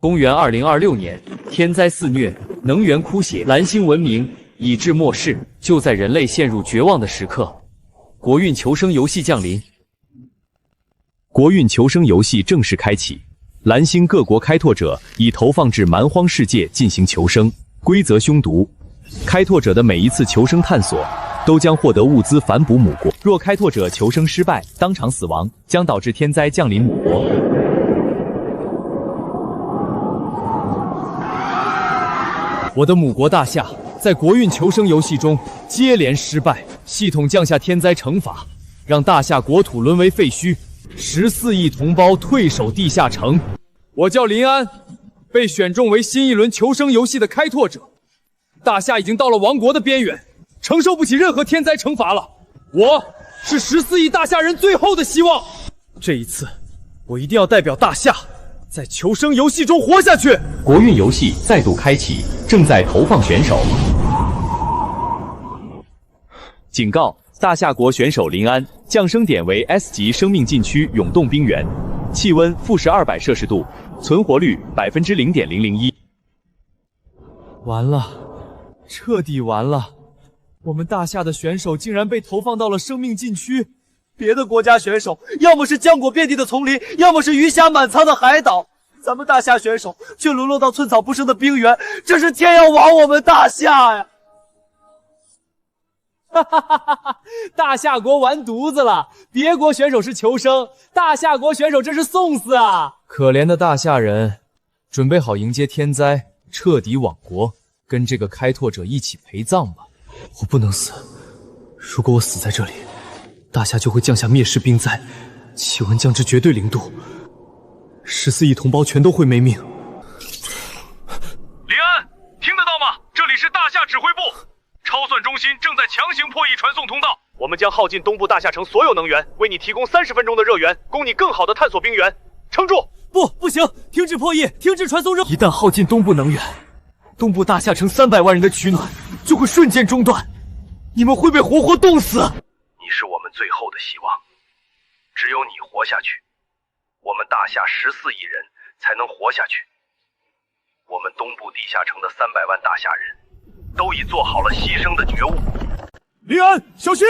公元2026年，天灾肆虐，能源枯竭，蓝星文明已至末世。就在人类陷入绝望的时刻，国运求生游戏降临。国运求生游戏正式开启，蓝星各国开拓者已投放至蛮荒世界进行求生，规则凶毒。开拓者的每一次求生探索，都将获得物资反哺母国。若开拓者求生失败，当场死亡，将导致天灾降临母国。我的母国大夏在国运求生游戏中接连失败，系统降下天灾惩罚，让大夏国土沦为废墟，14亿同胞退守地下城。我叫林安，被选中为新一轮求生游戏的开拓者。大夏已经到了亡国的边缘，承受不起任何天灾惩罚了。我是14亿大夏人最后的希望。这一次，我一定要代表大夏，在求生游戏中活下去。国运游戏再度开启，正在投放选手。警告：大夏国选手林安，降生点为 S 级生命禁区永冻冰原，气温-200摄氏度，存活率0.001%。完了，彻底完了！我们大夏的选手竟然被投放到了生命禁区。别的国家选手要么是浆果遍地的丛林，要么是鱼虾满仓的海岛，咱们大夏选手却沦落到寸草不生的冰原，这是天要亡我们大夏呀！哈哈哈哈！大夏国完犊子了，别国选手是求生，大夏国选手这是送死啊！可怜的大夏人，准备好迎接天灾，彻底亡国，跟这个开拓者一起陪葬吧！我不能死，如果我死在这里，大夏就会降下灭世冰灾，气温降至绝对0度，14亿同胞全都会没命。林安，听得到吗？这里是大夏指挥部，超算中心正在强行破译传送通道，我们将耗尽东部大夏城所有能源，为你提供30分钟的热源，供你更好的探索冰原。撑住！不行，停止破译，停止传送热。一旦耗尽东部能源，东部大夏城300万人的取暖就会瞬间中断，你们会被活活冻死。你是我们最后的希望，只有你活下去，我们大夏14亿人才能活下去。我们东部地下城的300万大夏人都已做好了牺牲的觉悟。林安，小心！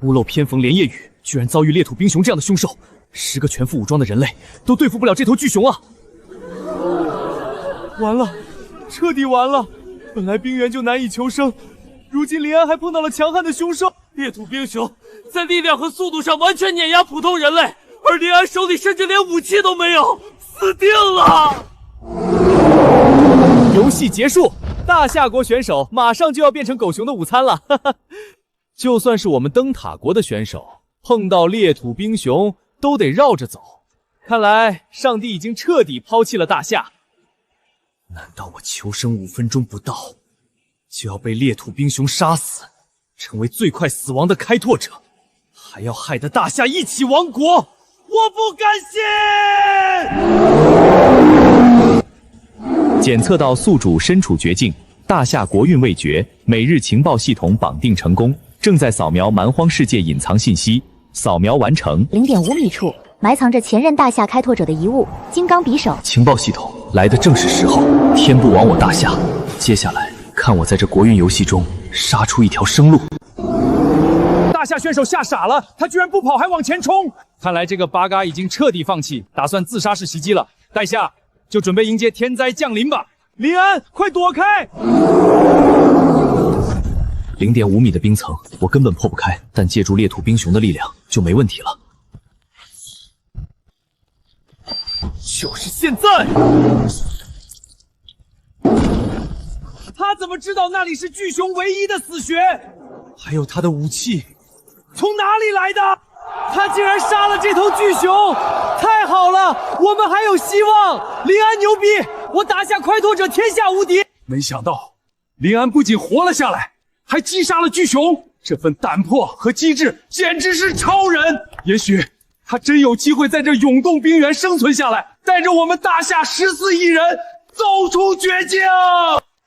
屋漏偏逢连夜雨，居然遭遇裂土冰熊这样的凶兽，10个全副武装的人类都对付不了这头巨熊啊！完了，彻底完了！本来冰原就难以求生，如今林安还碰到了强悍的凶兽。裂土冰熊在力量和速度上完全碾压普通人类，而林安手里甚至连武器都没有，死定了！游戏结束，大夏国选手马上就要变成狗熊的午餐了。哈哈，就算是我们灯塔国的选手，碰到裂土冰熊都得绕着走。看来上帝已经彻底抛弃了大夏。难道我求生5分钟不到，就要被裂土冰熊杀死，成为最快死亡的开拓者，还要害得大夏一起亡国？我不甘心！检测到宿主身处绝境，大夏国运未绝，每日情报系统绑定成功，正在扫描蛮荒世界隐藏信息，扫描完成。0.5米处埋藏着前任大夏开拓者的遗物——金刚匕首。情报系统来的正是时候，天不亡我大夏。接下来看我在这国运游戏中杀出一条生路。大夏选手吓傻了，他居然不跑还往前冲。看来这个八嘎已经彻底放弃，打算自杀式袭击了。待下就准备迎接天灾降临吧。林安，快躲开！0.5米的冰层我根本破不开，但借助裂土冰熊的力量就没问题了。就是现在！他怎么知道那里是巨熊唯一的死穴？还有他的武器从哪里来的？他竟然杀了这头巨熊！太好了，我们还有希望！林安牛逼，我大夏开拓者天下无敌！没想到林安不仅活了下来，还击杀了巨熊，这份胆魄和机智简直是超人！也许他真有机会在这永冻冰原生存下来，带着我们大夏14亿人走出绝境。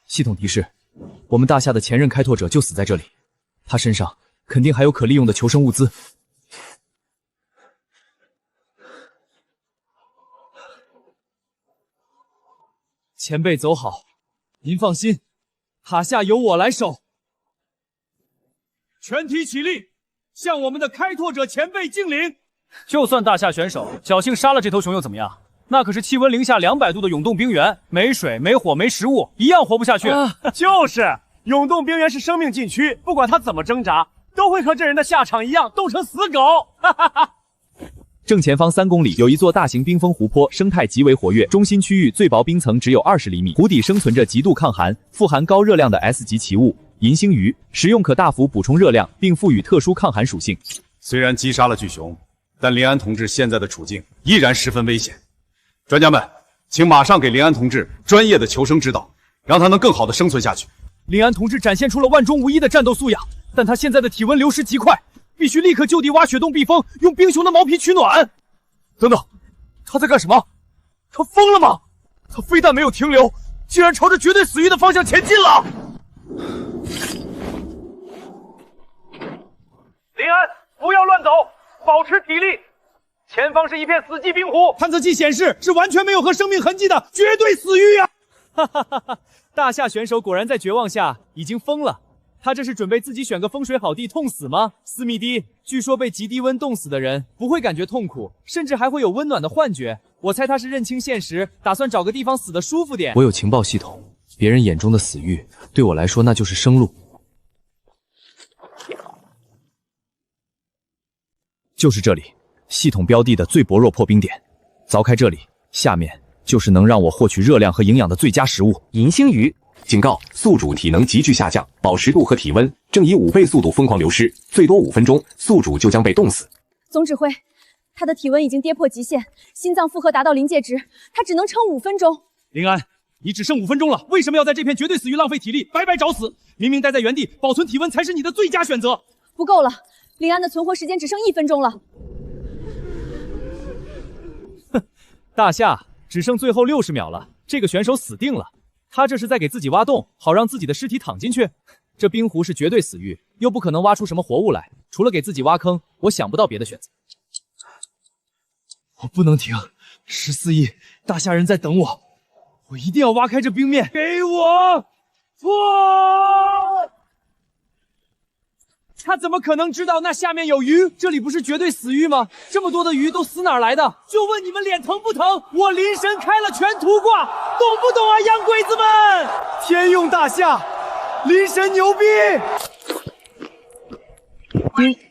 系统提示：我们大夏的前任开拓者就死在这里，他身上肯定还有可利用的求生物资。前辈走好，您放心，塔下由我来守。全体起立，向我们的开拓者前辈敬礼。就算大夏选手侥幸杀了这头熊又怎么样？那可是气温零下200度的永冻冰原，没水、没火、没食物，一样活不下去。就是永冻冰原是生命禁区，不管他怎么挣扎，都会和这人的下场一样，冻成死狗。哈哈哈。正前方3公里有一座大型冰封湖泊，生态极为活跃，中心区域最薄冰层只有20厘米，湖底生存着极度抗寒、富含高热量的 S 级奇物银星鱼，食用可大幅补充热量，并赋予特殊抗寒属性。虽然击杀了巨熊，但林安同志现在的处境依然十分危险。专家们，请马上给林安同志专业的求生指导，让他能更好的生存下去。林安同志展现出了万中无一的战斗素养，但他现在的体温流失极快，必须立刻就地挖雪洞避风，用冰熊的毛皮取暖。等等，他在干什么？他疯了吗？他非但没有停留，竟然朝着绝对死域的方向前进了。林安，不要乱走，保持体力。前方是一片死寂冰湖，探测器显示是完全没有和生命痕迹的绝对死域啊！哈哈哈哈！大夏选手果然在绝望下已经疯了。他这是准备自己选个风水好地痛死吗？思密迪，据说被极低温冻死的人不会感觉痛苦，甚至还会有温暖的幻觉。我猜他是认清现实，打算找个地方死得舒服点。我有情报系统，别人眼中的死域，对我来说那就是生路。就是这里，系统标的的最薄弱破冰点。凿开这里，下面就是能让我获取热量和营养的最佳食物。银星鱼。警告：宿主体能急剧下降，保湿度和体温正以5倍速度疯狂流失，最多5分钟，宿主就将被冻死。总指挥，他的体温已经跌破极限，心脏负荷达到临界值，他只能撑5分钟。林安，你只剩5分钟了，为什么要在这片绝对死域浪费体力，白白找死？明明待在原地保存体温才是你的最佳选择。不够了，林安的存活时间只剩1分钟了。哼，大夏，只剩最后60秒了，这个选手死定了。他这是在给自己挖洞，好让自己的尸体躺进去。这冰湖是绝对死域，又不可能挖出什么活物来，除了给自己挖坑，我想不到别的选择。我不能停，14亿大夏人在等我，我一定要挖开这冰面，给我破！他怎么可能知道那下面有鱼？这里不是绝对死域吗？这么多的鱼都死哪儿来的？就问你们脸疼不疼？我临神开了全图卦，懂不懂啊，洋鬼子们？天用大夏，临神牛逼！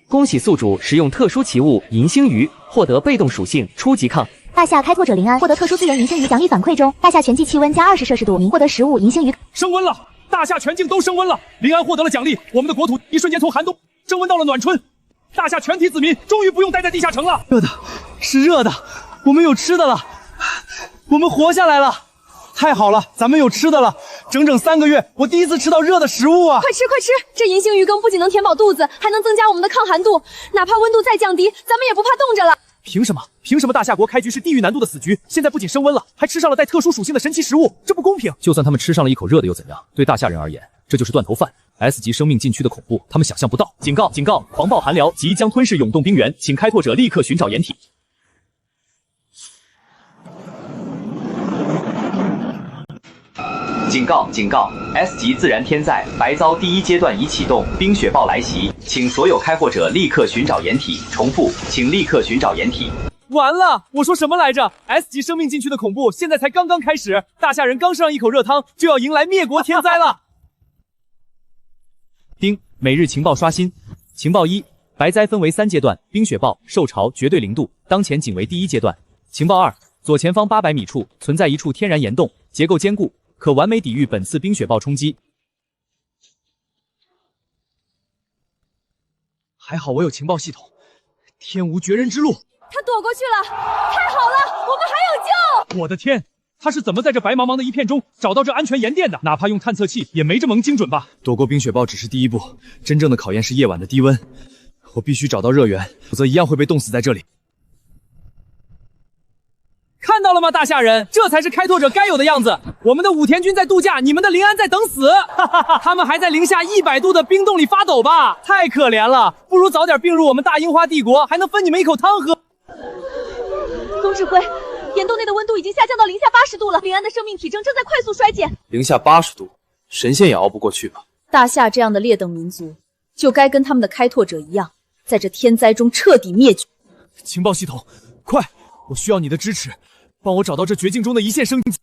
恭喜宿主使用特殊奇物银星鱼，获得被动属性初级抗。大夏开拓者林安获得特殊资源银星鱼奖励反馈中，大夏全季气温加20摄氏度，您获得食物银星鱼。升温了！大夏全境都升温了，临安获得了奖励，我们的国土一瞬间从寒冬升温到了暖春，大夏全体子民终于不用待在地下城了。热的，是热的，我们有吃的了，我们活下来了，太好了，咱们有吃的了，整整3个月，我第一次吃到热的食物啊！快吃快吃，这银星鱼羹不仅能填饱肚子，还能增加我们的抗寒度，哪怕温度再降低，咱们也不怕冻着了。凭什么？凭什么大夏国开局是地狱难度的死局，现在不仅升温了，还吃上了带特殊属性的神奇食物？这不公平！就算他们吃上了一口热的又怎样？对大夏人而言，这就是断头饭。S 级生命禁区的恐怖，他们想象不到。警告！警告！狂暴寒疗即将吞噬永冻冰原，请开拓者立刻寻找掩体。警告！警告 ！S 级自然天灾白遭第1阶段已启动，冰雪暴来袭，请所有开拓者立刻寻找掩体。重复，请立刻寻找掩体。完了，我说什么来着 ？S 级生命禁区的恐怖现在才刚刚开始，大夏人刚吃上一口热汤，就要迎来灭国天灾了。丁，每日情报刷新。情报1：白灾分为3阶段，冰雪暴、受潮、绝对零度，当前仅为第1阶段。情报2：左前方800米处存在一处天然岩洞，结构坚固，可完美抵御本次冰雪暴冲击。还好我有情报系统，天无绝人之路。他躲过去了，太好了，我们还有救！我的天，他是怎么在这白茫茫的一片中找到这安全岩垫的？哪怕用探测器也没这么精准吧？躲过冰雪暴只是第一步，真正的考验是夜晚的低温。我必须找到热源，否则一样会被冻死在这里。看到了吗，大夏人，这才是开拓者该有的样子。我们的武田军在度假，你们的临安在等死。哈哈哈，他们还在零下100度的冰洞里发抖吧？太可怜了，不如早点并入我们大樱花帝国，还能分你们一口汤喝。总指挥，沿岩洞内的温度已经下降到零下80度了，林安的生命体征正在快速衰减。零下80度，神仙也熬不过去吧？大夏这样的劣等民族，就该跟他们的开拓者一样，在这天灾中彻底灭绝。情报系统，快！我需要你的支持，帮我找到这绝境中的一线生机。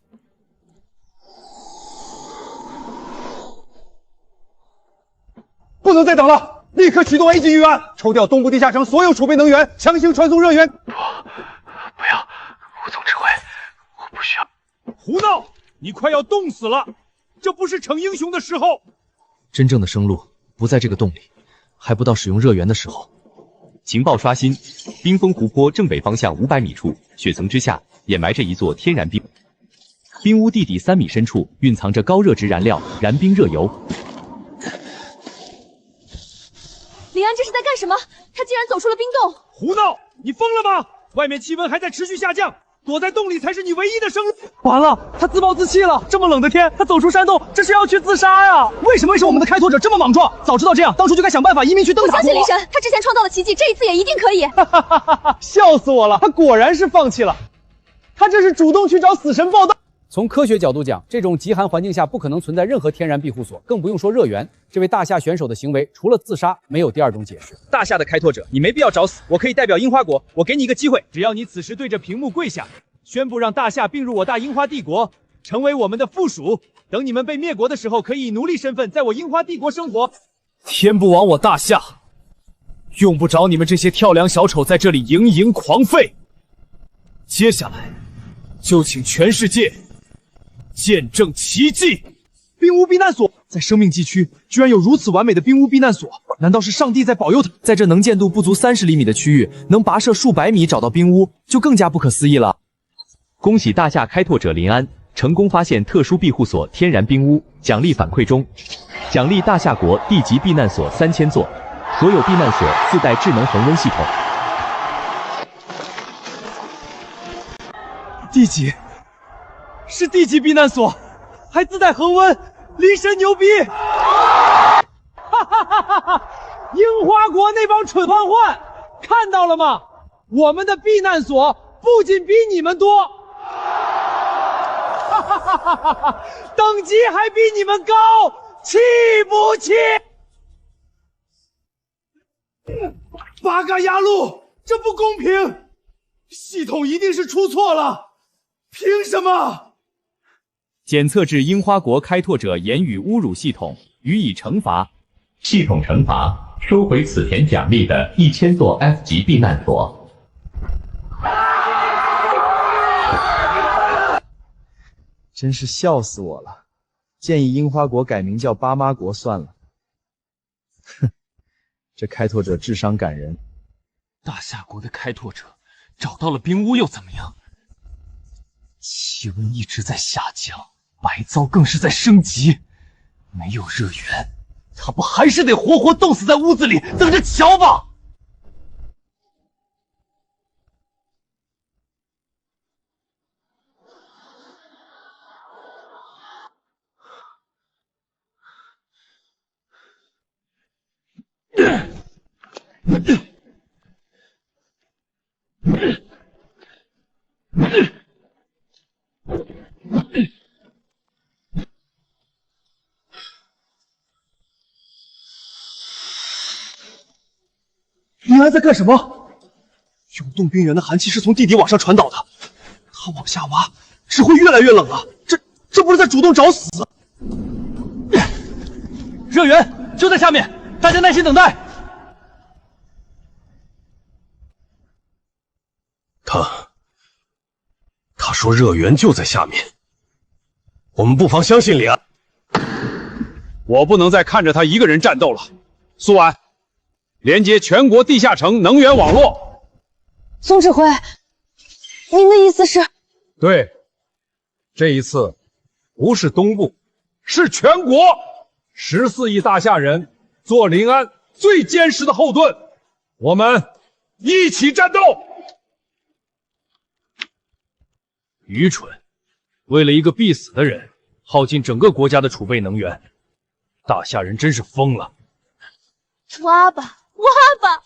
不能再等了，立刻启动 A 级预案，抽调东部地下城所有储备能源，强行传送热源。不要，吴总指挥，我不需要。胡闹！你快要冻死了，这不是逞英雄的时候。真正的生路不在这个洞里，还不到使用热源的时候。情报刷新，冰封湖泊正北方向500米处，雪层之下掩埋着一座天然冰屋，地底3米深处蕴藏着高热值燃料燃冰热油。林安这是在干什么？他竟然走出了冰洞！胡闹！你疯了吗？外面气温还在持续下降，躲在洞里才是你唯一的生路。完了，他自暴自弃了！这么冷的天，他走出山洞，这是要去自杀呀！为什么我们的开拓者这么莽撞？早知道这样，当初就该想办法移民去灯塔国。我相信林神，他之前创造了奇迹，这一次也一定可以。笑死我了！他果然是放弃了，他这是主动去找死神报道。从科学角度讲，这种极寒环境下不可能存在任何天然庇护所，更不用说热源。这位大夏选手的行为，除了自杀，没有第二种解释。大夏的开拓者，你没必要找死，我可以代表樱花国，我给你一个机会，只要你此时对着屏幕跪下，宣布让大夏并入我大樱花帝国，成为我们的附属。等你们被灭国的时候，可以以奴隶身份在我樱花帝国生活。天不亡我大夏，用不着你们这些跳梁小丑在这里盈盈狂吠。接下来，就请全世界见证奇迹！冰屋避难所在生命禁区，居然有如此完美的冰屋避难所，难道是上帝在保佑他？在这能见度不足30厘米的区域，能跋涉数百米找到冰屋，就更加不可思议了。恭喜大夏开拓者林安成功发现特殊庇护所天然冰屋，奖励反馈中，奖励大夏国地级避难所3000座，所有避难所自带智能恒温系统。地级，是地级避难所，还自带恒温，林神牛逼！哈哈哈哈哈！樱花国那帮蠢嬛嬛，看到了吗？我们的避难所不仅比你们多，哈哈哈哈哈！等级还比你们高，气不气？八嘎呀路，这不公平！系统一定是出错了。凭什么？检测至樱花国开拓者言语侮辱系统，予以惩罚。系统惩罚：收回此田奖励的1000座 F 级避难所。真是笑死我了！建议樱花国改名叫巴妈国算了。哼，这开拓者智商感人。大夏国的开拓者找到了冰屋又怎么样？气温一直在下降，白糟更是在升级。没有热源，他不还是得活活冻死在屋子里，等着瞧吧！林安在干什么？永冻冰原的寒气是从地底往上传导的，他往下挖，只会越来越冷啊！这不是在主动找死？热源就在下面，大家耐心等待。他说热源就在下面，我们不妨相信林安。我不能再看着他一个人战斗了。苏安，连接全国地下城能源网络。总指挥，您的意思是？对，这一次不是东部，是全国14亿大夏人做临安最坚实的后盾，我们一起战斗。愚蠢！为了一个必死的人，耗尽整个国家的储备能源，大夏人真是疯了。挖吧，挖吧，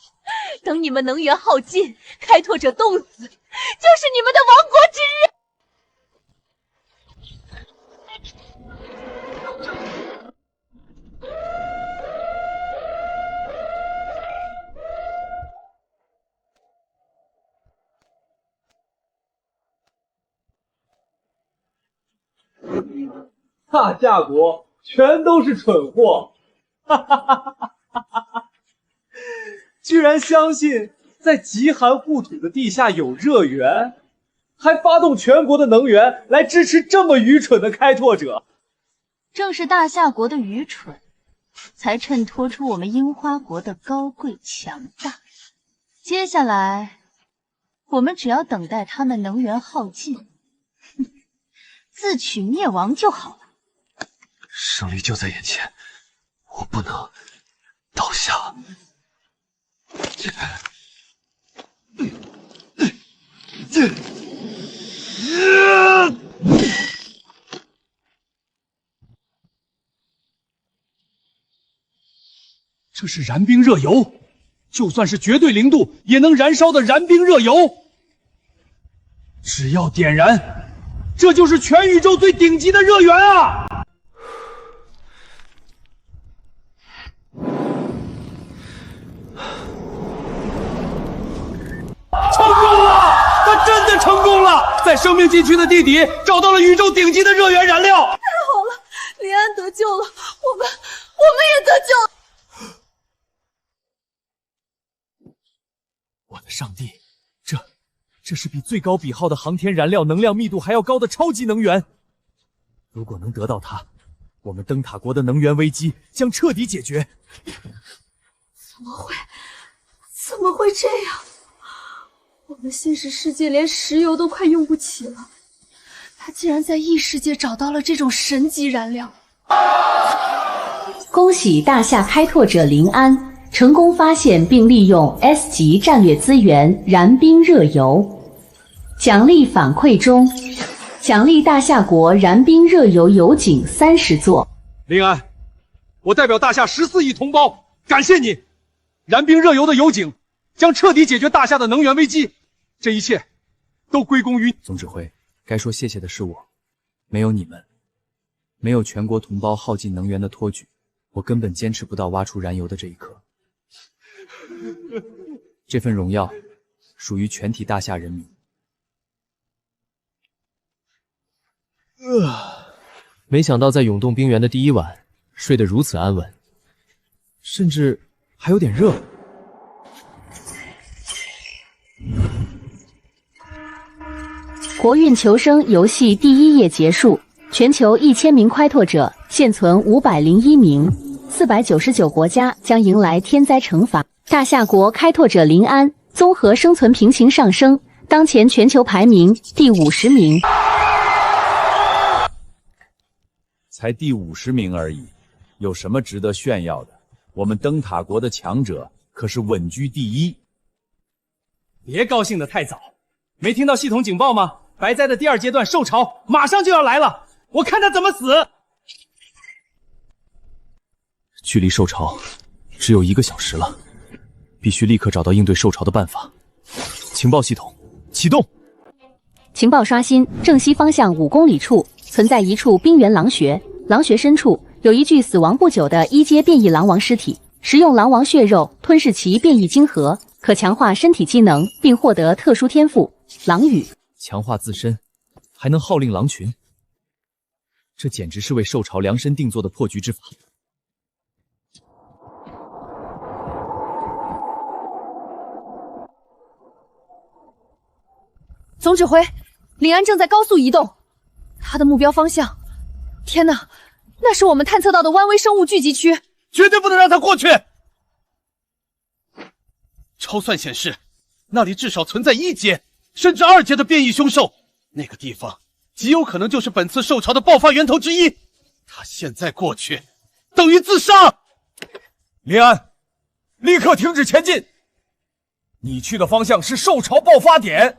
等你们能源耗尽，开拓者冻死，就是你们的亡国之日。大夏国全都是蠢货，哈哈哈哈哈哈！居然相信在极寒故土的地下有热源，还发动全国的能源来支持这么愚蠢的开拓者。正是大夏国的愚蠢，才衬托出我们樱花国的高贵强大。接下来，我们只要等待他们能源耗尽，自取灭亡就好了。胜利就在眼前，我不能倒下。这是燃冰热油，就算是绝对零度也能燃烧的燃冰热油。只要点燃，这就是全宇宙最顶级的热源啊！成功了！他真的成功了，在生命禁区的地底找到了宇宙顶级的热源燃料。太好了，林安得救了，我们也得救了。我的上帝，这是比最高比号的航天燃料能量密度还要高的超级能源。如果能得到它，我们灯塔国的能源危机将彻底解决。怎么会这样？我们现实世界连石油都快用不起了，他竟然在异世界找到了这种神级燃料。恭喜大夏开拓者林安成功发现并利用 S 级战略资源燃冰热油。奖励反馈中，奖励大夏国燃冰热油油井30座。林安，我代表大夏14亿同胞感谢你，燃冰热油的油井将彻底解决大夏的能源危机，这一切都归功于总指挥。该说谢谢的是我，没有你们，没有全国同胞耗尽能源的托举，我根本坚持不到挖出燃油的这一刻。这份荣耀属于全体大夏人民。没想到在永动冰原的第一晚睡得如此安稳，甚至还有点热。国运求生游戏第1页结束，全球1000名开拓者，现存501名，499国家将迎来天灾惩罚。大夏国开拓者林安综合生存平行上升，当前全球排名第50名。才第50名而已，有什么值得炫耀的？我们灯塔国的强者可是稳居第1。别高兴得太早，没听到系统警报吗？白灾的第2阶段受潮马上就要来了，我看他怎么死！距离受潮只有1个小时了，必须立刻找到应对受潮的办法。情报系统启动。情报刷新，正西方向5公里处存在一处冰原狼穴，狼穴深处有一具死亡不久的1阶变异狼王尸体，食用狼王血肉，吞噬其变异晶核，可强化身体机能，并获得特殊天赋狼语，强化自身，还能号令狼群。这简直是为受潮量身定做的破局之法。总指挥，林安正在高速移动，他的目标方向，天哪，那是我们探测到的弯微生物聚集区，绝对不能让他过去。超算显示，那里至少存在1阶甚至2阶的变异凶兽，那个地方极有可能就是本次受潮的爆发源头之一。他现在过去，等于自杀。林安，立刻停止前进！你去的方向是受潮爆发点，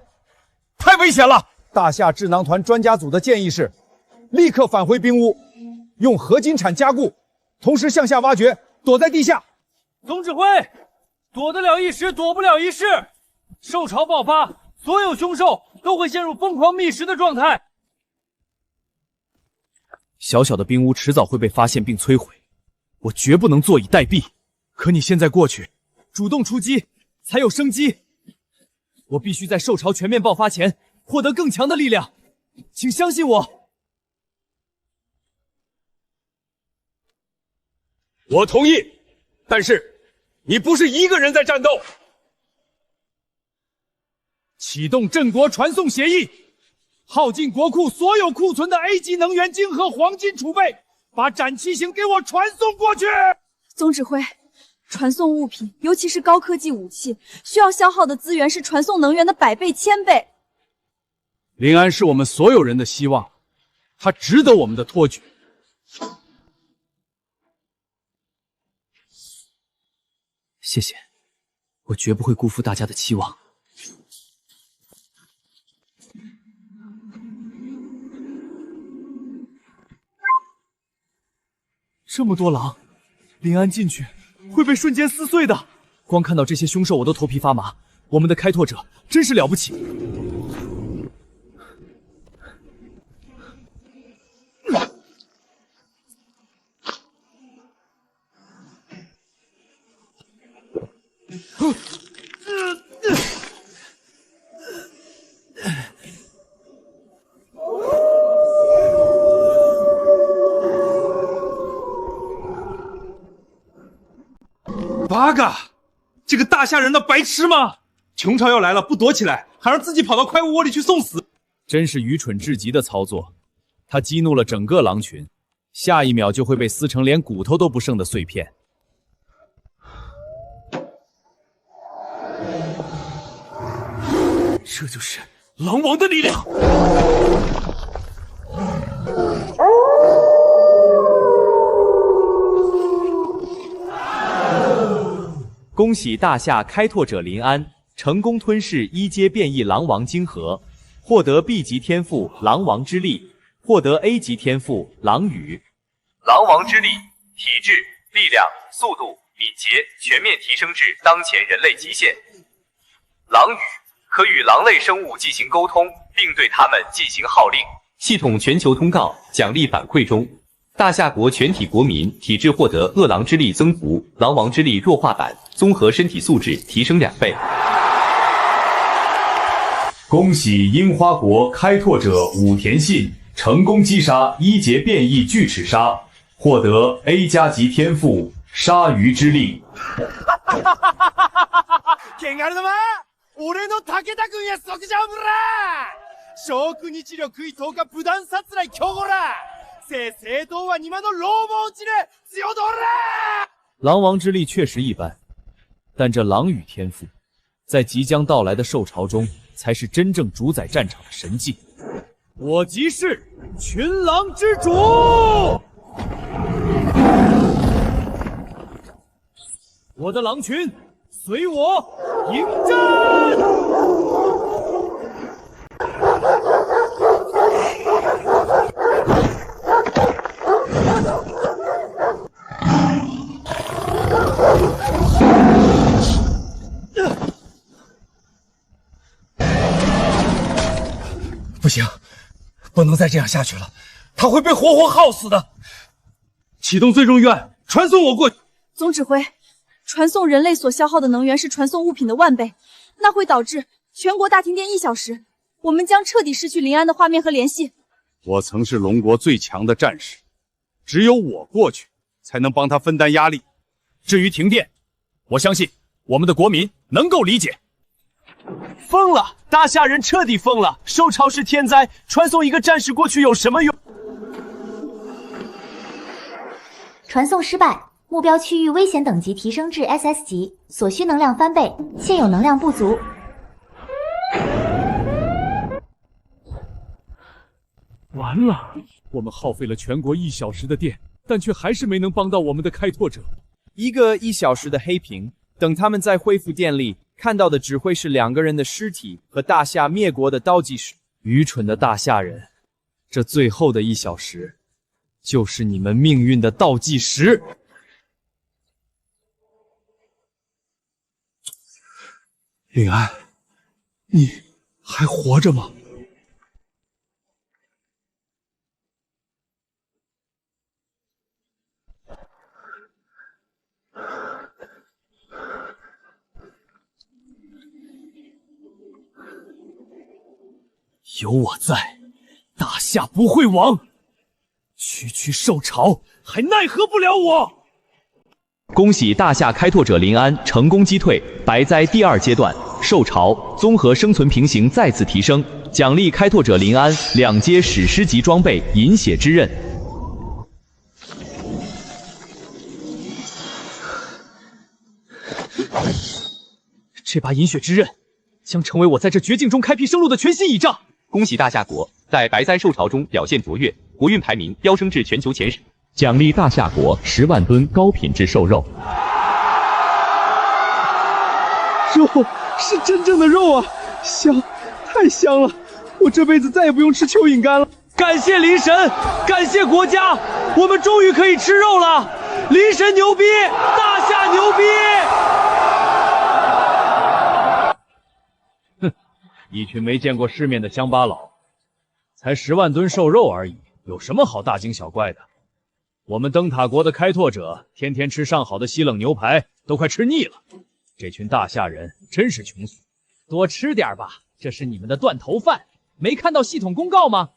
太危险了！大夏智囊团专家组的建议是，立刻返回冰屋，用合金铲加固，同时向下挖掘，躲在地下。总指挥，躲得了一时，躲不了一世。兽潮爆发，所有凶兽都会陷入疯狂觅食的状态。小小的冰屋迟早会被发现并摧毁，我绝不能坐以待毙。可你现在过去，主动出击，才有生机。我必须在兽潮全面爆发前获得更强的力量，请相信我。我同意，但是你不是一个人在战斗。启动镇国传送协议，耗尽国库所有库存的 A 级能源晶和黄金储备，把斩七型给我传送过去。总指挥，传送物品，尤其是高科技武器，需要消耗的资源是传送能源的100倍、1000倍。临安是我们所有人的希望，他值得我们的托举。谢谢，我绝不会辜负大家的期望。这么多狼，临安进去会被瞬间撕碎的。光看到这些凶兽，我都头皮发麻。我们的开拓者真是了不起。八嘎，这个大夏人的白痴吗？琼朝要来了，不躲起来，还让自己跑到怪物窝里去送死，真是愚蠢至极的操作。他激怒了整个狼群，下一秒就会被撕成连骨头都不剩的碎片。这就是狼王的力量。恭喜大夏开拓者临安成功吞噬1阶变异狼王晶核，获得 B 级天赋狼王之力，获得 A 级天赋狼羽。狼王之力，体质、力量、速度、敏捷全面提升至当前人类极限。狼羽可与狼类生物进行沟通，并对它们进行号令。系统全球通告奖励反馈中。大夏国全体国民体质获得恶狼之力增幅、狼王之力弱化版，综合身体素质提升2倍。恭喜樱花国开拓者武田信成功击杀1阶变异巨齿鲨，获得 A 加级天赋鲨鱼之力。ケンガル玉、俺の武田軍へ即ジャンブラ！小国日力伊藤が武断殺来強豪ら！正当は你们の老母落ちる強多ら！狼王之力确实一般，但这狼羽天赋，在即将到来的兽潮中，才是真正主宰战场的神技。我即是群狼之主！我的狼群，随我迎战！不行，不能再这样下去了，他会被活活耗死的。启动最终预案，传送我过去。总指挥，传送人类所消耗的能源是传送物品的10000倍，那会导致全国大停电1小时，我们将彻底失去临安的画面和联系。我曾是龙国最强的战士，只有我过去才能帮他分担压力。至于停电，我相信我们的国民能够理解。疯了！大夏人彻底疯了！兽潮是天灾，传送一个战士过去有什么用？传送失败，目标区域危险等级提升至 SS 级，所需能量翻倍，现有能量不足。完了，我们耗费了全国1小时的电，但却还是没能帮到我们的开拓者。一个1小时的黑屏，等他们再恢复电力，看到的只会是2个人的尸体和大夏灭国的倒计时。愚蠢的大夏人，这最后的1小时，就是你们命运的倒计时。林安，你还活着吗？有我在，大夏不会亡。区区受潮，还奈何不了我。恭喜大夏开拓者林安成功击退白灾第2阶段，受潮综合生存平行再次提升，奖励开拓者林安2阶史诗级装备饮血之刃。这把饮血之刃将成为我在这绝境中开辟生路的全新倚仗。恭喜大夏国在白灾受潮中表现卓越，国运排名飙升至全球前10，奖励大夏国10万吨高品质瘦肉。肉是真正的肉啊，香，太香了！我这辈子再也不用吃蚯蚓干了。感谢灵神，感谢国家，我们终于可以吃肉了！灵神牛逼，大夏牛逼！一群没见过世面的乡巴佬，才10万吨瘦肉而已，有什么好大惊小怪的？我们灯塔国的开拓者天天吃上好的西冷牛排，都快吃腻了。这群大夏人真是穷俗，多吃点吧，这是你们的断头饭。没看到系统公告吗？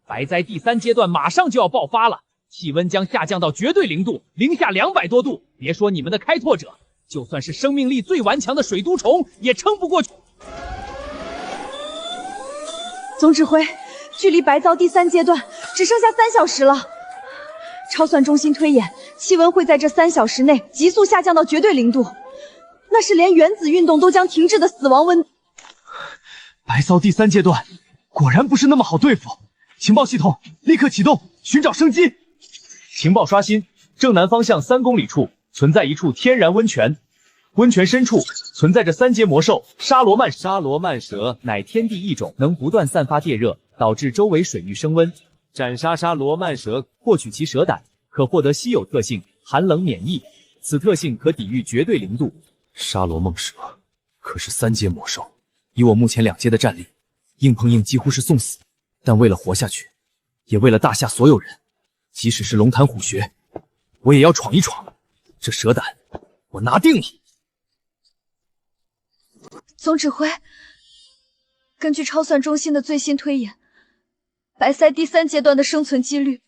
白灾第3阶段马上就要爆发了，气温将下降到绝对0度，零下200多度。别说你们的开拓者，就算是生命力最顽强的水都虫也撑不过去。总指挥，距离白遭第3阶段只剩下3小时了。超算中心推演，气温会在这3小时内急速下降到绝对0度，那是连原子运动都将停滞的死亡温度。白遭第3阶段果然不是那么好对付，情报系统立刻启动，寻找生机。情报刷新，正南方向3公里处存在一处天然温泉，温泉深处存在着3阶魔兽沙罗曼。沙罗曼蛇乃天地异种，能不断散发电热，导致周围水域升温。斩杀沙罗曼蛇，获取其蛇胆，可获得稀有特性寒冷免疫，此特性可抵御绝对0度。沙罗梦蛇可是3阶魔兽，以我目前2阶的战力，硬碰硬几乎是送死。但为了活下去，也为了大夏所有人，即使是龙潭虎穴，我也要闯一闯。这蛇胆我拿定了。总指挥，根据超算中心的最新推演，白塞第3阶段的生存几率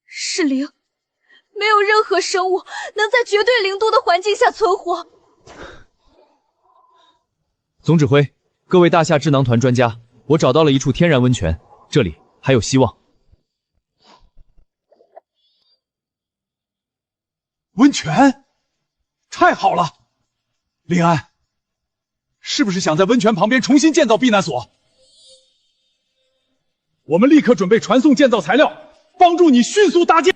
是0，没有任何生物能在绝对0度的环境下存活。总指挥，各位大夏智囊团专家，我找到了一处天然温泉，这里还有希望。温泉，太好了！林安，是不是想在温泉旁边重新建造避难所？我们立刻准备传送建造材料，帮助你迅速搭建。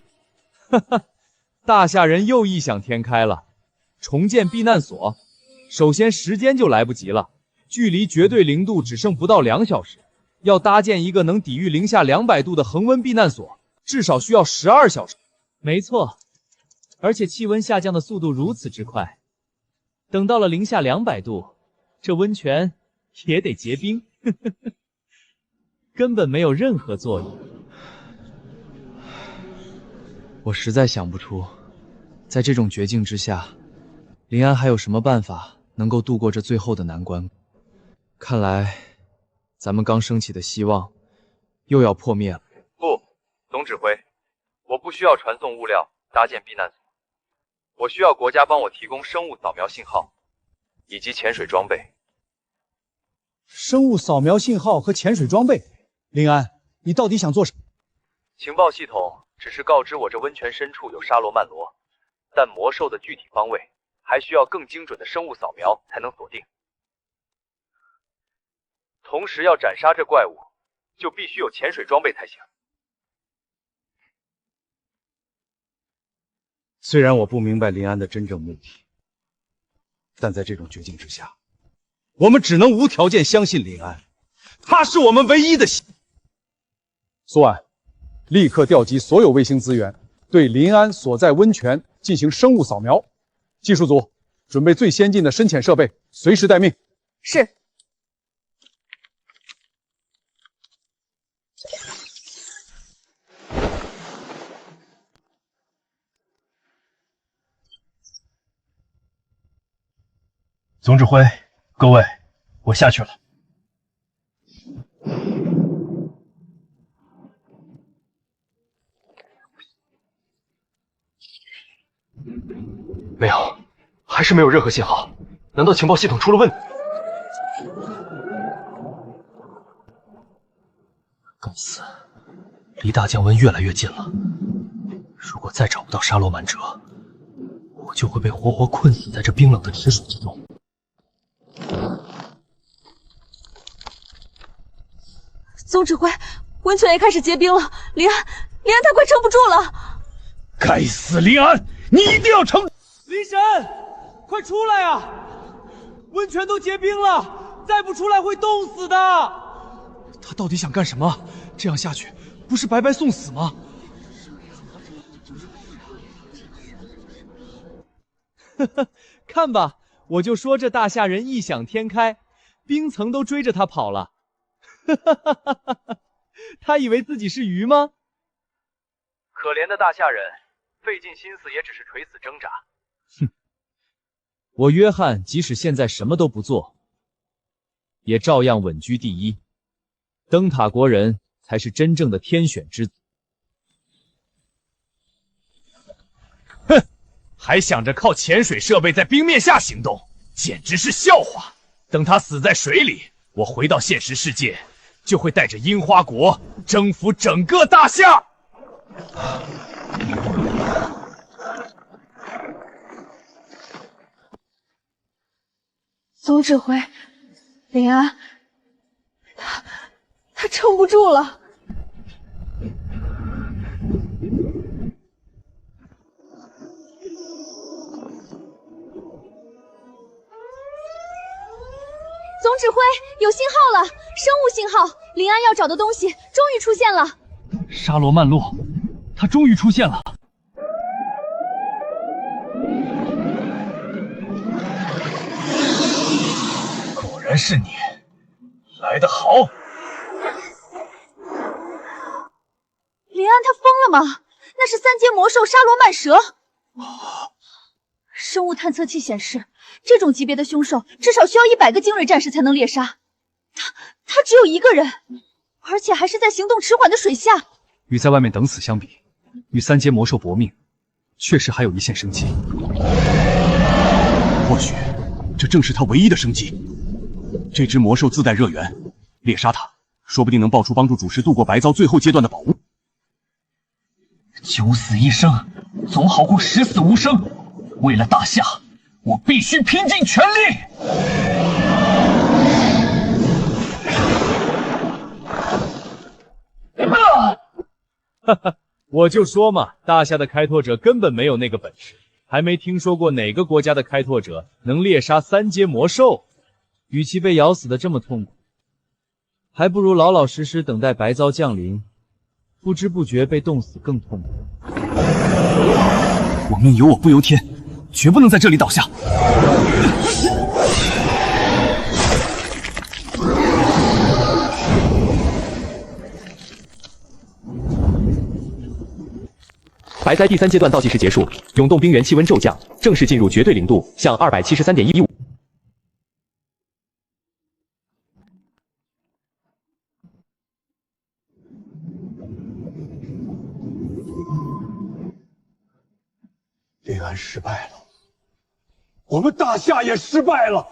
大夏人又异想天开了，重建避难所，首先时间就来不及了，距离绝对0度只剩不到2小时，要搭建一个能抵御零下200度的恒温避难所，至少需要12小时。没错，而且气温下降的速度如此之快，等到了零下200度，这温泉也得结冰，根本没有任何作用。我实在想不出，在这种绝境之下，林安还有什么办法能够度过这最后的难关。看来，咱们刚升起的希望又要破灭了。不，总指挥，我不需要传送物料搭建避难所，我需要国家帮我提供生物扫描信号以及潜水装备。生物扫描信号和潜水装备，林安，你到底想做什么？情报系统只是告知我这温泉深处有沙罗曼罗，但魔兽的具体方位还需要更精准的生物扫描才能锁定。同时要斩杀这怪物，就必须有潜水装备才行。虽然我不明白林安的真正目的，但在这种绝境之下，我们只能无条件相信林安，他是我们唯一的希望。苏安，立刻调集所有卫星资源，对林安所在温泉进行生物扫描。技术组准备最先进的深潜设备，随时待命。是。总指挥，各位，我下去了。没有，还是没有任何信号。难道情报系统出了问题？该死，离大降温越来越近了。如果再找不到沙罗曼哲，我就会被活活困死在这冰冷的池水之中。总指挥，温泉也开始结冰了，林安，他快撑不住了！该死，林安，你一定要撑！林神，快出来啊！温泉都结冰了，再不出来会冻死的。他到底想干什么？这样下去，不是白白送死吗？呵呵，看吧，我就说这大夏人异想天开，冰层都追着他跑了。哈哈哈哈哈！他以为自己是鱼吗？可怜的大夏人，费尽心思也只是垂死挣扎。哼，我约翰即使现在什么都不做，也照样稳居第一。灯塔国人才是真正的天选之子。哼，还想着靠潜水设备在冰面下行动，简直是笑话！等他死在水里，我回到现实世界，就会带着樱花国征服整个大夏。总指挥，林安，他撑不住了。总指挥，有信号了，生物信号，林安要找的东西终于出现了。沙罗曼洛，他终于出现了。果然是你，来得好。林安他疯了吗？那是三阶魔兽沙罗曼蛇。生物探测器显示，这种级别的凶兽至少需要100个精锐战士才能猎杀。他只有一个人，而且还是在行动迟缓的水下。与在外面等死相比，与三阶魔兽搏命，确实还有一线生机。或许，这正是他唯一的生机。这只魔兽自带热源，猎杀它，说不定能爆出帮助主食度过白遭最后阶段的宝物。九死一生，总好过10死无生。为了大夏，我必须拼尽全力！哈哈，我就说嘛，大夏的开拓者根本没有那个本事，还没听说过哪个国家的开拓者能猎杀3阶魔兽。与其被咬死的这么痛苦，还不如老老实实等待白遭降临，不知不觉被冻死更痛苦。我命由我不由天，绝不能在这里倒下。白灾第3阶段倒计时结束，永冻冰原气温骤降，正式进入绝对零度，向273.115。林安失败了，我们大夏也失败了。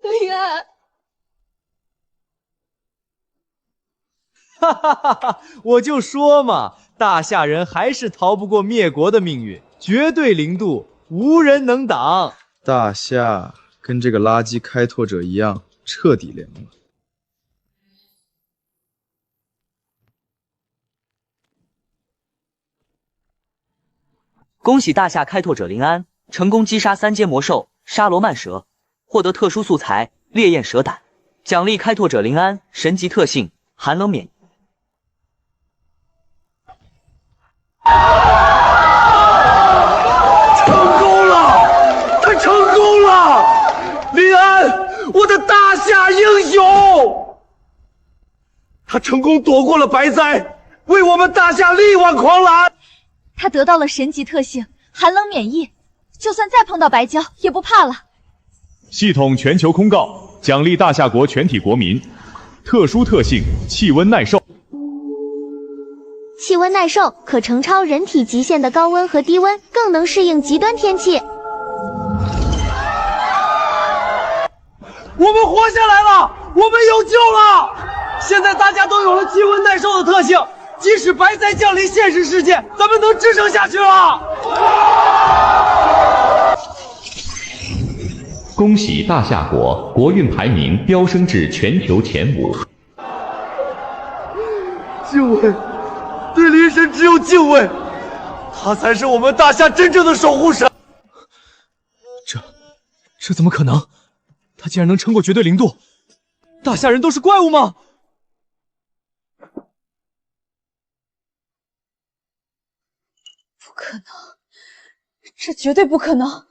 林安，哈哈哈哈！我就说嘛，大夏人还是逃不过灭国的命运，绝对零度，无人能挡。大夏跟这个垃圾开拓者一样，彻底凉了。恭喜大夏开拓者林安成功击杀3阶魔兽沙罗曼蛇，获得特殊素材烈焰蛇胆，奖励开拓者林安神级特性寒冷免疫。成功了！他成功了！我的大夏英雄！他成功躲过了白灾，为我们大夏力挽狂澜。他得到了神级特性，寒冷免疫，就算再碰到白胶也不怕了。系统全球公告，奖励大夏国全体国民特殊特性：气温耐受。气温耐受，可乘超人体极限的高温和低温，更能适应极端天气。我们活下来了，我们有救了！现在大家都有了气温耐受的特性，即使白灾降临现实世界，咱们能支撑下去了。恭喜大夏国国运排名飙升至全球前5。敬畏，对灵神只有敬畏，他才是我们大夏真正的守护神。这怎么可能？他竟然能撑过绝对零度！大夏人都是怪物吗？不可能，这绝对不可能！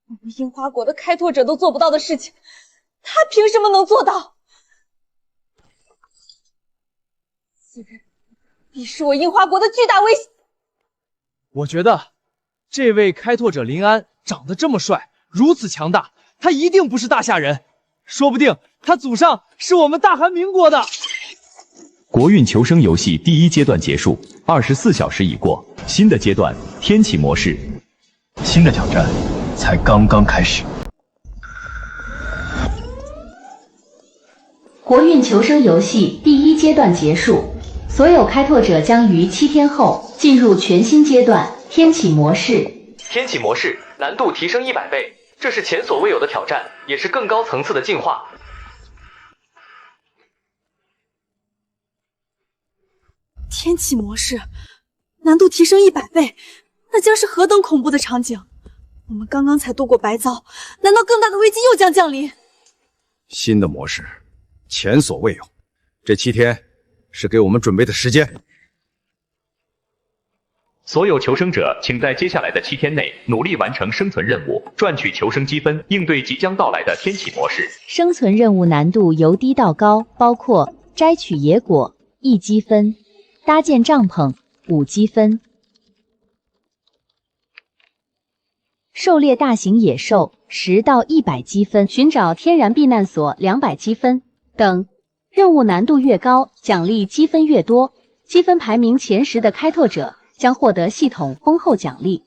我们樱花国的开拓者都做不到的事情，他凭什么能做到？此人必是我樱花国的巨大威胁。我觉得，这位开拓者林安长得这么帅，如此强大，他一定不是大夏人，说不定他祖上是我们大韩民国的。国运求生游戏第1阶段结束，24小时已过，新的阶段天启模式，新的挑战才刚刚开始。国运求生游戏第1阶段结束，所有开拓者将于7天后进入全新阶段天启模式。天启模式难度提升100倍，这是前所未有的挑战，也是更高层次的进化。天启模式难度提升100倍，那将是何等恐怖的场景！我们刚刚才度过白遭，难道更大的危机又将降临？新的模式，前所未有。这7天是给我们准备的时间。所有求生者，请在接下来的7天内努力完成生存任务，赚取求生积分，应对即将到来的天启模式。生存任务难度由低到高，包括摘取野果1积分，搭建帐篷5积分，狩猎大型野兽10到100积分，寻找天然避难所200积分等。任务难度越高，奖励积分越多，积分排名前10的开拓者将获得系统丰厚奖励。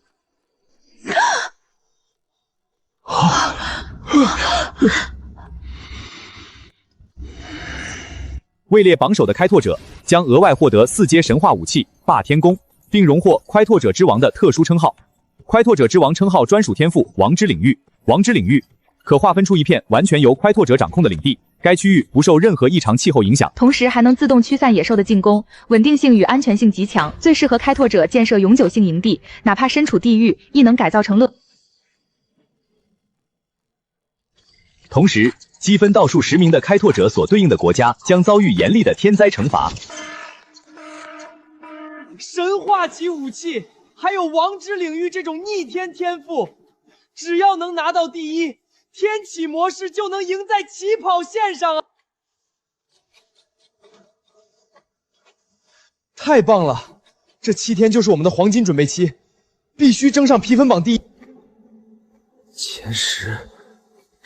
位列榜首的开拓者将额外获得4阶神话武器霸天弓，并荣获开拓者之王的特殊称号。开拓者之王称号专属天赋王之领域，王之领域可划分出一片完全由开拓者掌控的领地，该区域不受任何异常气候影响，同时还能自动驱散野兽的进攻，稳定性与安全性极强，最适合开拓者建设永久性营地，哪怕身处地狱，亦能改造成乐。同时，积分倒数10名的开拓者所对应的国家将遭遇严厉的天灾惩罚。神话级武器，还有王之领域这种逆天天赋，只要能拿到第1，天启模式就能赢在起跑线上啊！太棒了，这7天就是我们的黄金准备期，必须争上评分榜第1。前10，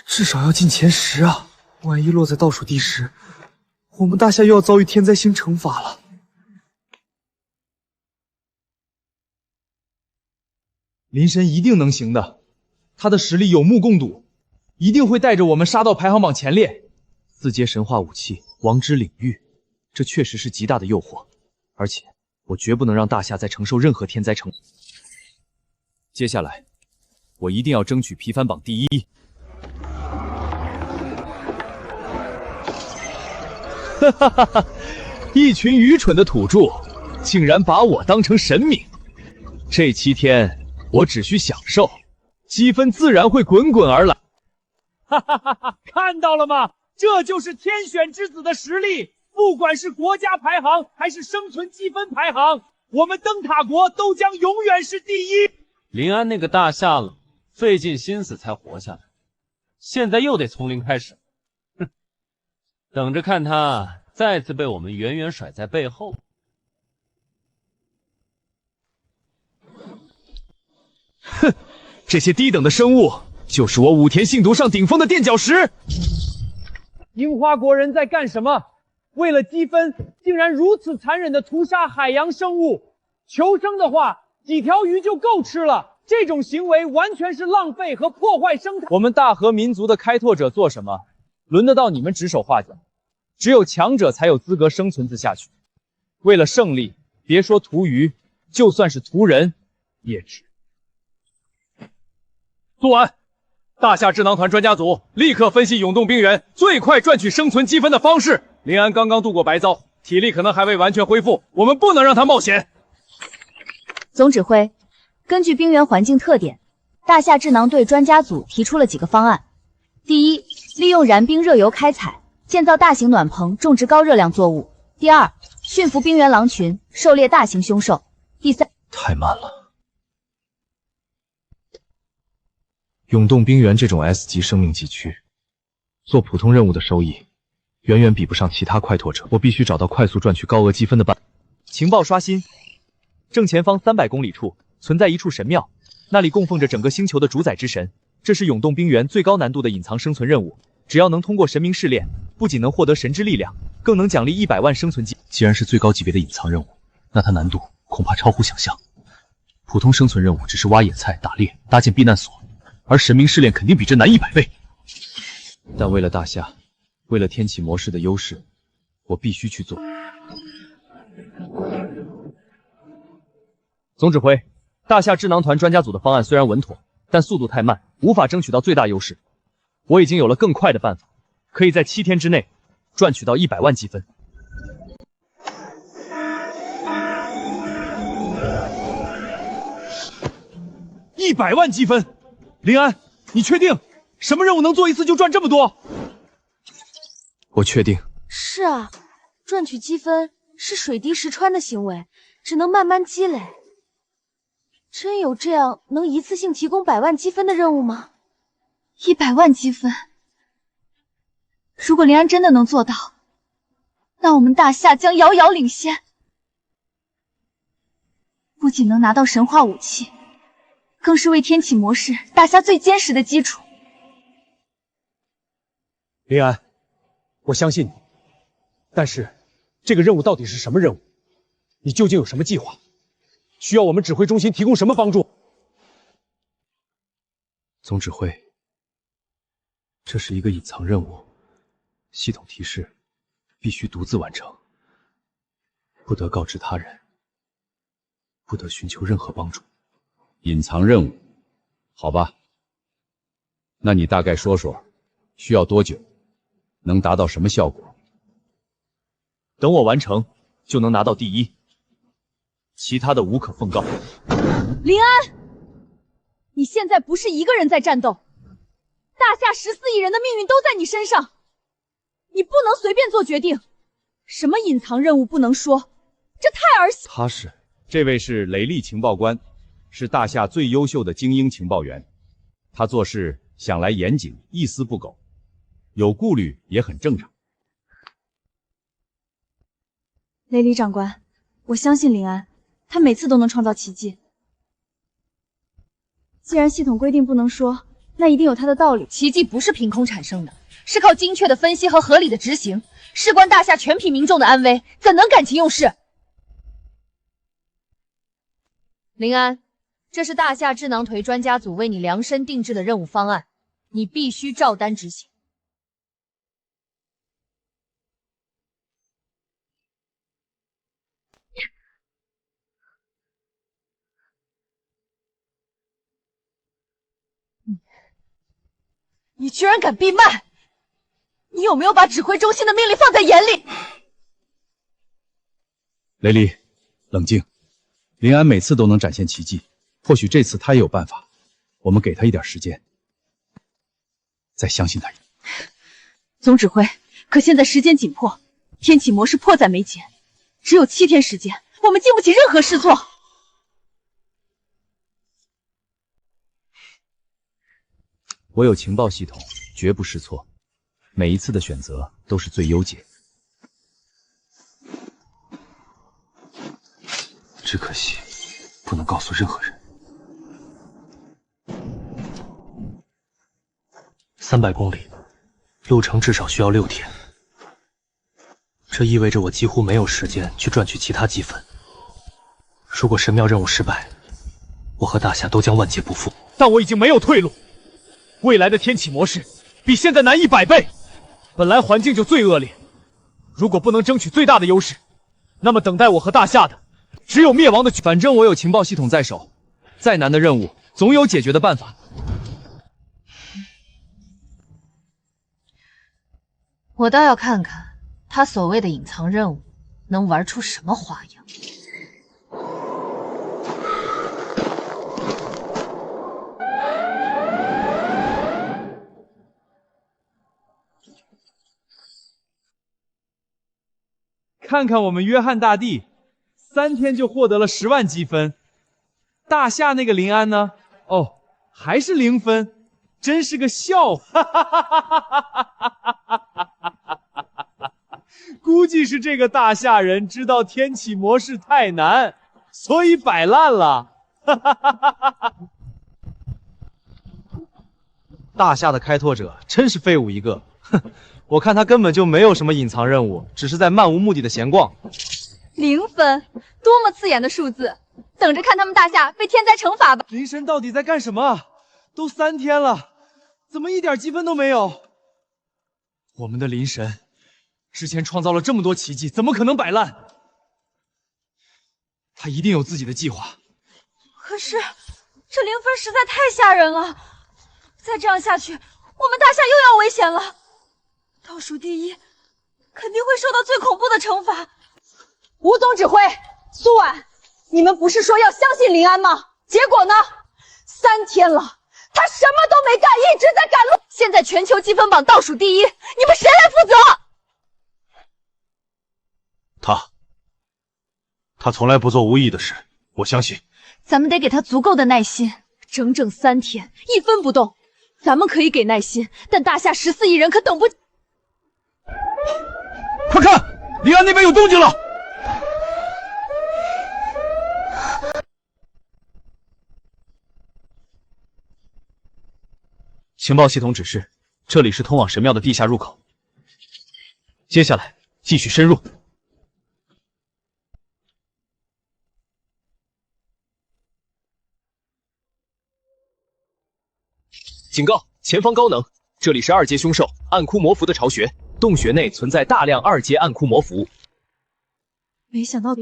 至少要进前10啊！万一落在倒数第10，我们大夏又要遭遇天灾星惩罚了。林神一定能行的，他的实力有目共睹，一定会带着我们杀到排行榜前列。4阶神话武器王之领域，这确实是极大的诱惑，而且我绝不能让大夏再承受任何天灾惩罚。接下来，我一定要争取批番榜第1。哈哈哈哈！一群愚蠢的土著，竟然把我当成神明！这7天，我只需享受，积分自然会滚滚而来。哈哈哈哈！看到了吗？这就是天选之子的实力！不管是国家排行还是生存积分排行，我们灯塔国都将永远是第1。临安那个大夏了，费尽心思才活下来，现在又得从零开始。哼，等着看他再次被我们远远甩在背后。哼，这些低等的生物就是我武田信毒上顶峰的垫脚石。樱花国人在干什么？为了积分，竟然如此残忍地屠杀海洋生物。求生的话，几条鱼就够吃了。这种行为完全是浪费和破坏生态。我们大和民族的开拓者做什么，轮得到你们指手画脚？只有强者才有资格生存下去。为了胜利，别说屠鱼，就算是屠人也值。做完，大夏智囊团专家组立刻分析永动冰原最快赚取生存积分的方式。林安刚刚度过白遭，体力可能还未完全恢复，我们不能让他冒险。总指挥，根据冰原环境特点，大夏智囊队专家组提出了几个方案。第一，利用燃冰热油开采，建造大型暖棚，种植高热量作物。第二，驯服冰原狼群，狩猎大型凶兽。第三，太慢了。永动冰原这种 S 级生命级区，做普通任务的收益远远比不上其他快拓者。我必须找到快速赚取高额积分的办法。情报刷新，正前方300公里处存在一处神庙，那里供奉着整个星球的主宰之神。这是永动冰原最高难度的隐藏生存任务，只要能通过神明试炼，不仅能获得神之力量，更能奖励100万生存积。既然是最高级别的隐藏任务，那它难度恐怕超乎想象。普通生存任务只是挖野菜、打猎、搭建避难所，而神明试炼肯定比这难100倍。但为了大夏，为了天启模式的优势，我必须去做。总指挥，大夏智囊团专家组的方案虽然稳妥，但速度太慢，无法争取到最大优势。我已经有了更快的办法，可以在7天之内赚取到100万积分。100万积分，林安，你确定什么任务能做一次就赚这么多？我确定。是啊，赚取积分是水滴石穿的行为，只能慢慢积累。真有这样能一次性提供100万积分的任务吗？100万积分，如果林安真的能做到，那我们大夏将遥遥领先。不仅能拿到神话武器，更是为天启模式打下最坚实的基础。林安，我相信你，但是这个任务到底是什么任务？你究竟有什么计划？需要我们指挥中心提供什么帮助？总指挥，这是一个隐藏任务，系统提示必须独自完成，不得告知他人，不得寻求任何帮助。隐藏任务，好吧，那你大概说说，需要多久，能达到什么效果？等我完成，就能拿到第一，其他的无可奉告。林安，你现在不是一个人在战斗，大夏14亿人的命运都在你身上，你不能随便做决定。什么隐藏任务不能说，这太儿戏。这位是雷利情报官，是大夏最优秀的精英情报员，他做事向来严谨，一丝不苟，有顾虑也很正常。雷利长官，我相信林安，他每次都能创造奇迹。既然系统规定不能说，那一定有他的道理。奇迹不是凭空产生的，是靠精确的分析和合理的执行。事关大夏全体民众的安危，怎能感情用事？林安，这是大夏智囊团专家组为你量身定制的任务方案，你必须照单执行。你居然敢闭麦！你有没有把指挥中心的命令放在眼里？雷利，冷静。林安每次都能展现奇迹，或许这次他也有办法。我们给他一点时间，再相信他一点。总指挥，可现在时间紧迫，天启模式迫在眉睫，只有7天时间，我们经不起任何试错。我有情报系统，绝不试错，每一次的选择都是最优解。只可惜，不能告诉任何人。 300公里，路程至少需要6天，这意味着我几乎没有时间去赚取其他积分。如果神庙任务失败，我和大夏都将万劫不复。但我已经没有退路，未来的天启模式比现在难100倍，本来环境就最恶劣，如果不能争取最大的优势，那么等待我和大夏的只有灭亡的。反正我有情报系统在手，再难的任务总有解决的办法。 我倒要看看他所谓的隐藏任务能玩出什么花样。看看我们约翰大帝，3天就获得了10万积分。大夏那个林安呢？哦，还是0分，真是个笑话！估计是这个大夏人知道天启模式太难，所以摆烂了。大夏的开拓者真是废物一个，哼！我看他根本就没有什么隐藏任务，只是在漫无目的的闲逛。0分，多么刺眼的数字！等着看他们大夏被天灾惩罚吧！灵神到底在干什么？都3天了，怎么一点积分都没有？我们的灵神之前创造了这么多奇迹，怎么可能摆烂？他一定有自己的计划。可是这0分实在太吓人了，再这样下去，我们大夏又要危险了。倒数第一肯定会受到最恐怖的惩罚。吴总指挥，苏婉，你们不是说要相信林安吗？结果呢？3天了，他什么都没干，一直在赶路。现在全球积分榜倒数第一，你们谁来负责？他从来不做无意义的事，我相信。咱们得给他足够的耐心，整整3天1分不动。咱们可以给耐心，但大夏14亿人可等不。快看，林安那边有动静了！情报系统指示，这里是通往神庙的地下入口。接下来继续深入。警告：前方高能，这里是2阶凶兽暗窟魔符的巢穴，洞穴内存在大量2阶暗窟魔符。没想到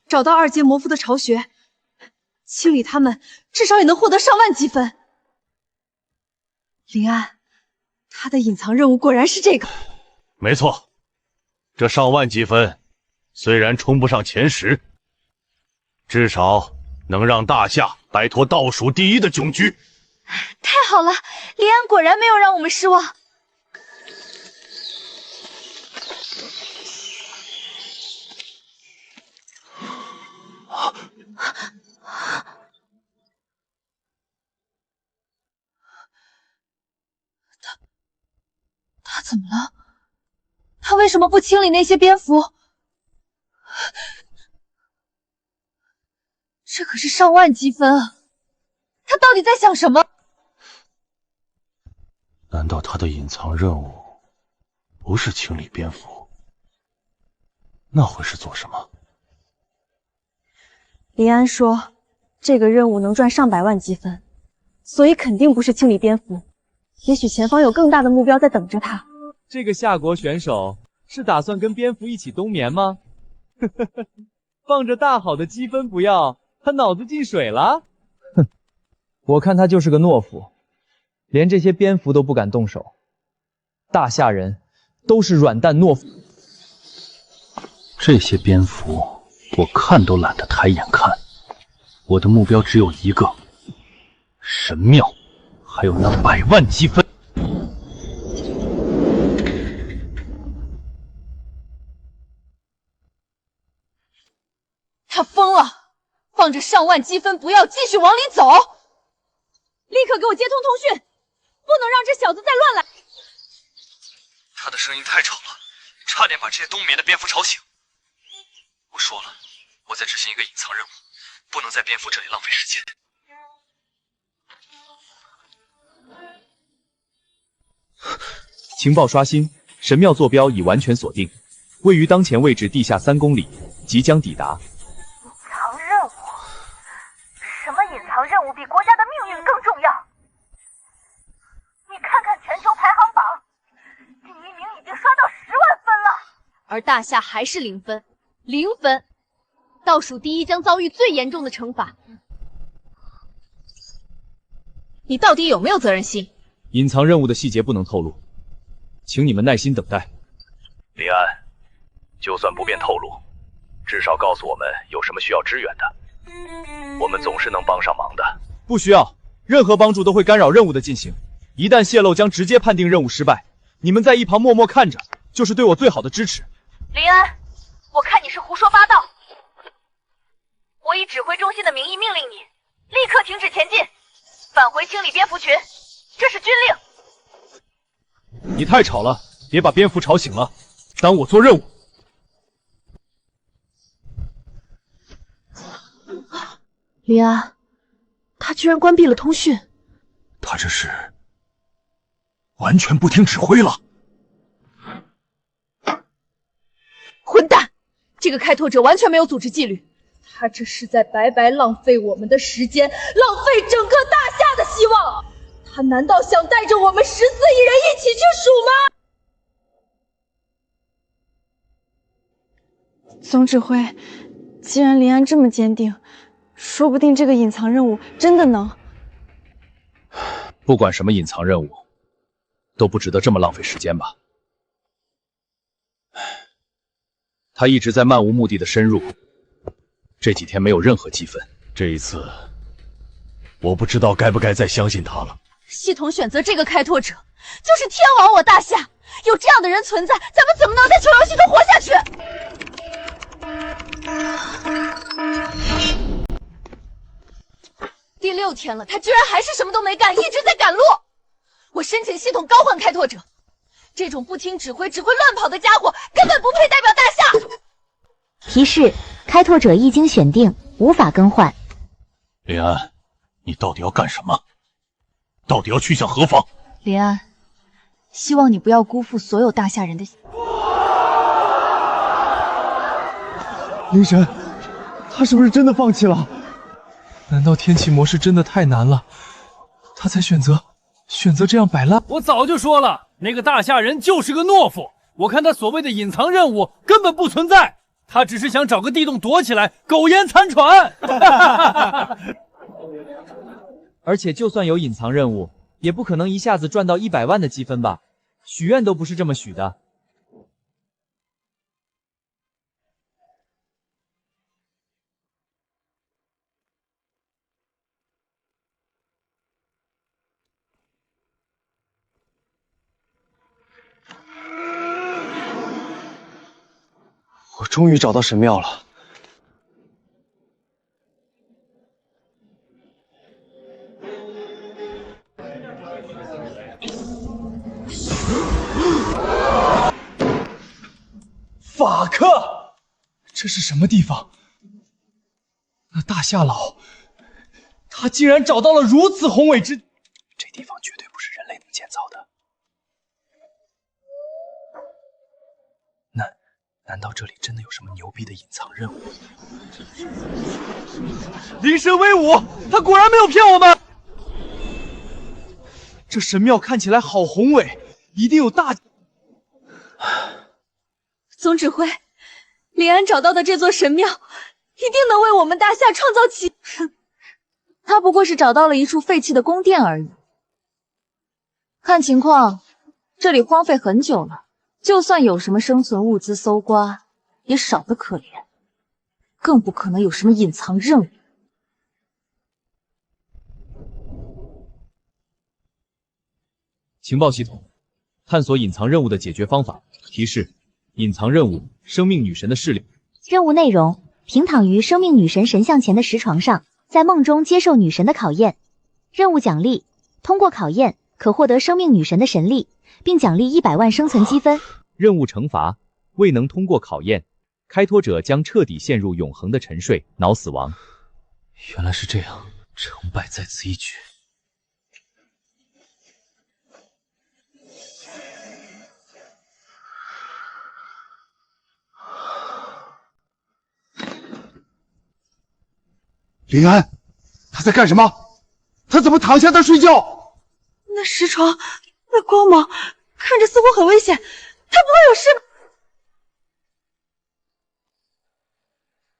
找到2阶魔符的巢穴，清理他们至少也能获得上万积分。林安，他的隐藏任务果然是这个。没错，这上万积分虽然冲不上前10，至少能让大夏摆脱倒数第一的窘局。太好了，林安果然没有让我们失望。他怎么了？他为什么不清理那些蝙蝠？这可是上万积分啊！他到底在想什么？难道他的隐藏任务不是清理蝙蝠？那会是做什么？林安说，这个任务能赚上百万积分，所以肯定不是清理蝙蝠。也许前方有更大的目标在等着他。这个夏国选手是打算跟蝙蝠一起冬眠吗？放着大好的积分不要，他脑子进水了？哼，我看他就是个懦夫，连这些蝙蝠都不敢动手。大夏人都是软蛋懦夫。这些蝙蝠我看都懒得抬眼看，我的目标只有一个：神庙，还有那100万积分。他疯了，放着上万积分不要，继续往里走！立刻给我接通通讯，不能让这小子再乱来！他的声音太吵了，差点把这些冬眠的蝙蝠吵醒。我说了，我在执行一个隐藏任务，不能在蝙蝠这里浪费时间。情报刷新，神庙坐标已完全锁定，位于当前位置地下3公里，即将抵达。隐藏任务？什么隐藏任务比国家的命运更重要？你看看全球排行榜，第1名已经刷到10万分了，而大夏还是0分，0分。倒数第一将遭遇最严重的惩罚。你到底有没有责任心？隐藏任务的细节不能透露，请你们耐心等待。林安，就算不便透露，至少告诉我们有什么需要支援的，我们总是能帮上忙的。不需要，任何帮助都会干扰任务的进行，一旦泄露将直接判定任务失败。你们在一旁默默看着，就是对我最好的支持。林安，我看你是胡说八道。我以指挥中心的名义命令你，立刻停止前进，返回清理蝙蝠群，这是军令。你太吵了，别把蝙蝠吵醒了，当我做任务。林安，他居然关闭了通讯，他这是完全不听指挥了。混蛋！这个开拓者完全没有组织纪律。他这是在白白浪费我们的时间，浪费整个大夏的希望。他难道想带着我们14亿人一起去数吗？总指挥，既然林安这么坚定，说不定这个隐藏任务真的能……不管什么隐藏任务，都不值得这么浪费时间吧。他一直在漫无目的的深入。这几天没有任何积分，这一次，我不知道该不该再相信他了。系统选择这个开拓者，就是天亡我大夏！有这样的人存在，咱们怎么能在球游戏中活下去？第6天了，他居然还是什么都没干，一直在赶路。我申请系统召唤开拓者，这种不听指挥只会乱跑的家伙，根本不配代表大夏。提示：开拓者一经选定，无法更换。林安，你到底要干什么？到底要去向何方？林安，希望你不要辜负所有大夏人的。灵神，他是不是真的放弃了？难道天启模式真的太难了，他才选择这样摆烂？我早就说了，那个大夏人就是个懦夫。我看他所谓的隐藏任务根本不存在。他只是想找个地洞躲起来，苟延残喘。而且就算有隐藏任务，也不可能一下子赚到100万的积分吧？许愿都不是这么许的。我终于找到神庙了。法克，这是什么地方？那大夏老，他竟然找到了如此宏伟之……这地方绝对不是人类能建造的。难道这里真的有什么牛逼的隐藏任务？灵神威武，他果然没有骗我们。这神庙看起来好宏伟，一定有大……总指挥，林安找到的这座神庙，一定能为我们大夏创造奇……他不过是找到了一处废弃的宫殿而已。看情况，这里荒废很久了。就算有什么生存物资搜刮，也少得可怜，更不可能有什么隐藏任务。情报系统，探索隐藏任务的解决方法。提示：隐藏任务：生命女神的试炼。任务内容：平躺于生命女神神像前的石床上，在梦中接受女神的考验。任务奖励：通过考验可获得生命女神的神力，并奖励100万生存积分。任务惩罚：未能通过考验，开拓者将彻底陷入永恒的沉睡，脑死亡。原来是这样，成败在此一举。林安，他在干什么？他怎么躺下在睡觉？那石床，那光芒，看着似乎很危险，他不会有事吧？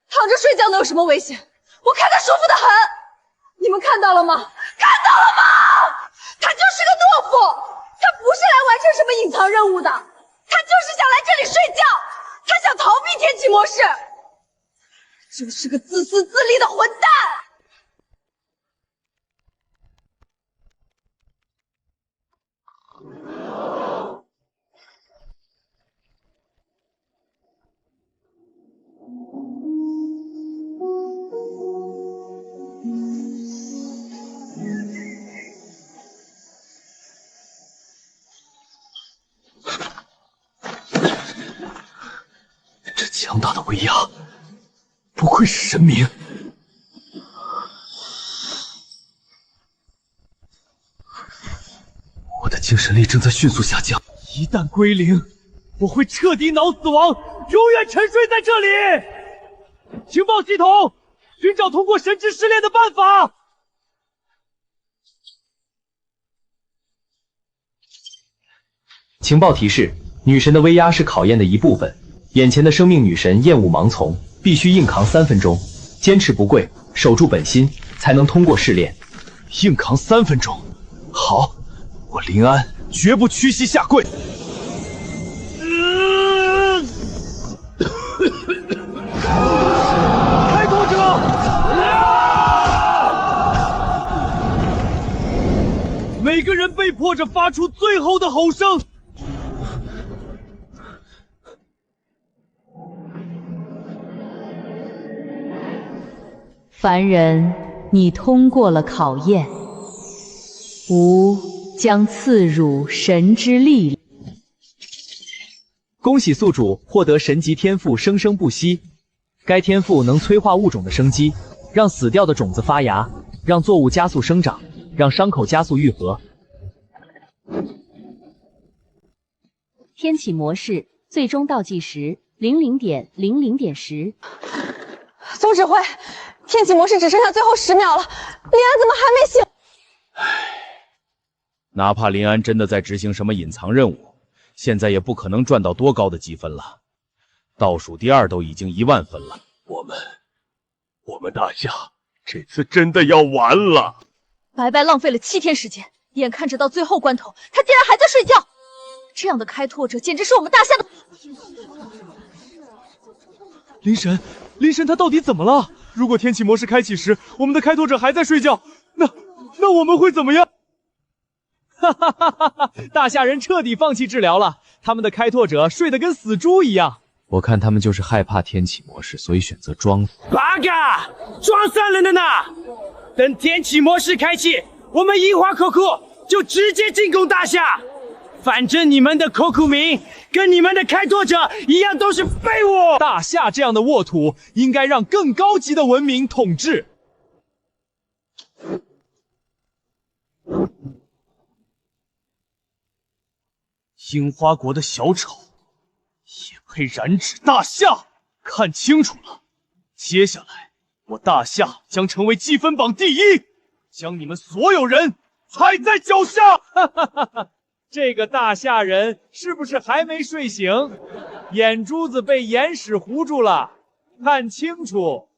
躺着睡觉能有什么危险？我看他舒服得很，你们看到了吗？看到了吗？他就是个懦夫，他不是来完成什么隐藏任务的，他就是想来这里睡觉，他想逃避天启模式，就是个自私自利的混蛋。这强大的威压，不愧是神明。我的精神力正在迅速下降，一旦归零，我会彻底脑死亡，永远沉睡在这里。情报系统，寻找通过神之试炼的办法。情报提示：女神的威压是考验的一部分。眼前的生命女神厌恶盲从，必须硬扛3分钟，坚持不跪，守住本心，才能通过试炼。硬扛3分钟，好，我林安绝不屈膝下跪。开拓者，每个人被迫着发出最后的吼声。凡人，你通过了考验，吾将赐汝神之力量。恭喜宿主获得神级天赋生生不息，该天赋能催化物种的生机，让死掉的种子发芽，让作物加速生长，让伤口加速愈合。天启模式最终倒计时00:00:10。总指挥，天启模式只剩下最后10秒了，林安怎么还没醒？哪怕林安真的在执行什么隐藏任务，现在也不可能赚到多高的积分了。倒数第2都已经1万分了。我们大夏这次真的要完了，白白浪费了7天时间，眼看着到最后关头，他竟然还在睡觉。这样的开拓者简直是我们大夏的。林神他到底怎么了？如果天启模式开启时，我们的开拓者还在睡觉，那我们会怎么样？哈哈哈哈哈！大夏人彻底放弃治疗了，他们的开拓者睡得跟死猪一样。我看他们就是害怕天启模式，所以选择装死。八嘎，装散了的呢！等天启模式开启，我们樱花口库就直接进攻大夏。反正你们的口库民跟你们的开拓者一样，都是废物。大夏这样的沃土，应该让更高级的文明统治。樱花国的小丑也配染指大夏？看清楚了，接下来我大夏将成为积分榜第1，将你们所有人踩在脚下！哈哈哈哈！这个大夏人是不是还没睡醒？眼珠子被眼屎糊住了。看清楚，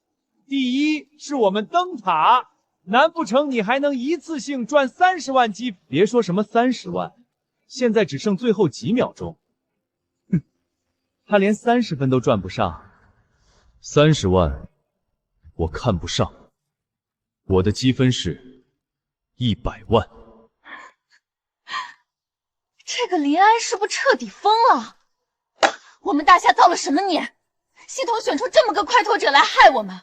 第1是我们灯塔，难不成你还能一次性赚30万积？别说什么30万，现在只剩最后几秒钟。哼，他连30分都赚不上。30万，我看不上。我的积分是100万。这个林安是不是彻底疯了？我们大夏造了什么孽？系统选出这么个快拓者来害我们，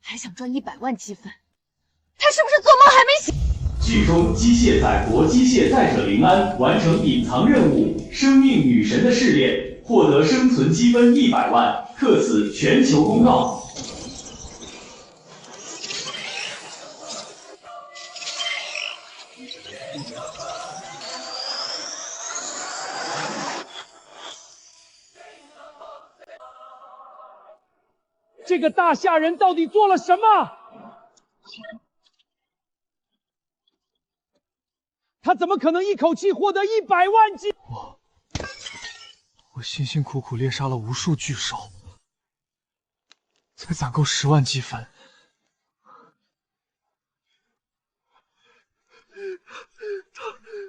还想赚100万积分，他是不是做梦还没醒？剧中机械载国机械载者林安完成隐藏任务“生命女神”的试炼，获得生存积分100万，特此全球公告。这个大夏人到底做了什么？他怎么可能一口气获得100万积？我辛辛苦苦猎杀了无数巨兽，才攒够10万积分。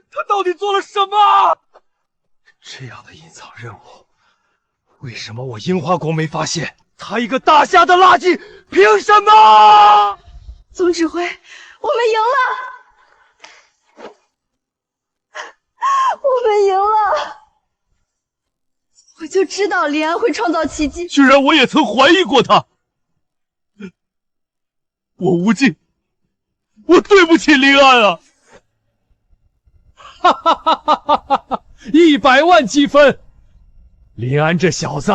他到底做了什么？这样的隐藏任务，为什么我樱花国没发现？他一个大夏的垃圾，凭什么？总指挥，我们赢了！我们赢了！我就知道林安会创造奇迹。居然我也曾怀疑过他，我无尽，我对不起林安啊！哈哈哈哈哈哈！100万积分，林安这小子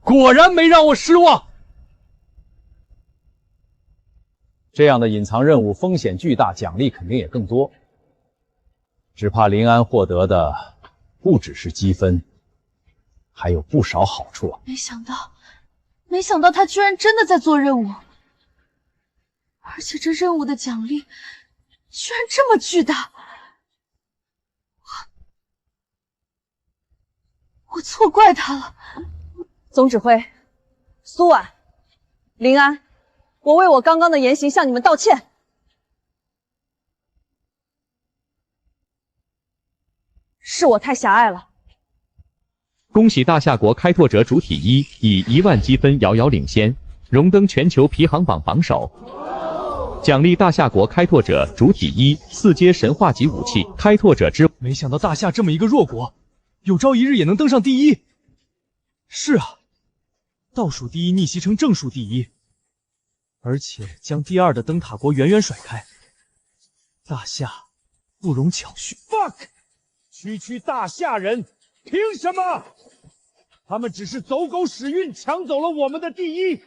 果然没让我失望。这样的隐藏任务风险巨大，奖励肯定也更多。只怕林安获得的不只是积分，还有不少好处啊！没想到他居然真的在做任务，而且这任务的奖励居然这么巨大。我错怪他了。总指挥，苏婉、林安，我为我刚刚的言行向你们道歉。是我太狭隘了。恭喜大夏国开拓者主体1以1万积分遥遥领先，荣登全球皮行榜榜首。奖励大夏国开拓者主体14阶神话级武器开拓者之。没想到大夏这么一个弱国，有朝一日也能登上第一。是啊，倒数第一逆袭成正数第一，而且将第2的灯塔国远远甩开。大夏不容巧觑。fuck， 区大夏人凭什么？他们只是走狗屎运，抢走了我们的第一。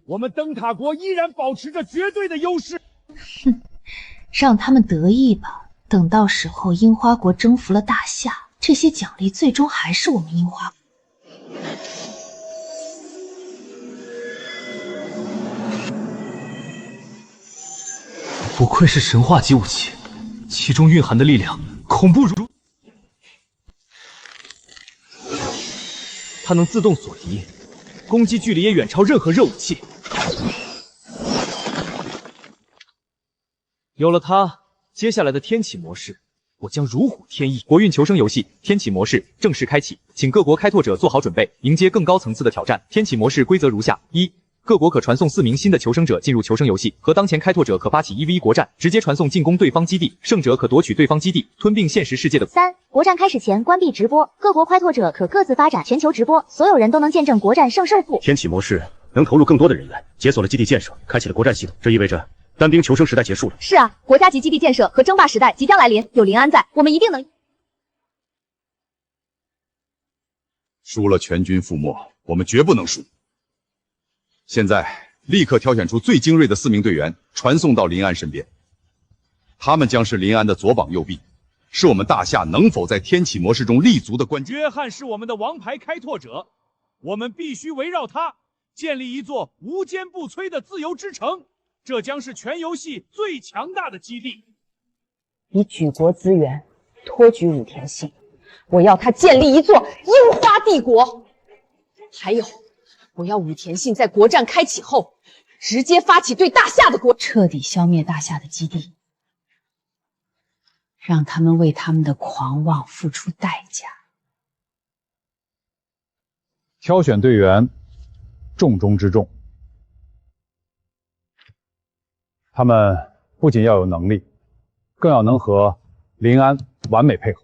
我们灯塔国依然保持着绝对的优势。哼，让他们得意吧。等到时候樱花国征服了大夏，这些奖励最终还是我们樱花国。不愧是神话级武器，其中蕴含的力量恐怖如。它能自动锁敌，攻击距离也远超任何热武器。有了它，接下来的天启模式，我将如虎添翼。国运求生游戏天启模式正式开启，请各国开拓者做好准备，迎接更高层次的挑战。天启模式规则如下：一、各国可传送4名新的求生者进入求生游戏，和当前开拓者可发起1v1国战，直接传送进攻对方基地，胜者可夺取对方基地，吞并现实世界的。3. 国战开始前关闭直播，各国开拓者可各自发展全球直播，所有人都能见证国战胜胜负。天启模式能投入更多的人员，解锁了基地建设，开启了国战系统，这意味着单兵求生时代结束了。是啊，国家级基地建设和争霸时代即将来临，有林安在，我们一定能。输了全军覆没，我们绝不能输。现在立刻挑选出最精锐的4名队员，传送到林安身边。他们将是林安的左膀右臂，是我们大夏能否在天启模式中立足的关键。约翰是我们的王牌开拓者，我们必须围绕他建立一座无坚不摧的自由之城，这将是全游戏最强大的基地。以举国资源托举武田信，我要他建立一座樱花帝国。还有，我要武田信在国战开启后，直接发起对大夏的彻底消灭大夏的基地，让他们为他们的狂妄付出代价。挑选队员，重中之重。他们不仅要有能力，更要能和林安完美配合。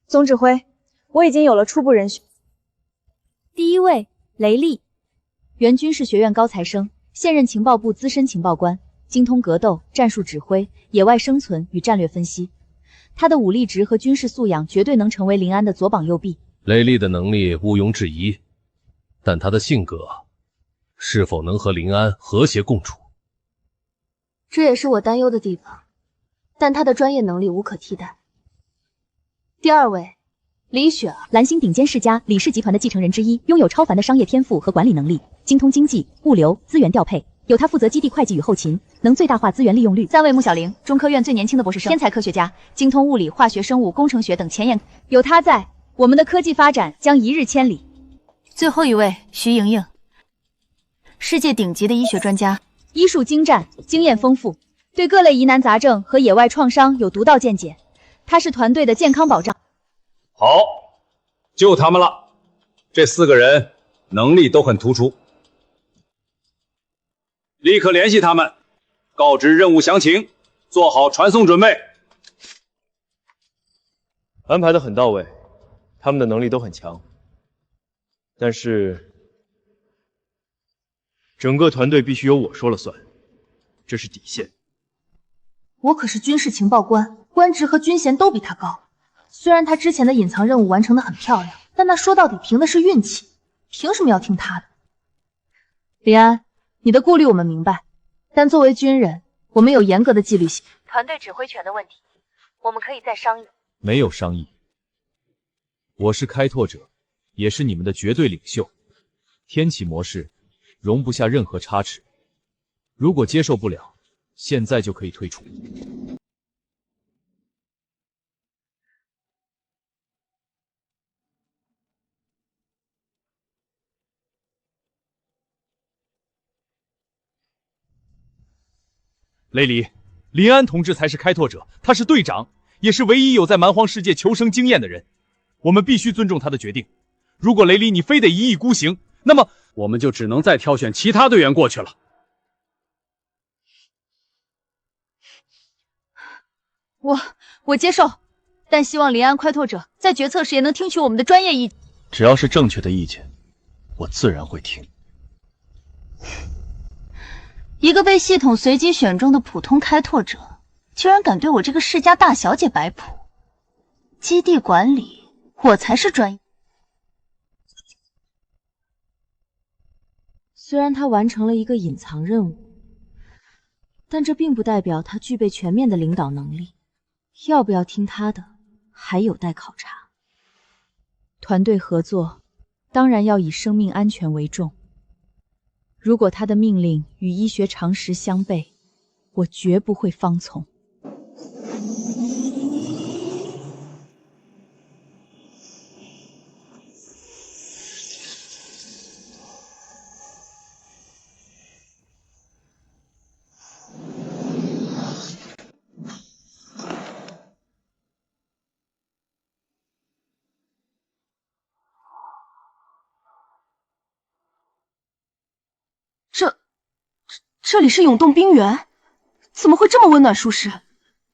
总指挥，我已经有了初步人选。第1位，雷利，原军事学院高材生，现任情报部资深情报官，精通格斗、战术指挥、野外生存与战略分析。他的武力值和军事素养绝对能成为林安的左膀右臂。雷利的能力毋庸置疑，但他的性格是否能和林安和谐共处？这也是我担忧的地方，但他的专业能力无可替代。第二位，李雪儿，蓝星顶尖世家李氏集团的继承人之一，拥有超凡的商业天赋和管理能力，精通经济、物流、资源调配。有他负责基地会计与后勤，能最大化资源利用率。3位穆小玲，中科院最年轻的博士生，天才科学家，精通物理、化学、生物、工程学等前沿。有他在，我们的科技发展将一日千里。最后一位，徐莹莹，世界顶级的医学专家，医术精湛，经验丰富，对各类疑难杂症和野外创伤有独到见解。他是团队的健康保障。好，就他们了。这4个人能力都很突出。立刻联系他们，告知任务详情，做好传送准备。安排的很到位，他们的能力都很强，但是整个团队必须由我说了算，这是底线。我可是军事情报官，官职和军衔都比他高。虽然他之前的隐藏任务完成的很漂亮，但那说到底凭的是运气，凭什么要听他的？林安，你的顾虑我们明白，但作为军人，我们有严格的纪律性。团队指挥权的问题，我们可以再商议。没有商议，我是开拓者，也是你们的绝对领袖。天启模式容不下任何差池，如果接受不了，现在就可以退出。雷里，林安同志才是开拓者，他是队长，也是唯一有在蛮荒世界求生经验的人。我们必须尊重他的决定。如果雷里你非得一意孤行，那么我们就只能再挑选其他队员过去了。我接受，但希望林安开拓者在决策时也能听取我们的专业意见。只要是正确的意见，我自然会听。一个被系统随机选中的普通开拓者，居然敢对我这个世家大小姐摆谱。基地管理，我才是专业。虽然他完成了一个隐藏任务，但这并不代表他具备全面的领导能力。要不要听他的，还有待考察。团队合作，当然要以生命安全为重。如果他的命令与医学常识相悖，我绝不会方从。这里是永动冰原，怎么会这么温暖舒适，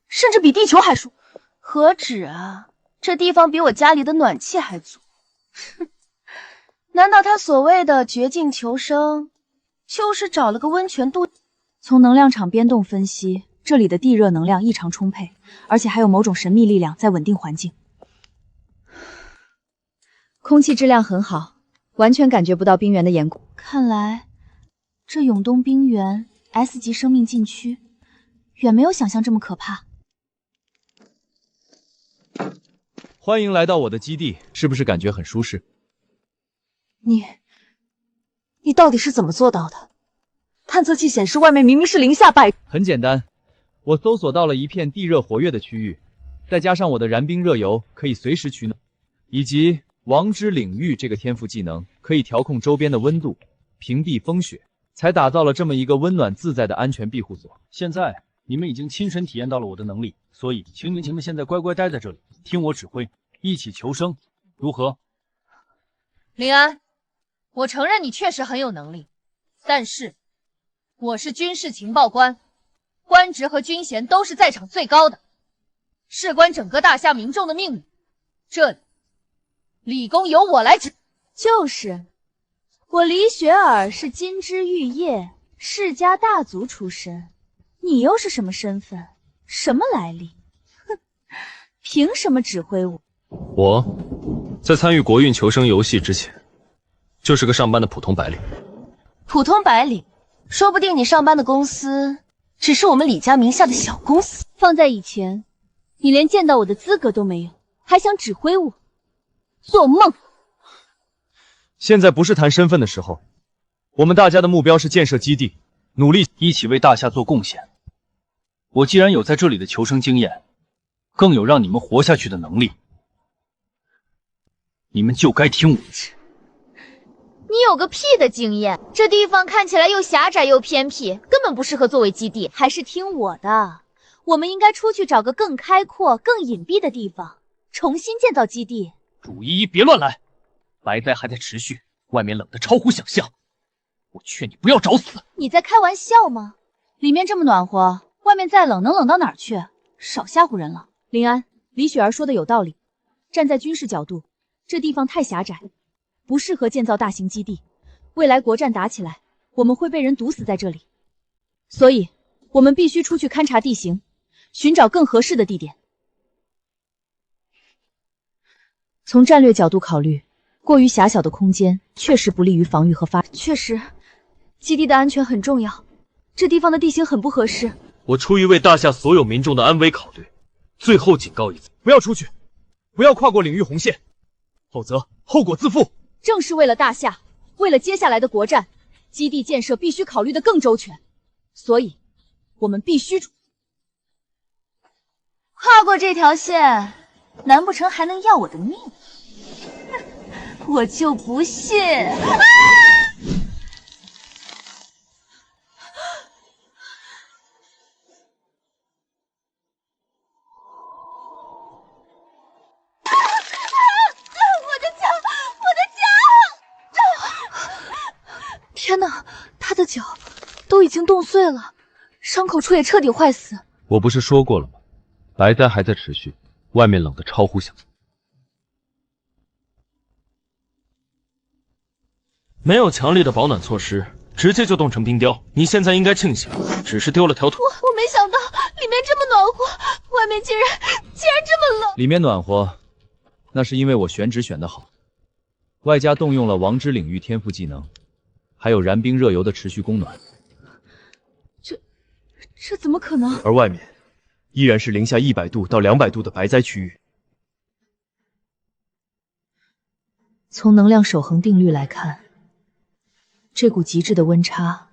甚至比地球还舒？何止啊，这地方比我家里的暖气还足。难道他所谓的绝境求生，就是找了个温泉度？从能量场编动分析，这里的地热能量异常充沛，而且还有某种神秘力量在稳定环境。空气质量很好，完全感觉不到冰原的严酷。看来这永东冰原 S 级生命禁区远没有想象这么可怕。欢迎来到我的基地，是不是感觉很舒适？你到底是怎么做到的？探测器显示外面明明是零下100。很简单，我搜索到了一片地热活跃的区域，再加上我的燃冰热油可以随时取暖，以及王之领域这个天赋技能，可以调控周边的温度，屏蔽风雪，才打造了这么一个温暖自在的安全庇护所。现在你们已经亲身体验到了我的能力，所以请你们现在乖乖待在这里，听我指挥，一起求生，如何？林安，我承认你确实很有能力，但是我是军事情报官，官职和军衔都是在场最高的，事关整个大夏民众的命运，这里理工由我来指。就是我李雪儿是金枝玉叶世家大族出身，你又是什么身份？什么来历？哼，凭什么指挥我？我在参与国运求生游戏之前，就是个上班的普通白领。普通白领，说不定你上班的公司只是我们李家名下的小公司。放在以前，你连见到我的资格都没有，还想指挥我？做梦！现在不是谈身份的时候，我们大家的目标是建设基地，努力一起为大夏做贡献。我既然有在这里的求生经验，更有让你们活下去的能力，你们就该听我的。你有个屁的经验！这地方看起来又狭窄又偏僻，根本不适合作为基地。还是听我的，我们应该出去找个更开阔、更隐蔽的地方，重新建造基地。主依依，别乱来！白灾还在持续，外面冷得超乎想象。我劝你不要找死！你在开玩笑吗？里面这么暖和，外面再冷能冷到哪儿去？少吓唬人了。林安，李雪儿说的有道理。站在军事角度，这地方太狭窄，不适合建造大型基地。未来国战打起来，我们会被人毒死在这里。所以，我们必须出去勘察地形，寻找更合适的地点。从战略角度考虑，过于狭小的空间确实不利于防御和发展。确实，基地的安全很重要。这地方的地形很不合适。我出于为大夏所有民众的安危考虑，最后警告一次：不要出去，不要跨过领域红线，否则后果自负。正是为了大夏，为了接下来的国战，基地建设必须考虑得更周全。所以，我们必须跨过这条线，难不成还能要我的命？我就不信！啊！天哪，他的脚都已经冻碎了，伤口处也彻底坏死。我不是说过了吗？白灾还在持续，外面冷得超乎想象。没有强力的保暖措施，直接就冻成冰雕。你现在应该庆幸，只是丢了条腿。我没想到里面这么暖和，外面竟然这么冷。里面暖和，那是因为我选址选得好，外加动用了王之领域天赋技能。还有燃冰热油的持续供暖，这怎么可能？而外面依然是零下100度到200度的白灾区域。从能量守恒定律来看，这股极致的温差，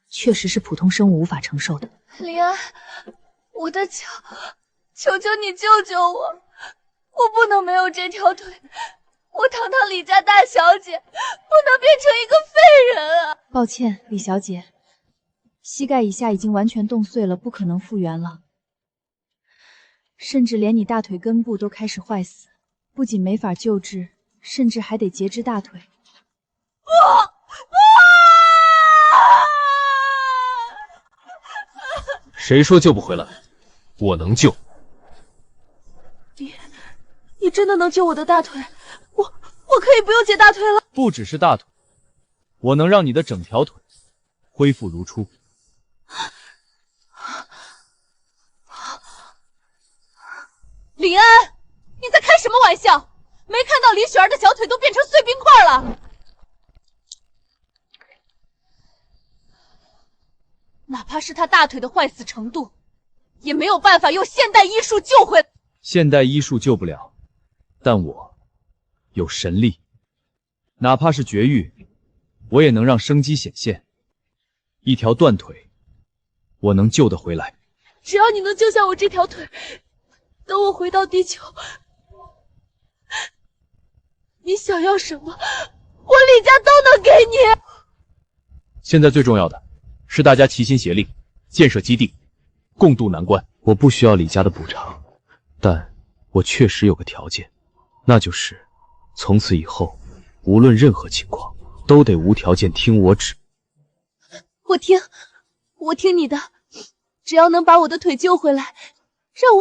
确实是普通生物无法承受的。林安，我的脚，求求你救救我！我不能没有这条腿。我堂堂李家大小姐，不能变成一个废人啊！抱歉，李小姐，膝盖以下已经完全冻碎了，不可能复原了。甚至连你大腿根部都开始坏死，不仅没法救治，甚至还得截肢大腿。谁说救不回来？我能救。你真的能救我的大腿？我可以不用截大腿了。不只是大腿，我能让你的整条腿恢复如初。林安，你在开什么玩笑？没看到李雪儿的小腿都变成碎冰块了？哪怕是她大腿的坏死程度，也没有办法用现代医术救回来。现代医术救不了，但我有神力，哪怕是绝育，我也能让生机显现。一条断腿，我能救得回来。只要你能救下我这条腿，等我回到地球，你想要什么，我李家都能给你。现在最重要的是大家齐心协力，建设基地，共度难关。我不需要李家的补偿，但我确实有个条件，那就是从此以后，无论任何情况，都得无条件听我指。我听你的，只要能把我的腿救回来，让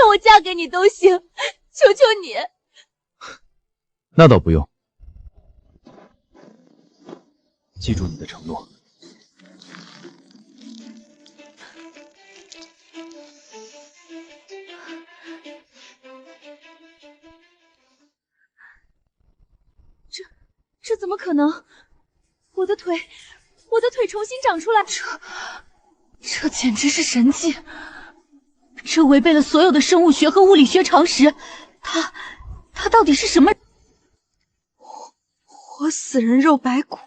我嫁给你都行，求求你。那倒不用，记住你的承诺。这怎么可能？我的腿重新长出来，这简直是神迹！这违背了所有的生物学和物理学常识。他到底是什么？活死人肉白骨。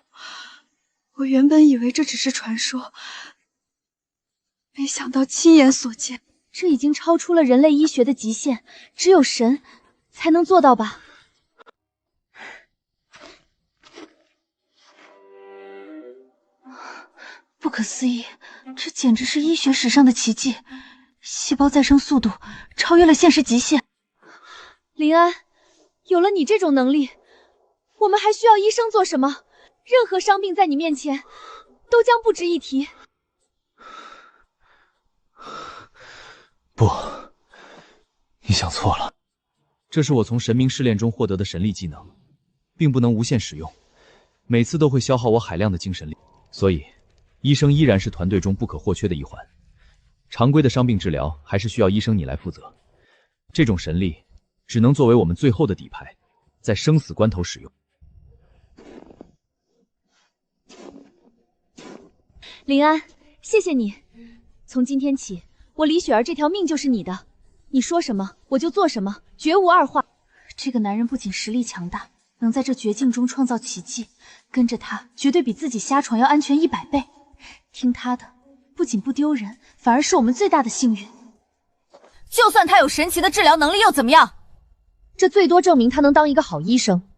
我原本以为这只是传说，没想到亲眼所见。这已经超出了人类医学的极限，只有神才能做到吧？不可思议，这简直是医学史上的奇迹！细胞再生速度超越了现实极限。林安，有了你这种能力，我们还需要医生做什么？任何伤病在你面前都将不值一提。不，你想错了。这是我从神明试炼中获得的神力技能，并不能无限使用，每次都会消耗我海量的精神力，所以医生依然是团队中不可或缺的一环。常规的伤病治疗还是需要医生你来负责。这种神力只能作为我们最后的底牌，在生死关头使用。林安，谢谢你。从今天起，我李雪儿这条命就是你的，你说什么我就做什么，绝无二话。这个男人不仅实力强大，能在这绝境中创造奇迹，跟着他绝对比自己瞎闯要安全100倍。听他的，不仅不丢人，反而是我们最大的幸运。就算他有神奇的治疗能力又怎么样？这最多证明他能当一个好医生，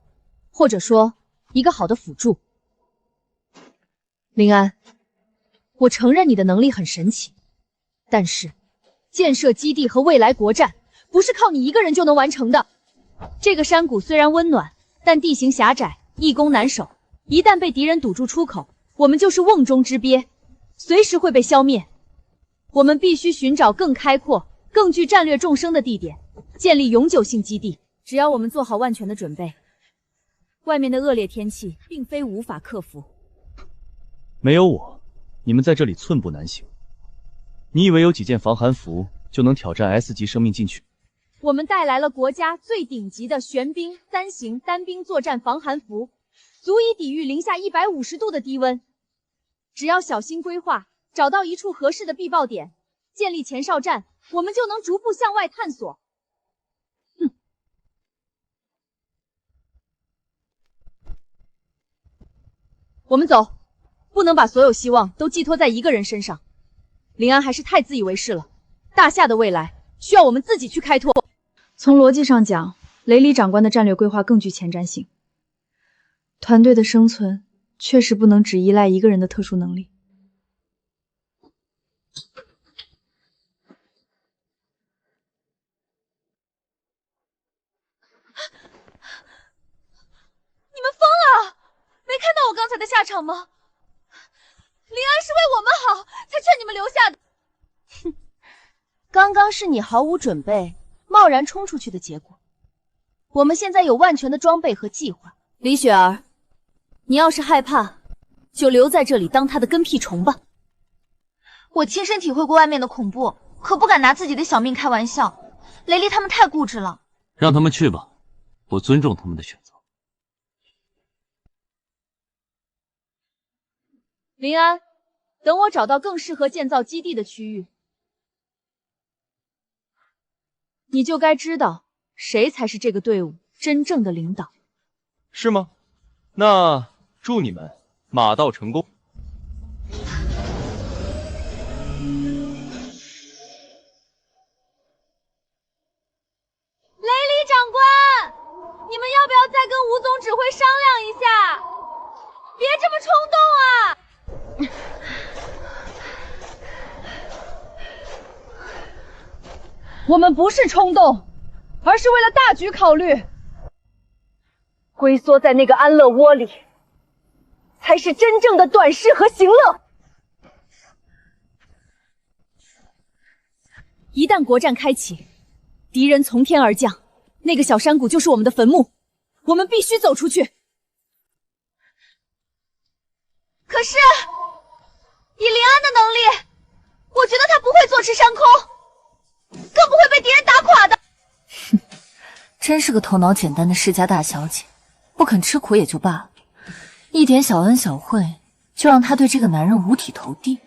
或者说一个好的辅助。林安，我承认你的能力很神奇，但是建设基地和未来国战不是靠你一个人就能完成的。这个山谷虽然温暖，但地形狭窄，易攻难守，一旦被敌人堵住出口，我们就是瓮中之鳖，随时会被消灭。我们必须寻找更开阔、更具战略纵深的地点，建立永久性基地。只要我们做好万全的准备，外面的恶劣天气并非无法克服。没有我，你们在这里寸步难行。你以为有几件防寒服就能挑战 S 级生命禁区？我们带来了国家最顶级的玄冰3型单兵作战防寒服，足以抵御零下150度的低温。只要小心规划，找到一处合适的必爆点，建立前哨站，我们就能逐步向外探索。我们走，不能把所有希望都寄托在一个人身上。林安还是太自以为是了，大夏的未来需要我们自己去开拓。从逻辑上讲，雷里长官的战略规划更具前瞻性。团队的生存确实不能只依赖一个人的特殊能力。你们疯了！没看到我刚才的下场吗？林安是为我们好，才劝你们留下的。哼，刚刚是你毫无准备，贸然冲出去的结果。我们现在有万全的装备和计划。李雪儿，你要是害怕，就留在这里当他的跟屁虫吧。我亲身体会过外面的恐怖，可不敢拿自己的小命开玩笑。雷利他们太固执了。让他们去吧，我尊重他们的选择。林安，等我找到更适合建造基地的区域，你就该知道谁才是这个队伍真正的领导。是吗？那祝你们马到成功。雷里长官，你们要不要再跟吴总指挥商量一下？别这么冲动啊！我们不是冲动，而是为了大局考虑。龟缩在那个安乐窝里，才是真正的短视和行乐。一旦国战开启，敌人从天而降，那个小山谷就是我们的坟墓，我们必须走出去。可是以林安的能力，我觉得他不会坐吃山空，更不会被敌人打垮的。真是个头脑简单的世家大小姐，不肯吃苦也就罢了，一点小恩小惠，就让他对这个男人五体投地。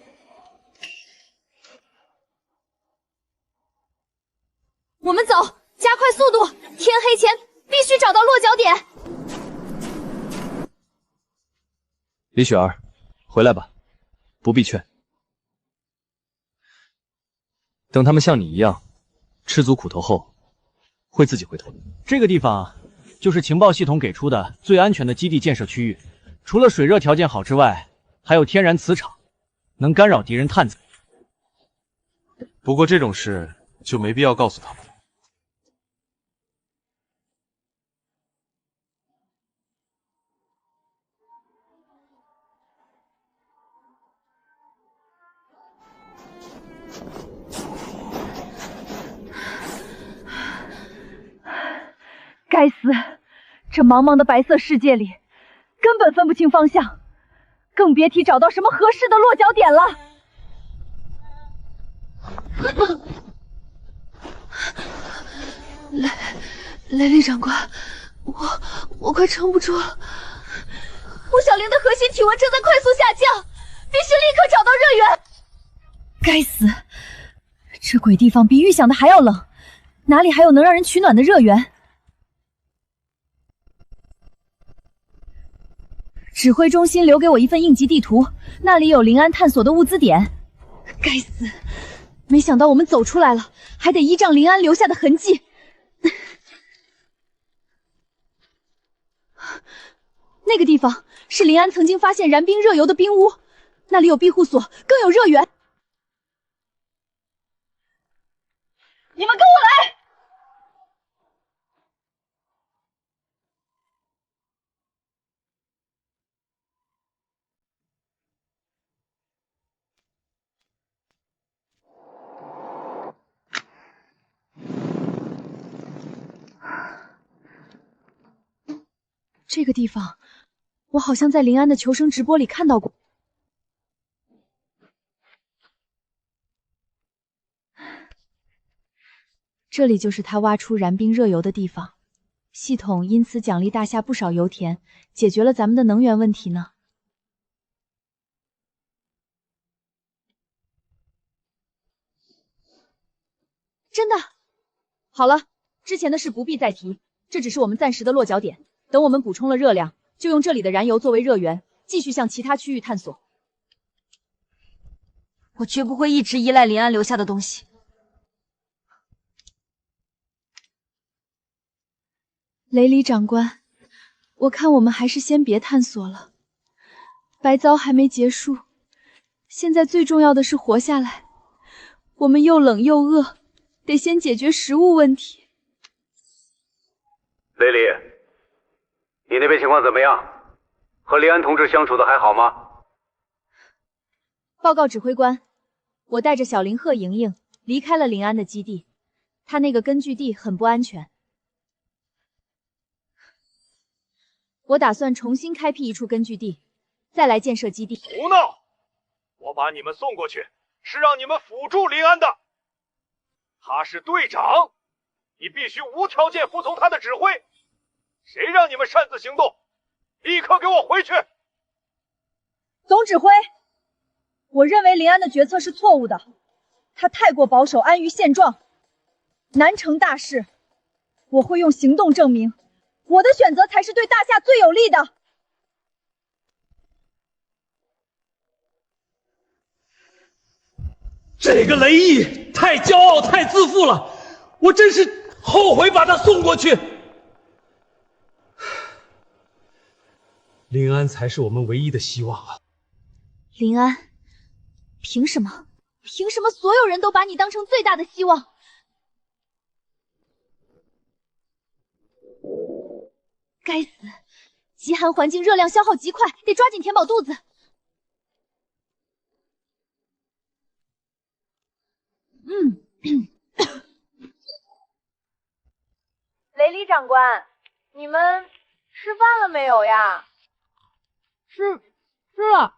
我们走，加快速度！天黑前必须找到落脚点。李雪儿，回来吧，不必劝。等他们像你一样吃足苦头后，会自己回头的。这个地方就是情报系统给出的最安全的基地建设区域，除了水热条件好之外，还有天然磁场，能干扰敌人探测。不过这种事就没必要告诉他们。该死！这茫茫的白色世界里，根本分不清方向，更别提找到什么合适的落脚点了。雷厉长官，我快撑不住了。穆小玲的核心体温正在快速下降，必须立刻找到热源。该死！这鬼地方比预想的还要冷，哪里还有能让人取暖的热源？指挥中心留给我一份应急地图，那里有临安探索的物资点。该死！没想到我们走出来了，还得依仗临安留下的痕迹。那个地方是临安曾经发现燃冰热油的冰屋，那里有庇护所，更有热源。你们跟我来！这个地方，我好像在临安的求生直播里看到过。这里就是他挖出燃冰热油的地方，系统因此奖励大夏不少油田，解决了咱们的能源问题呢。真的？好了，之前的事不必再提，这只是我们暂时的落脚点。等我们补充了热量，就用这里的燃油作为热源，继续向其他区域探索。我绝不会一直依赖临安留下的东西。雷里长官，我看我们还是先别探索了。白遭还没结束，现在最重要的是活下来。我们又冷又饿，得先解决食物问题。雷里，你那边情况怎么样？和临安同志相处的还好吗？报告指挥官，我带着小林鹤莹莹离开了临安的基地，他那个根据地很不安全。我打算重新开辟一处根据地，再来建设基地。胡闹！我把你们送过去，是让你们辅助临安的。他是队长，你必须无条件服从他的指挥。谁让你们擅自行动？立刻给我回去！总指挥，我认为临安的决策是错误的，他太过保守，安于现状，难成大事。我会用行动证明，我的选择才是对大夏最有利的。这个雷毅太骄傲，太自负了，我真是后悔把他送过去。临安才是我们唯一的希望啊！临安，凭什么？凭什么所有人都把你当成最大的希望？该死！极寒环境热量消耗极快，得抓紧填饱肚子。雷里长官，你们吃饭了没有呀？吃了。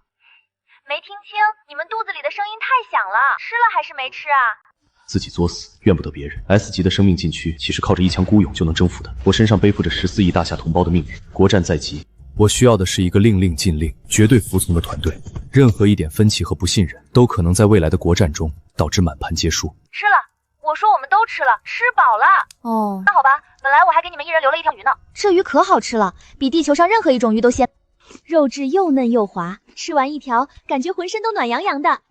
没听清，你们肚子里的声音太响了，吃了还是没吃啊？自己作死，怨不得别人。S 级的生命禁区岂是靠着一腔孤勇就能征服的？我身上背负着14亿大夏同胞的命运，国战在即，我需要的是一个令令尽令、绝对服从的团队。任何一点分歧和不信任，都可能在未来的国战中导致满盘皆输。吃了，我说我们都吃了，吃饱了。哦，那好吧，本来我还给你们一人留了一条鱼呢。这鱼可好吃了，比地球上任何一种鱼都鲜，肉质又嫩又滑，吃完一条，感觉浑身都暖洋洋的。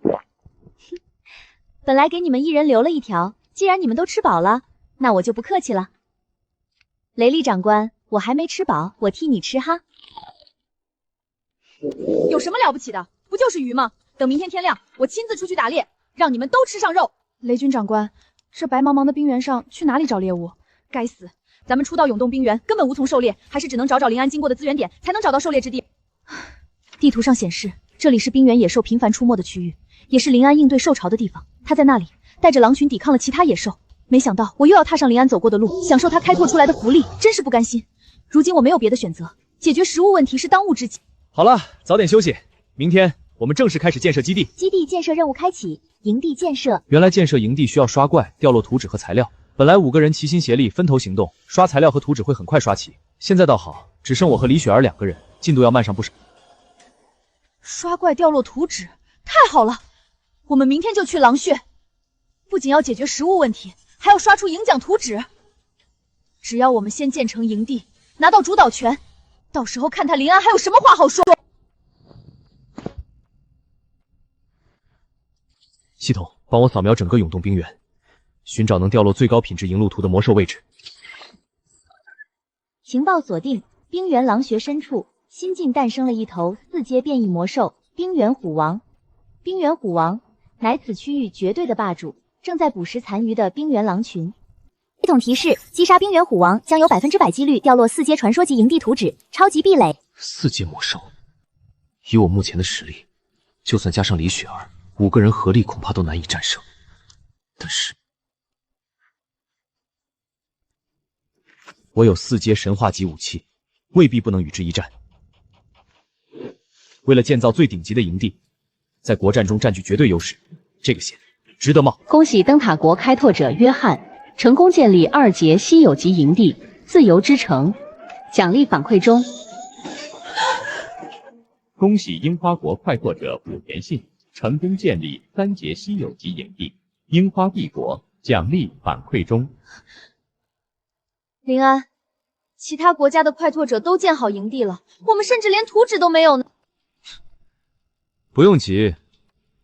本来给你们一人留了一条，既然你们都吃饱了，那我就不客气了。雷利长官，我还没吃饱，我替你吃哈。有什么了不起的？不就是鱼吗？等明天天亮，我亲自出去打猎，让你们都吃上肉。雷军长官，这白茫茫的冰原上去哪里找猎物？该死，咱们初到永动冰原根本无从狩猎，还是只能找临安经过的资源点，才能找到狩猎之地。地图上显示，这里是冰原野兽频繁出没的区域，也是临安应对兽潮的地方。他在那里带着狼群抵抗了其他野兽，没想到我又要踏上临安走过的路，享受他开拓出来的福利，真是不甘心。如今我没有别的选择，解决食物问题是当务之急。好了，早点休息，明天我们正式开始建设基地。基地建设任务开启，营地建设。原来建设营地需要刷怪、掉落图纸和材料。本来5个人齐心协力，分头行动，刷材料和图纸会很快刷齐。现在倒好，只剩我和李雪儿2个人，进度要慢上不少。刷怪掉落图纸，太好了！我们明天就去狼穴，不仅要解决食物问题，还要刷出赢奖图纸。只要我们先建成营地，拿到主导权，到时候看他临安还有什么话好说。系统，帮我扫描整个永动冰原，寻找能掉落最高品质银路图的魔兽位置。情报锁定，冰原狼穴深处新近诞生了一头4阶变异魔兽——冰原虎王。冰原虎王乃此区域绝对的霸主，正在捕食残余的冰原狼群。系统提示：击杀冰原虎王将有100%几率掉落4阶传说级营地图纸，超级壁垒。4阶魔兽，以我目前的实力，就算加上李雪儿，5个人合力恐怕都难以战胜。但是，我有4阶神话级武器，未必不能与之一战。为了建造最顶级的营地，在国战中占据绝对优势，这个险值得冒。恭喜灯塔国开拓者约翰成功建立2阶稀有级营地自由之城，奖励反馈中。恭喜樱花国快拓者武田信成功建立3阶稀有级营地樱花帝国，奖励反馈中。临安，其他国家的快拓者都建好营地了，我们甚至连图纸都没有呢。不用急，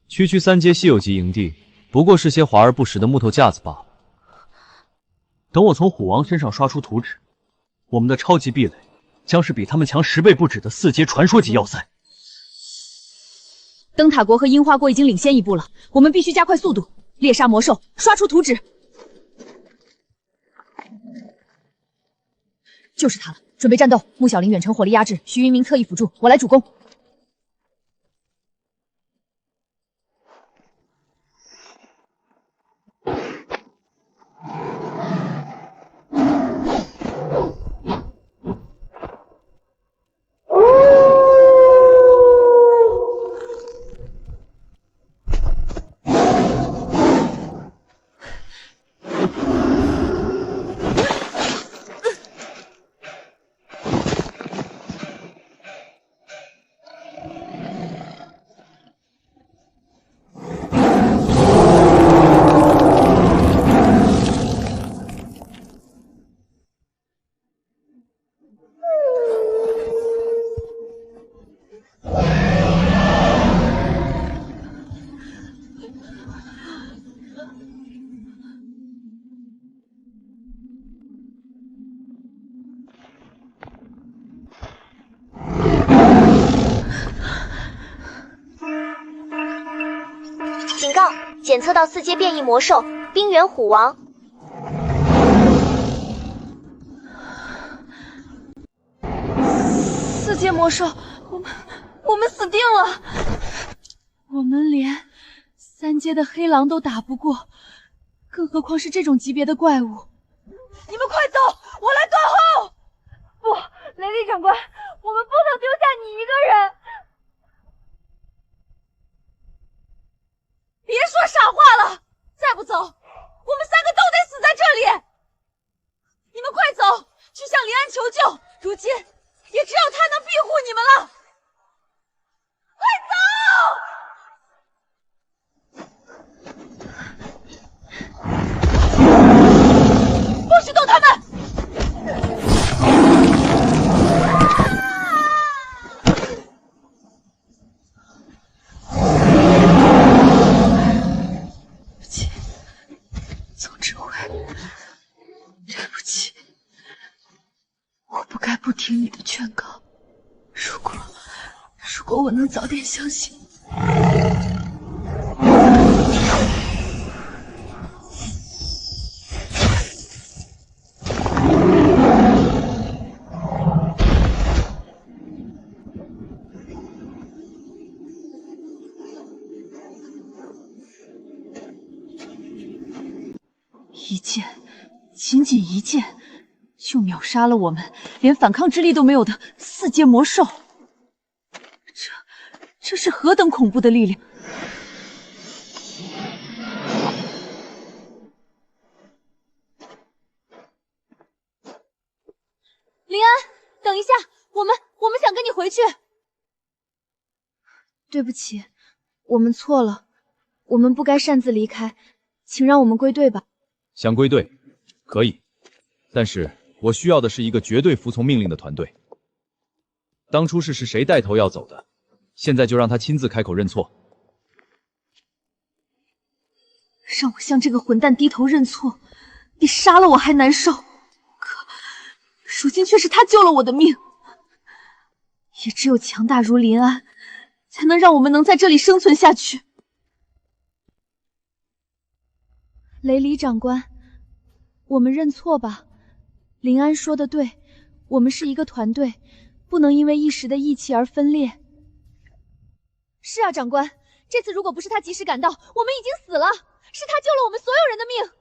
区3阶稀有级营地不过是些华而不实的木头架子罢了。等我从虎王身上刷出图纸，我们的超级壁垒将是比他们强10倍不止的4阶传说级要塞。灯塔国和樱花国已经领先一步了，我们必须加快速度，猎杀魔兽，刷出图纸。就是他了，准备战斗。穆小林远程火力压制，徐云明侧翼辅助，我来主攻。警告，检测到4阶变异魔兽冰原虎王。4阶魔兽，我们死定了！我们连3阶的黑狼都打不过，更何况是这种级别的怪物。你们快走，我来断后！不，雷利长官，我们不能丢下你一个人。别说傻话了，再不走，我们3个都得死在这里。你们快走，去向临安求救，如今也只有他能庇护果我能早点相信。一剑，仅仅一剑，就秒杀了我们连反抗之力都没有的4阶魔兽。这是何等恐怖的力量！林安，等一下，我们想跟你回去。对不起，我们错了，我们不该擅自离开，请让我们归队吧。想归队，可以，但是我需要的是一个绝对服从命令的团队。当初是谁带头要走的？现在就让他亲自开口认错。让我向这个混蛋低头认错，比杀了我还难受。可如今却是他救了我的命。也只有强大如林安，才能让我们能在这里生存下去。雷黎长官，我们认错吧。林安说的对，我们是一个团队，不能因为一时的义气而分裂。是啊，长官，这次如果不是他及时赶到，我们已经死了。是他救了我们所有人的命。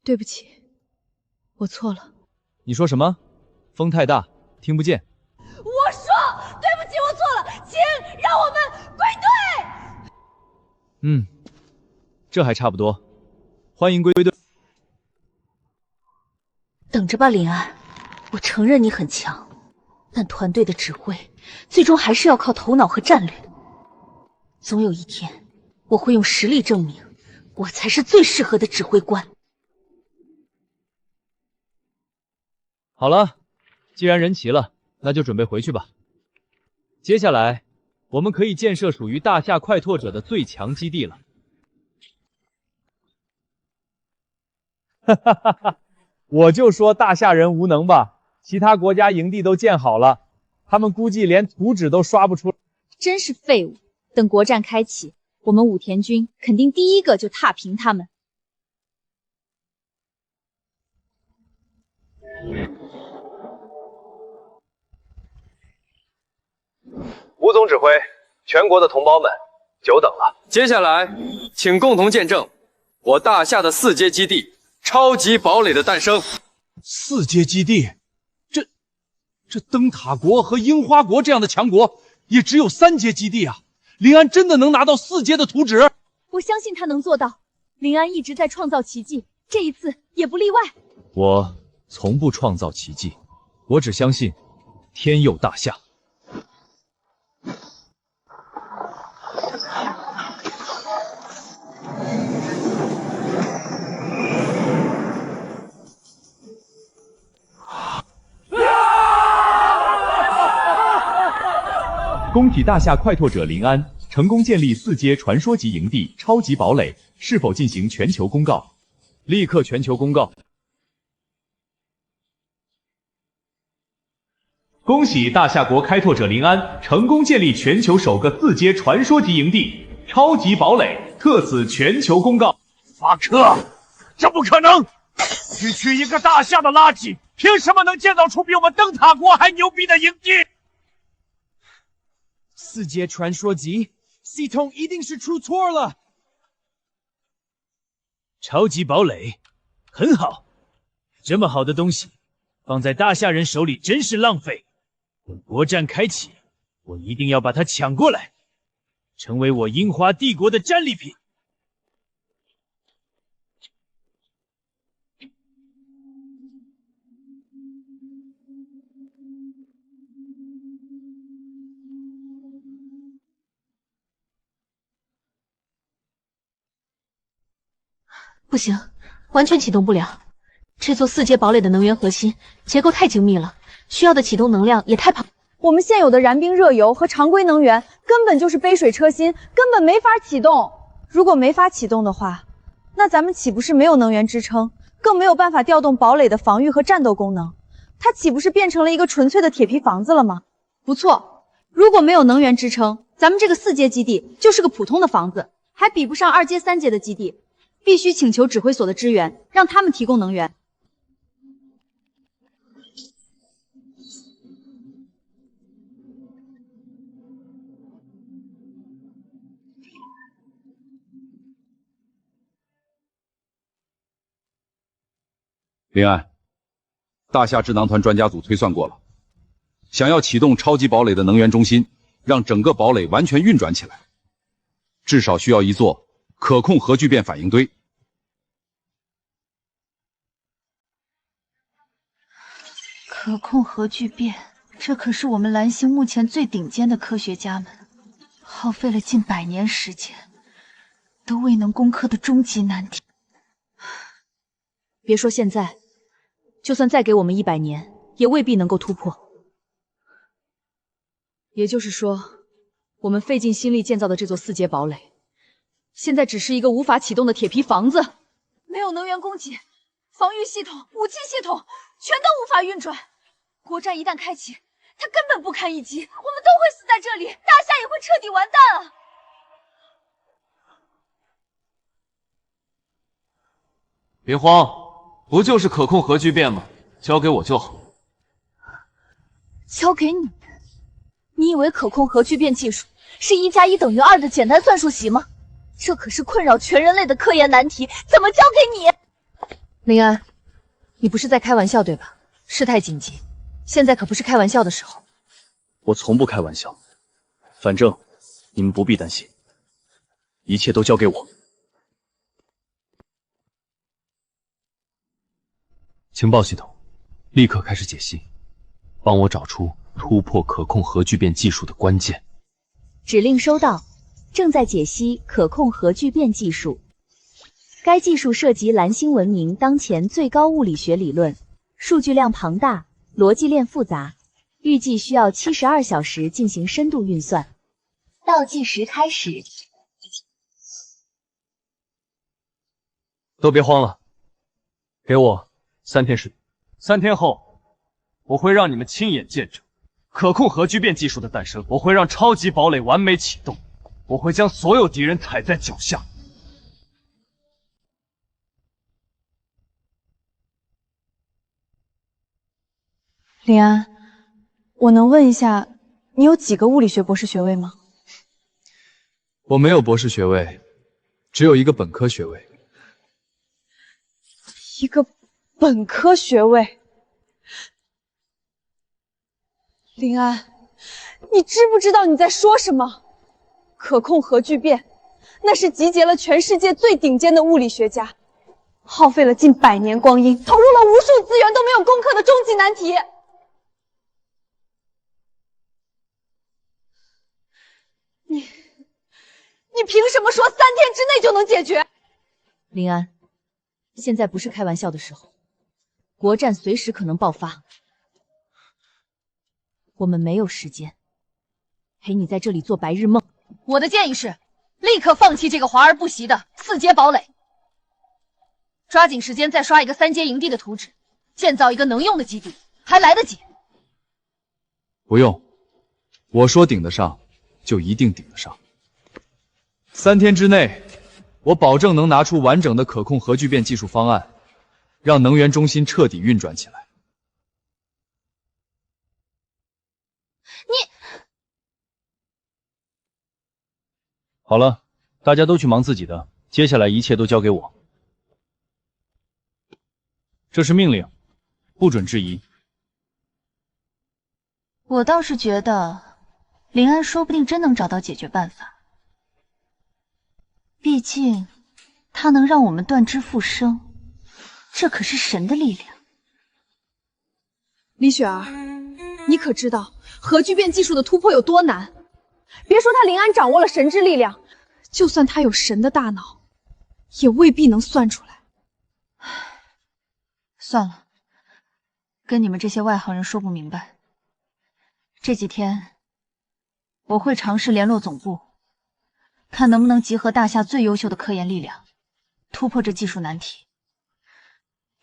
对不起，我错了。你说什么？风太大，听不见。我说对不起，我错了，请让我们归队。这还差不多。欢迎归队。等着吧，林安，我承认你很强。但团队的指挥最终还是要靠头脑和战略。总有一天，我会用实力证明，我才是最适合的指挥官。好了，既然人齐了，那就准备回去吧。接下来，我们可以建设属于大夏快拓者的最强基地了。哈哈哈哈！我就说大夏人无能吧。其他国家营地都建好了，他们估计连图纸都刷不出。真是废物！等国战开启，我们武田军肯定第一个就踏平他们。吴总指挥，全国的同胞们，久等了。接下来，请共同见证我大夏的4阶基地超级堡垒的诞生。4阶基地。这灯塔国和樱花国这样的强国，也只有3阶基地啊！林安真的能拿到4阶的图纸？我相信他能做到。林安一直在创造奇迹，这一次也不例外。我从不创造奇迹，我只相信天佑大夏。恭喜大夏快拓者林安成功建立4阶传说级营地超级堡垒，是否进行全球公告？立刻全球公告！恭喜大夏国开拓者林安成功建立全球首个4阶传说级营地超级堡垒，特此全球公告。法克，这不可能！区一个大夏的垃圾，凭什么能建造出比我们灯塔国还牛逼的营地？4阶传说级，系统一定是出错了。超级堡垒，很好，这么好的东西放在大夏人手里真是浪费。等国战开启，我一定要把它抢过来，成为我樱花帝国的战利品。不行，完全启动不了。这座4阶堡垒的能源核心结构太精密了，需要的启动能量也太庞。我们现有的燃冰热油和常规能源根本就是杯水车薪，根本没法启动。如果没法启动的话，那咱们岂不是没有能源支撑，更没有办法调动堡垒的防御和战斗功能？它岂不是变成了一个纯粹的铁皮房子了吗？不错，如果没有能源支撑，咱们这个4阶基地就是个普通的房子，还比不上2阶、3阶的基地。必须请求指挥所的支援，让他们提供能源。林安，大夏智囊团专家组推算过了，想要启动超级堡垒的能源中心，让整个堡垒完全运转起来，至少需要一座可控核聚变反应堆。可控核聚变，这可是我们蓝星目前最顶尖的科学家们耗费了近100年时间，都未能攻克的终极难题。别说现在，就算再给我们100年，也未必能够突破。也就是说，我们费尽心力建造的这座4阶堡垒，现在只是一个无法启动的铁皮房子，没有能源供给，防御系统、武器系统全都无法运转。国战一旦开启，它根本不堪一击，我们都会死在这里，大夏也会彻底完蛋啊！别慌，不就是可控核聚变吗？交给我就好。交给你？你以为可控核聚变技术是1+1等于2的简单算术题吗？这可是困扰全人类的科研难题，怎么交给你？林安，你不是在开玩笑对吧？事态紧急，现在可不是开玩笑的时候。我从不开玩笑，反正你们不必担心，一切都交给我。情报系统，立刻开始解析，帮我找出突破可控核聚变技术的关键。指令收到，正在解析可控核聚变技术。该技术涉及蓝星文明当前最高物理学理论，数据量庞大，逻辑链复杂，预计需要72小时进行深度运算。倒计时开始。都别慌了，给我3天时间，3天后，我会让你们亲眼见证可控核聚变技术的诞生。我会让超级堡垒完美启动，我会将所有敌人踩在脚下。林安，我能问一下，你有几个物理学博士学位吗？我没有博士学位，只有一个本科学位。一个本科学位？林安，你知不知道你在说什么？可控核聚变，那是集结了全世界最顶尖的物理学家，耗费了近100年光阴，投入了无数资源都没有攻克的终极难题。你凭什么说3天之内就能解决？林安，现在不是开玩笑的时候，国战随时可能爆发，我们没有时间陪你在这里做白日梦。我的建议是，立刻放弃这个华而不实的4阶堡垒，抓紧时间再刷一个3阶营地的图纸，建造一个能用的基地，还来得及。不用，我说顶得上，就一定顶得上。3天之内，我保证能拿出完整的可控核聚变技术方案，让能源中心彻底运转起来。好了，大家都去忙自己的，接下来一切都交给我。这是命令，不准质疑。我倒是觉得，林安说不定真能找到解决办法。毕竟，他能让我们断肢复生，这可是神的力量。李雪儿，你可知道核聚变技术的突破有多难？别说他林安掌握了神之力量，就算他有神的大脑，也未必能算出来。算了，跟你们这些外行人说不明白。这几天，我会尝试联络总部，看能不能集合大夏最优秀的科研力量，突破这技术难题。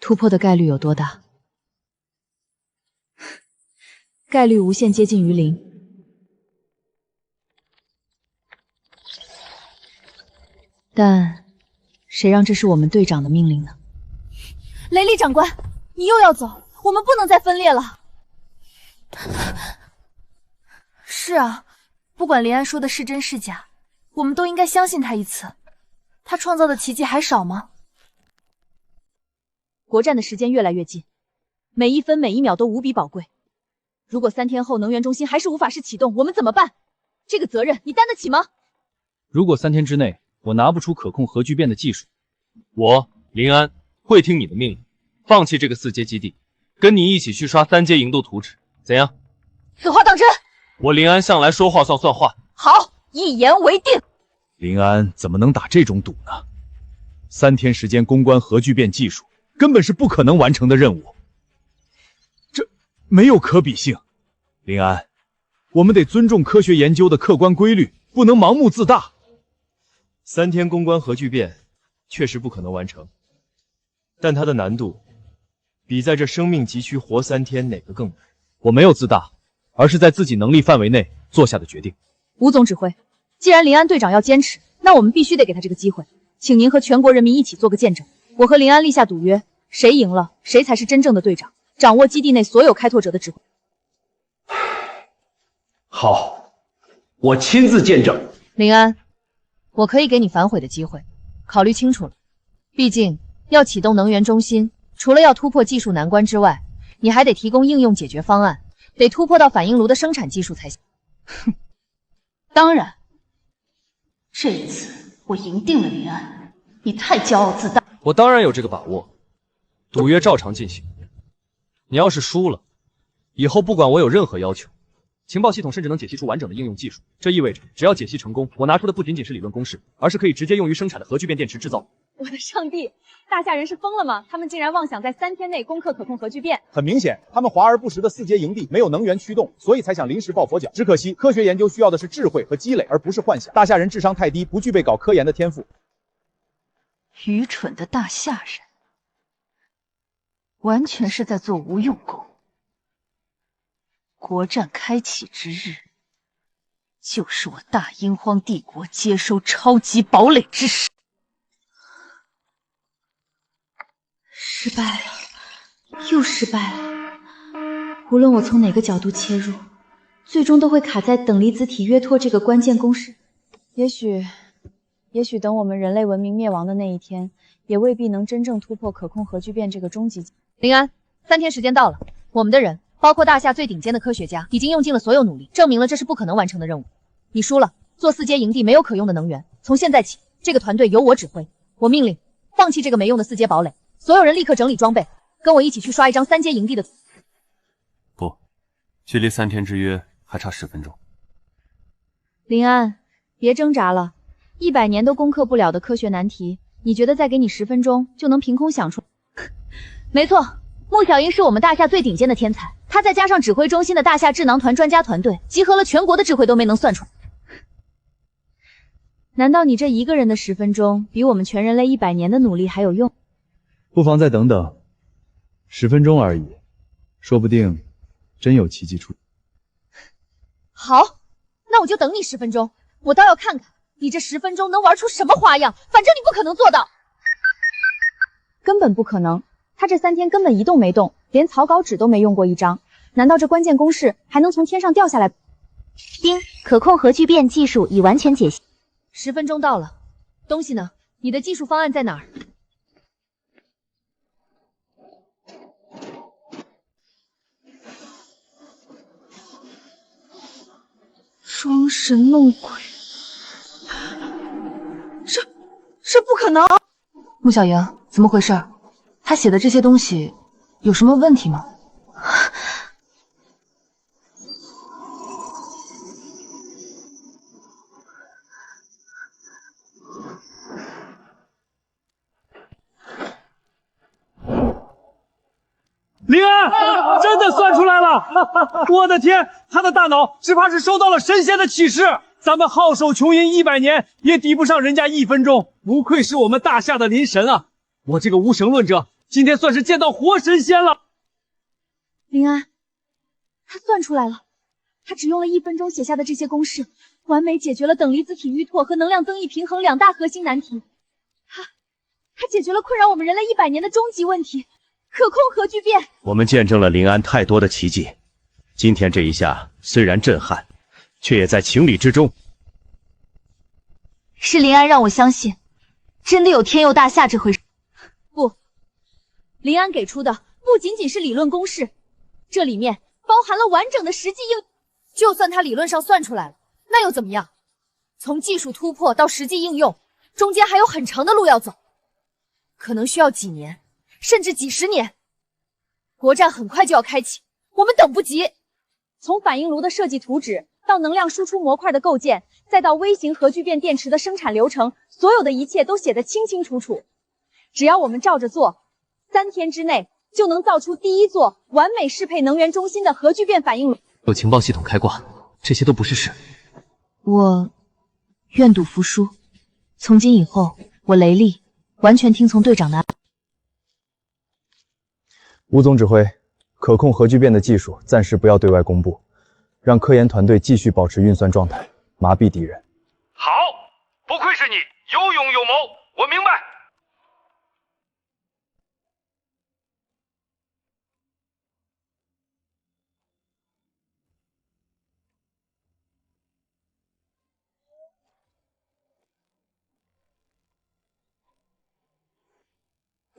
突破的概率有多大？概率无限接近于0。但谁让这是我们队长的命令呢？雷利长官，你又要走，我们不能再分裂了。是啊，不管林安说的是真是假，我们都应该相信他一次。他创造的奇迹还少吗？国战的时间越来越近，每一分每一秒都无比宝贵。如果3天后能源中心还是无法启动，我们怎么办？这个责任你担得起吗？如果3天之内我拿不出可控核聚变的技术，我林安会听你的命令，放弃这个4阶基地，跟你一起去刷3阶营度图纸，怎样？此话当真？我林安向来说话算话。好，一言为定。林安怎么能打这种赌呢？3天时间攻关核聚变技术，根本是不可能完成的任务，这没有可比性。林安，我们得尊重科学研究的客观规律，不能盲目自大。3天攻关核聚变确实不可能完成，但它的难度比在这生命急需活3天哪个更难？我没有自大，而是在自己能力范围内做下的决定。吴总指挥，既然林安队长要坚持，那我们必须得给他这个机会，请您和全国人民一起做个见证。我和林安立下赌约，谁赢了，谁才是真正的队长，掌握基地内所有开拓者的指挥。好，我亲自见证。林安，我可以给你反悔的机会，考虑清楚了。毕竟要启动能源中心，除了要突破技术难关之外，你还得提供应用解决方案，得突破到反应炉的生产技术才行。哼，当然，这一次我赢定了林安，你太骄傲自大。我当然有这个把握，赌约照常进行。你要是输了，以后不管我有任何要求，情报系统甚至能解析出完整的应用技术。这意味着，只要解析成功，我拿出的不仅仅是理论公式，而是可以直接用于生产的核聚变电池制造。我的上帝，大夏人是疯了吗？他们竟然妄想在3天内攻克可控核聚变。很明显，他们华而不实的4阶营地没有能源驱动，所以才想临时抱佛脚。只可惜，科学研究需要的是智慧和积累，而不是幻想。大夏人智商太低，不具备搞科研的天赋。愚蠢的大夏人，完全是在做无用功。国战开启之日，就是我大英荒帝国接收超级堡垒之时。失败了，又失败了。无论我从哪个角度切入，最终都会卡在等离子体约拓这个关键公式。也许等我们人类文明灭亡的那一天，也未必能真正突破可控核聚变这个终极。林安，3天时间到了，我们的人，包括大夏最顶尖的科学家，已经用尽了所有努力，证明了这是不可能完成的任务。你输了，做4阶营地没有可用的能源，从现在起，这个团队由我指挥。我命令，放弃这个没用的4阶堡垒，所有人立刻整理装备，跟我一起去刷一张3阶营地的图。不，距离3天之约还差10分钟。林安，别挣扎了，100年都攻克不了的科学难题，你觉得再给你10分钟就能凭空想出？没错，穆小英是我们大夏最顶尖的天才，他再加上指挥中心的大夏智囊团专家团队，集合了全国的智慧都没能算出来。难道你这一个人的10分钟，比我们全人类100年的努力还有用？不妨再等等，10分钟而已，说不定真有奇迹出。好，那我就等你10分钟，我倒要看看你这10分钟能玩出什么花样，反正你不可能做到。根本不可能，他这3天根本一动没动，连草稿纸都没用过一张，难道这关键公式还能从天上掉下来？丁，可控核聚变技术已完全解析。10分钟到了，东西呢？你的技术方案在哪儿？装神弄鬼，这不可能！穆小莹，怎么回事？他写的这些东西有什么问题吗？林安，真的算出来了！我的天，他的大脑只怕是收到了神仙的启示。咱们好手琼英100年，也抵不上人家1分钟。不愧是我们大夏的林神啊！我这个无神论者，今天算是见到活神仙了。林安，他算出来了。他只用了1分钟写下的这些公式，完美解决了等离子体淤脱和能量增益平衡2大核心难题。他解决了困扰我们人类100年的终极问题——可控核聚变。我们见证了临安太多的奇迹，今天这一下虽然震撼，却也在情理之中。是临安让我相信，真的有天佑大厦这回事。不，临安给出的不仅仅是理论公式，这里面包含了完整的实际应。就算他理论上算出来了，那又怎么样？从技术突破到实际应用，中间还有很长的路要走，可能需要几年，甚至几10年。国战很快就要开启，我们等不及。从反应炉的设计图纸到能量输出模块的构建，再到微型核聚变电池的生产流程，所有的一切都写得清清楚楚。只要我们照着做，3天之内就能造出第1座完美适配能源中心的核聚变反应炉。有情报系统开挂，这些都不是事。我愿赌服输，从今以后，我雷利完全听从队长的。吴总指挥，可控核聚变的技术暂时不要对外公布，让科研团队继续保持运算状态，麻痹敌人。好，不愧是你，有勇有谋，我明白。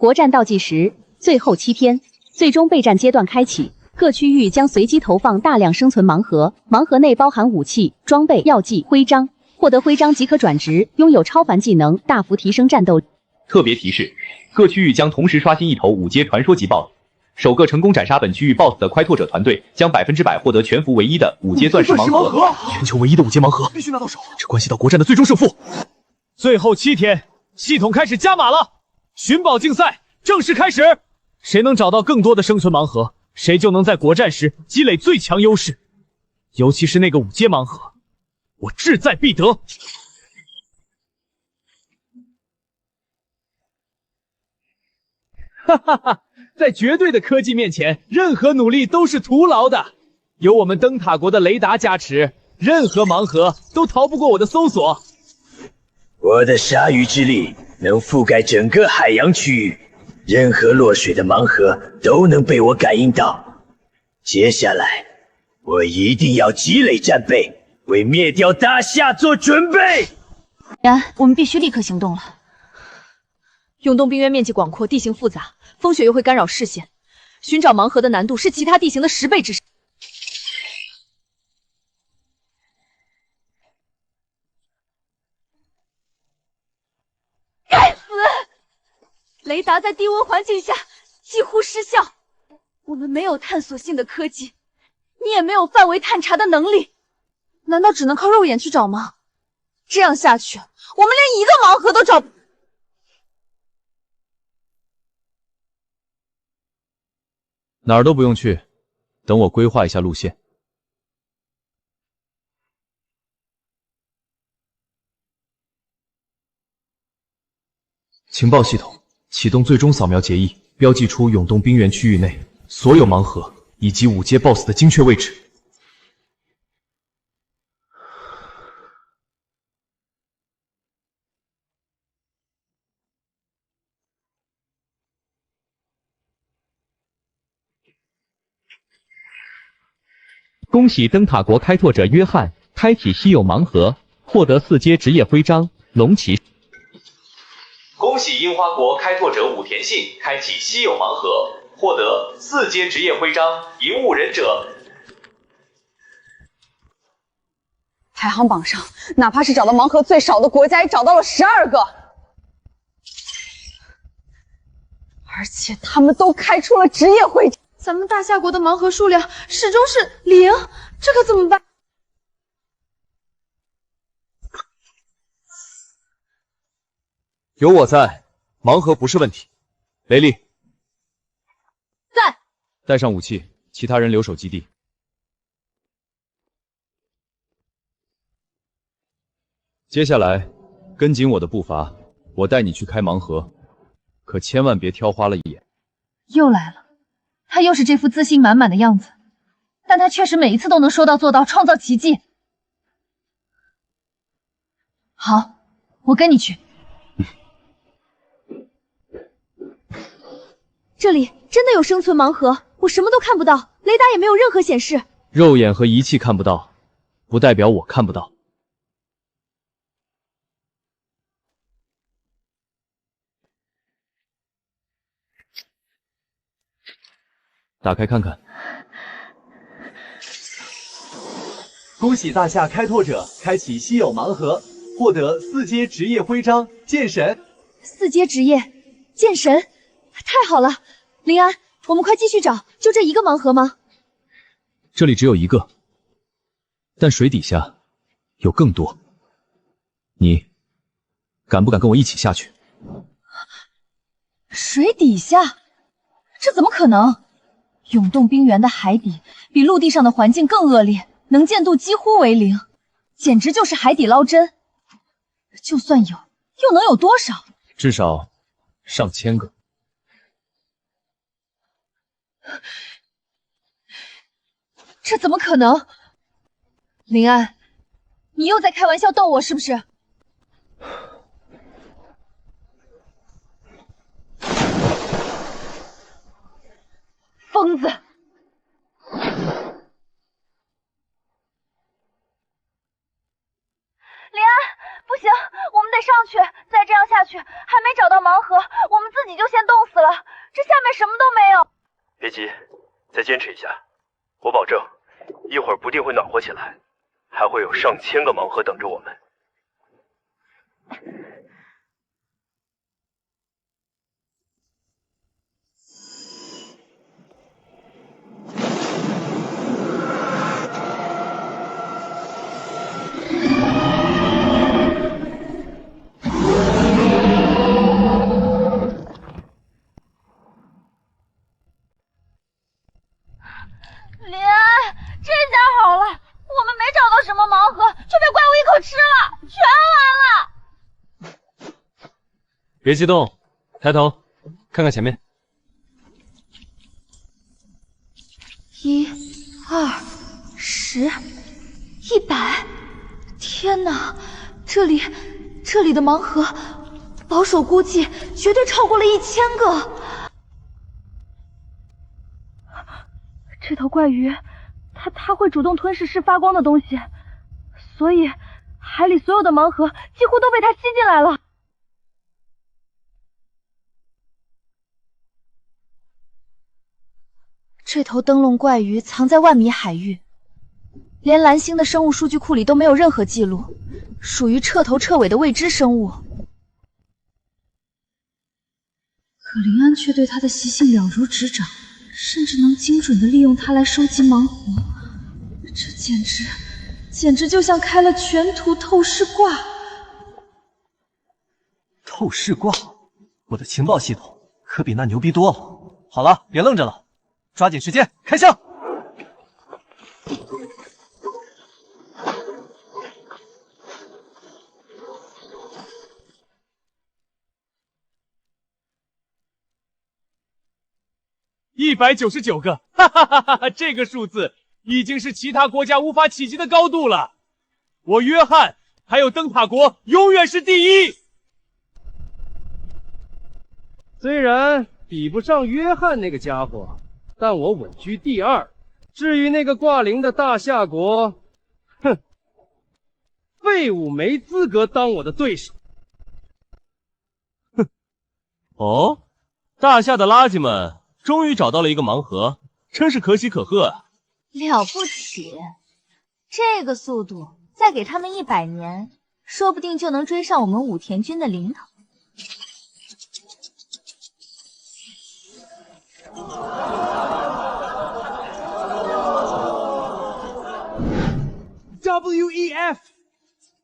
国战倒计时最后7天，最终备战阶段开启。各区域将随机投放大量生存盲盒，盲盒内包含武器、装备、药剂、徽章。获得徽章即可转职，拥有超凡技能，大幅提升战斗力。特别提示：各区域将同时刷新1头5阶传说级 BOSS。首个成功斩杀本区域 BOSS 的快拓者团队将100%获得全服唯一的5阶钻石盲盒。全球唯一的5阶盲盒，必须拿到手！这关系到国战的最终胜负。最后7天，系统开始加码了。寻宝竞赛正式开始，谁能找到更多的生存盲盒，谁就能在国战时积累最强优势。尤其是那个5阶盲盒，我志在必得。哈哈哈，在绝对的科技面前，任何努力都是徒劳的。有我们灯塔国的雷达加持，任何盲盒都逃不过我的搜索。我的鲨鱼之力能覆盖整个海洋区域，任何落水的盲盒都能被我感应到。接下来，我一定要积累战备，为灭掉大夏做准备。我们必须立刻行动了。永动冰原面积广阔，地形复杂，风雪又会干扰视线，寻找盲盒的难度是其他地形的10倍之上。该死！雷达在低温环境下几乎失效，我们没有探索性的科技，你也没有范围探查的能力，难道只能靠肉眼去找吗？这样下去，我们连一个盲盒都找不。哪儿都不用去，等我规划一下路线。情报系统启动最终扫描结翼，标记出永动冰原区域内所有盲盒以及5阶 BOSS 的精确位置。恭喜灯塔国开拓者约翰开启稀有盲盒，获得4阶职业徽章龙骑。恭喜樱花国开拓者武田信开启稀有盲盒，获得4阶职业徽章银雾忍者。排行榜上，哪怕是找到盲盒最少的国家，也找到了12个，而且他们都开出了职业徽章。咱们大夏国的盲盒数量始终是0，这可怎么办？有我在，盲盒不是问题。雷利，在。带上武器，其他人留守基地。接下来，跟紧我的步伐，我带你去开盲盒，可千万别挑花了眼。又来了。他又是这副自信满满的样子，但他确实每一次都能说到做到，创造奇迹。好，我跟你去。这里真的有生存盲盒，我什么都看不到，雷达也没有任何显示。肉眼和仪器看不到，不代表我看不到。打开看看。恭喜大夏开拓者开启稀有盲盒，获得4阶职业徽章剑神。4阶职业剑神，太好了！林安，我们快继续找，就这一个盲盒吗？这里只有一个，但水底下有更多。你敢不敢跟我一起下去？水底下？这怎么可能？永冻冰原的海底比陆地上的环境更恶劣，能见度几乎为0，简直就是海底捞针。就算有，又能有多少？至少上千个。这怎么可能？林安，你又在开玩笑逗我是不是？疯子！林安，不行，我们得上去，再这样下去，还没找到盲盒，我们自己就先冻死了。这下面什么都没有。别急，再坚持一下，我保证，一会儿不定会暖和起来，还会有上千个盲盒等着我们。林安，这下好了，我们没找到什么盲盒，却被怪物一口吃了，全完了。别激动，抬头看看前面。1、2、10、100，天哪！这里的盲盒，保守估计绝对超过了1000个。这头怪鱼，它会主动吞噬是发光的东西，所以海里所有的盲盒几乎都被它吸进来了。这头灯笼怪鱼藏在万米海域，连蓝星的生物数据库里都没有任何记录，属于彻头彻尾的未知生物。可林安却对它的习性了如指掌，甚至能精准的利用它来收集盲盒，这简直就像开了全图透视挂。透视挂，我的情报系统可比那牛逼多了。好了，别愣着了，抓紧时间开枪！199个，哈哈哈哈！这个数字已经是其他国家无法企及的高度了。我约翰还有灯塔国永远是第一。虽然比不上约翰那个家伙，但我稳居第2。至于那个挂零的大夏国，哼，废物没资格当我的对手。哦，大夏的垃圾们终于找到了一个盲盒，真是可喜可贺啊！了不起，这个速度再给他们100年，说不定就能追上我们武田军的零头。WEF，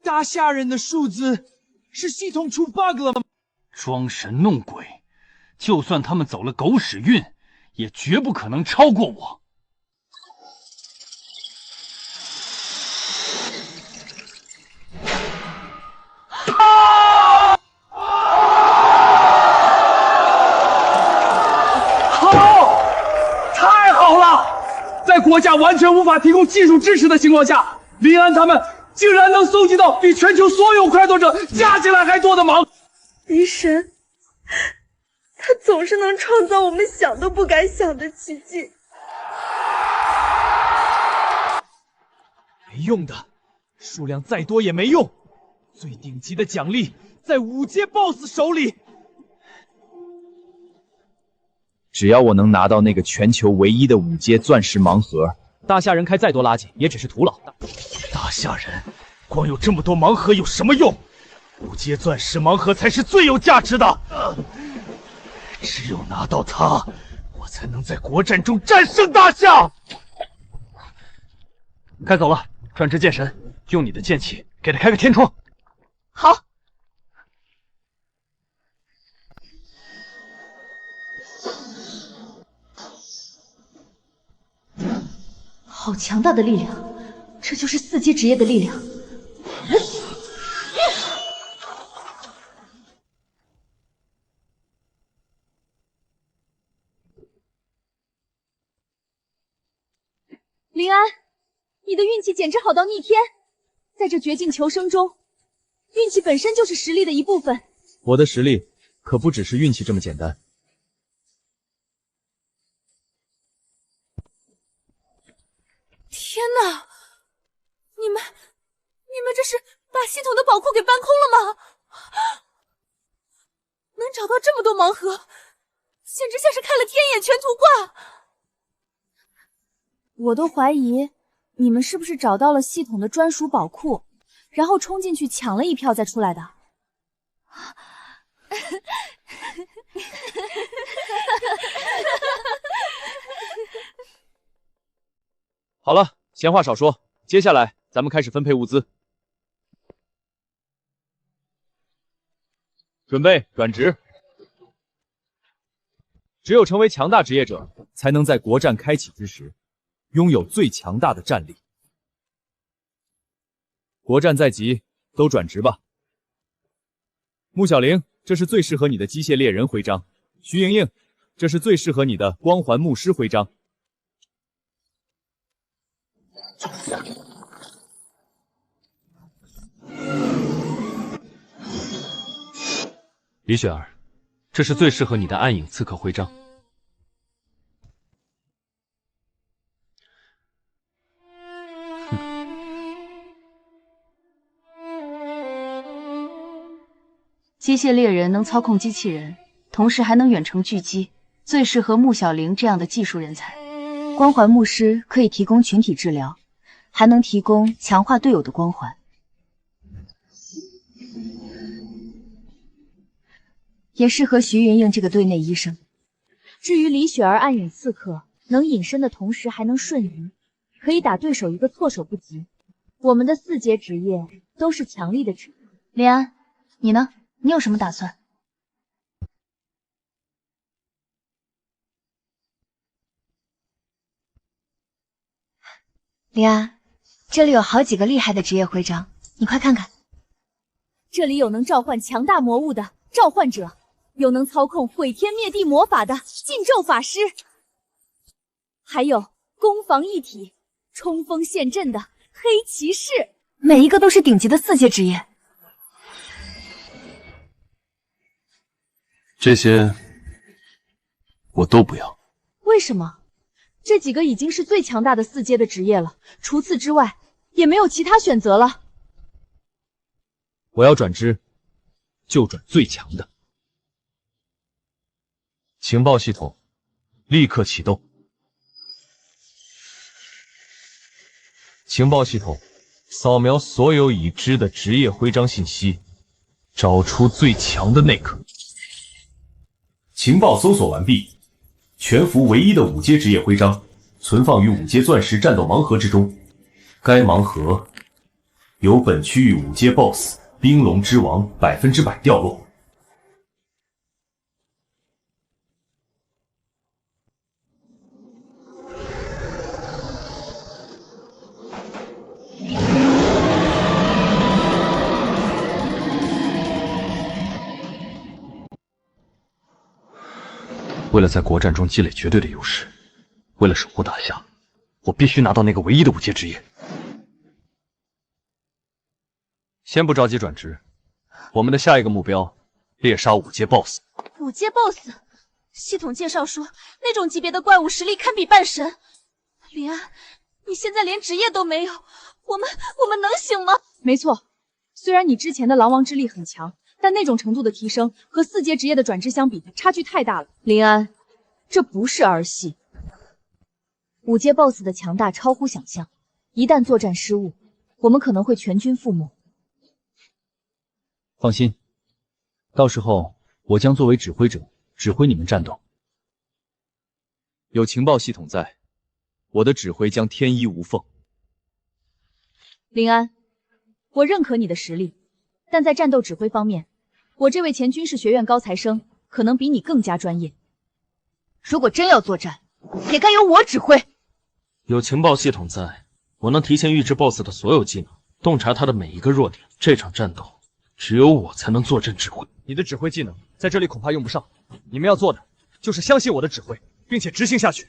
大夏人的数字是系统出 bug 了吗？装神弄鬼，就算他们走了狗屎运，也绝不可能超过我。好，太好了！在在国家完全无法提供技术支持的情况下，林安他们竟然能搜集到比全球所有快拓者加起来还多的盲。雷神，他总是能创造我们想都不敢想的奇迹。没用的，数量再多也没用。最顶级的奖励在5阶 BOSS 手里。只要我能拿到那个全球唯一的5阶钻石盲盒，大夏人开再多垃圾也只是徒劳。大夏人，光有这么多盲盒有什么用？5阶钻石盲盒才是最有价值的。只有拿到它，我才能在国战中战胜大夏。该走了，转职剑神，用你的剑气给他开个天窗。好。好强大的力量，这就是4阶职业的力量。林安，你的运气简直好到逆天！在这绝境求生中，运气本身就是实力的一部分。我的实力可不只是运气这么简单。天哪！你们这是把系统的宝库给搬空了吗？能找到这么多盲盒，简直像是开了天眼全图卦。我都怀疑你们是不是找到了系统的专属宝库，然后冲进去抢了一票再出来的。好了，闲话少说，接下来咱们开始分配物资。准备转职。只有成为强大职业者，才能在国战开启之时，拥有最强大的战力。国战在即，都转职吧。穆小玲，这是最适合你的机械猎人徽章；徐莹莹，这是最适合你的光环牧师徽章。李雪儿，这是最适合你的暗影刺客徽章。机械猎人能操控机器人，同时还能远程狙击，最适合穆小玲这样的技术人才。光环牧师可以提供群体治疗，还能提供强化队友的光环。也适合徐莹莹这个队内医生。至于李雪儿暗影刺客，能隐身的同时还能瞬移，可以打对手一个措手不及。我们的4阶职业都是强力的职业。林安，你呢？你有什么打算？林安，这里有好几个厉害的职业徽章，你快看看。这里有能召唤强大魔物的召唤者，有能操控毁天灭地魔法的禁咒法师，还有攻防一体、冲锋陷阵的黑骑士，每一个都是顶级的4阶职业。这些我都不要。为什么？这几个已经是最强大的4阶的职业了，除此之外也没有其他选择了。我要转职，就转最强的。情报系统立刻启动。情报系统扫描所有已知的职业徽章信息，找出最强的那个。情报搜索完毕，全服唯一的5阶职业徽章存放于5阶钻石战斗盲盒之中。该盲盒由本区域5阶 BOSS 冰龙之王100%掉落。为了在国战中积累绝对的优势，为了守护大夏，我必须拿到那个唯一的5阶职业。先不着急转职，我们的下一个目标，猎杀5阶 BOSS。5阶 BOSS， 系统介绍说那种级别的怪物实力堪比半神。林安，你现在连职业都没有，我们能行吗？没错，虽然你之前的狼王之力很强，但那种程度的提升和4阶职业的转职相比，差距太大了。林安，这不是儿戏。5阶 BOSS 的强大超乎想象，一旦作战失误，我们可能会全军覆没。放心，到时候我将作为指挥者，指挥你们战斗。有情报系统在，我的指挥将天衣无缝。林安，我认可你的实力，但在战斗指挥方面，我这位前军事学院高材生可能比你更加专业。如果真要作战，也该由我指挥。有情报系统在，我能提前预知 BOSS 的所有技能，洞察他的每一个弱点。这场战斗，只有我才能坐镇指挥。你的指挥技能在这里恐怕用不上，你们要做的就是相信我的指挥，并且执行下去。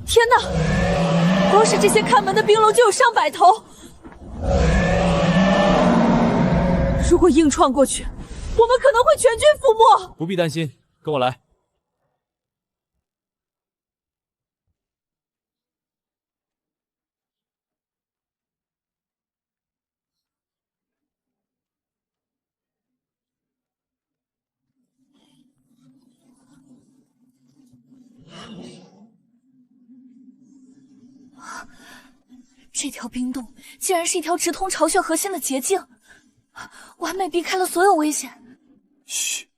天哪！光是这些看门的兵龙就有上百头，如果硬闯过去，我们可能会全军覆没。不必担心，跟我来。这条冰洞竟然是一条直通巢穴核心的捷径，完美避开了所有危险。嘘。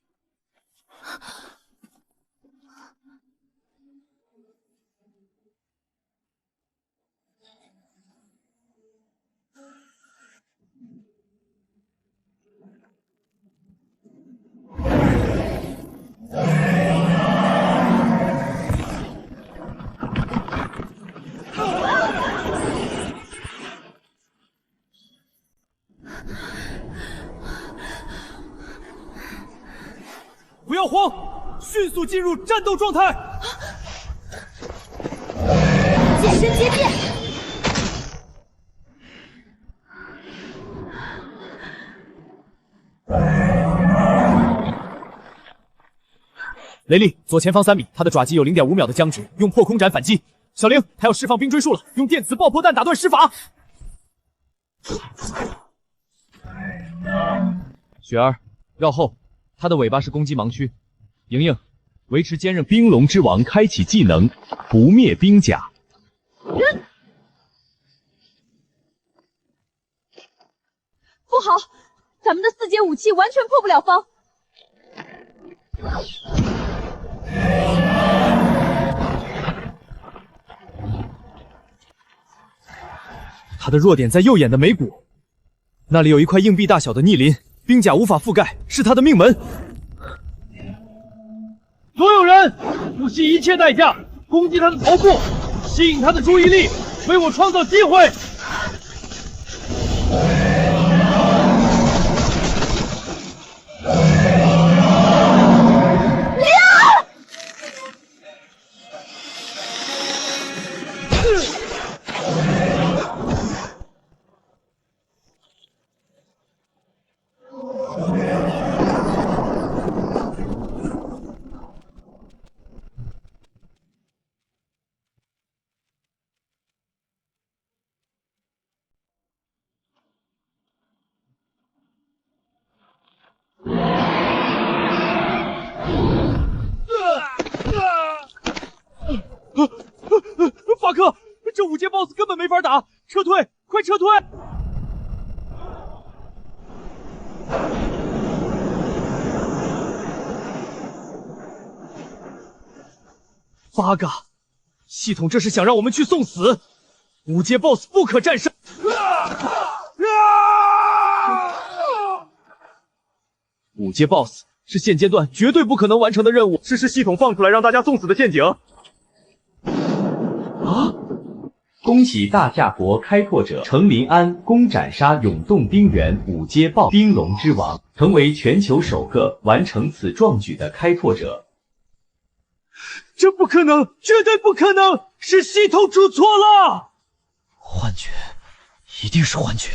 不要慌，迅速进入战斗状态。近身接电。雷利，左前方3米，他的爪击有 0.5 秒的僵直，用破空斩反击。小玲，他要释放冰锥术了，用电磁爆破弹打断施法。雪儿，绕后，他的尾巴是攻击盲区。莹莹，维持坚韧。冰龙之王开启技能，不灭冰甲。不好，咱们的4阶武器完全破不了防。他的弱点在右眼的眉骨，那里有一块硬币大小的逆鳞，冰甲无法覆盖，是他的命门。所有人，不惜一切代价攻击他的头部，吸引他的注意力，为我创造机会。法克，这5阶 BOSS 根本没法打，撤退，快撤退！八嘎，系统这是想让我们去送死！5阶 BOSS 不可战胜。5阶 BOSS 是现阶段绝对不可能完成的任务，这是系统放出来让大家送死的陷阱。啊！恭喜大夏国开拓者程林安攻斩杀永动冰原5阶 BOSS 冰龙之王，成为全球首个完成此壮举的开拓者。这不可能，绝对不可能！是系统出错了。幻觉，一定是幻觉。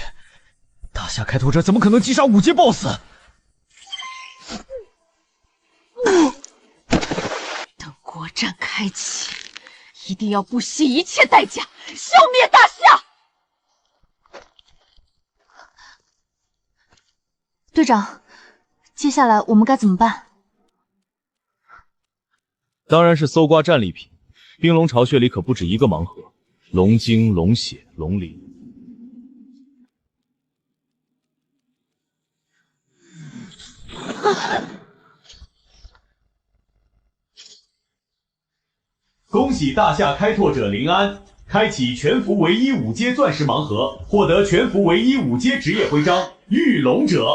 大夏开拓者怎么可能击杀5阶 BOSS？ 等国战开启，一定要不惜一切代价消灭大夏！队长，接下来我们该怎么办？当然是搜刮战利品。冰龙巢穴里可不止一个盲盒，龙精、龙血、龙鳞。恭喜大夏开拓者林安开启全服唯一5阶钻石盲盒，获得全服唯一5阶职业徽章御龙者。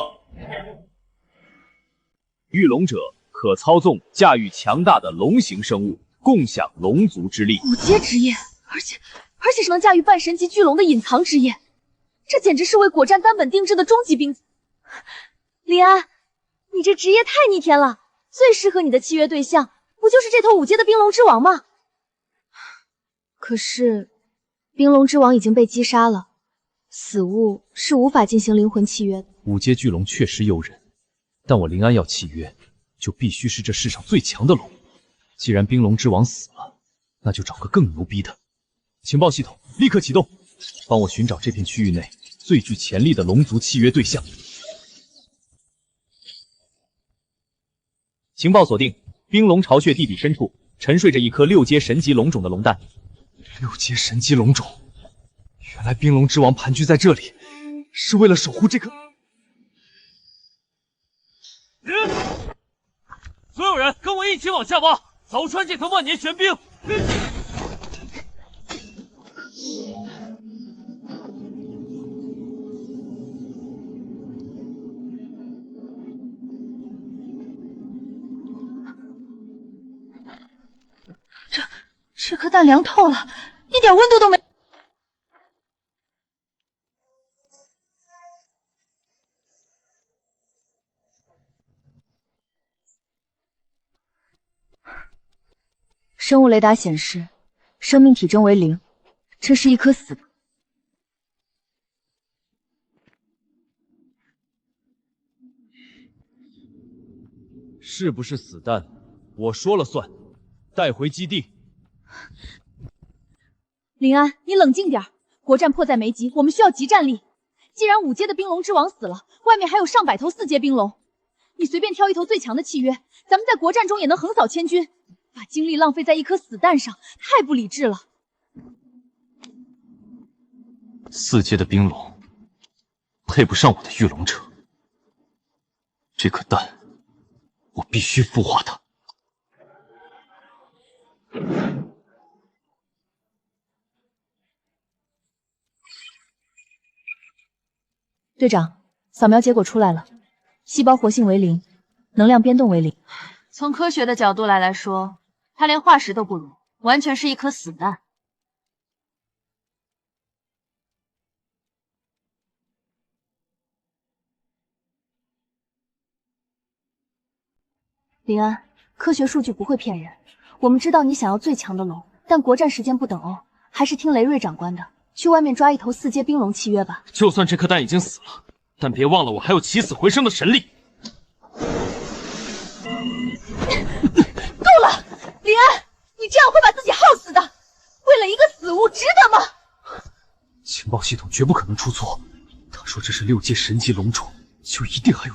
御龙者可操纵、驾驭强大的龙形生物，共享龙族之力。5阶职业，而且是能驾驭半神级巨龙的隐藏职业，这简直是为果战单本定制的终极兵。林安，你这职业太逆天了，最适合你的契约对象不就是这头5阶的冰龙之王吗？可是，冰龙之王已经被击杀了，死物是无法进行灵魂契约的。 5阶巨龙确实诱人，但我林安要契约，就必须是这世上最强的龙。既然冰龙之王死了，那就找个更牛逼的。情报系统立刻启动，帮我寻找这片区域内最具潜力的龙族契约对象。情报锁定，冰龙巢穴地底深处沉睡着一颗6阶神级龙种的龙蛋。6阶神级龙种，原来冰龙之王盘踞在这里，是为了守护这颗。所有人跟我一起往下挖，凿穿这头万年玄冰。这颗蛋凉透了，一点温度都没。生物雷达显示，生命体征为0，这是一颗死蛋。是不是死蛋，我说了算。带回基地。林安，你冷静点，国战迫在眉睫，我们需要集战力。既然5阶的冰龙之王死了，外面还有上百头4阶冰龙，你随便挑一头最强的契约，咱们在国战中也能横扫千军。把精力浪费在一颗死蛋上，太不理智了。4阶的冰龙配不上我的御龙者，这颗蛋我必须孵化它。队长，扫描结果出来了，细胞活性为0，能量变动为0。从科学的角度来说，它连化石都不如，完全是一颗死蛋。林安，科学数据不会骗人。我们知道你想要最强的龙，但国战时间不等哦，还是听雷瑞长官的，去外面抓一头4阶冰龙契约吧。就算这颗蛋已经死了，但别忘了我还有起死回生的神力。够了，林安，你这样会把自己耗死的，为了一个死物值得吗？情报系统绝不可能出错，他说这是6阶神级龙种，就一定还有。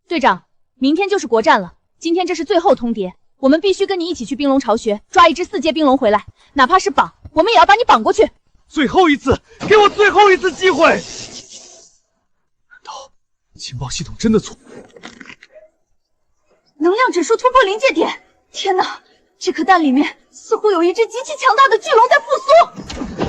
队长，明天就是国战了，今天这是最后通牒，我们必须跟你一起去冰龙巢穴抓一只4阶冰龙回来，哪怕是绑，我们也要把你绑过去。最后一次，给我最后一次机会！难道情报系统真的错？能量指数突破临界点！天哪，这颗蛋里面似乎有一只极其强大的巨龙在复苏。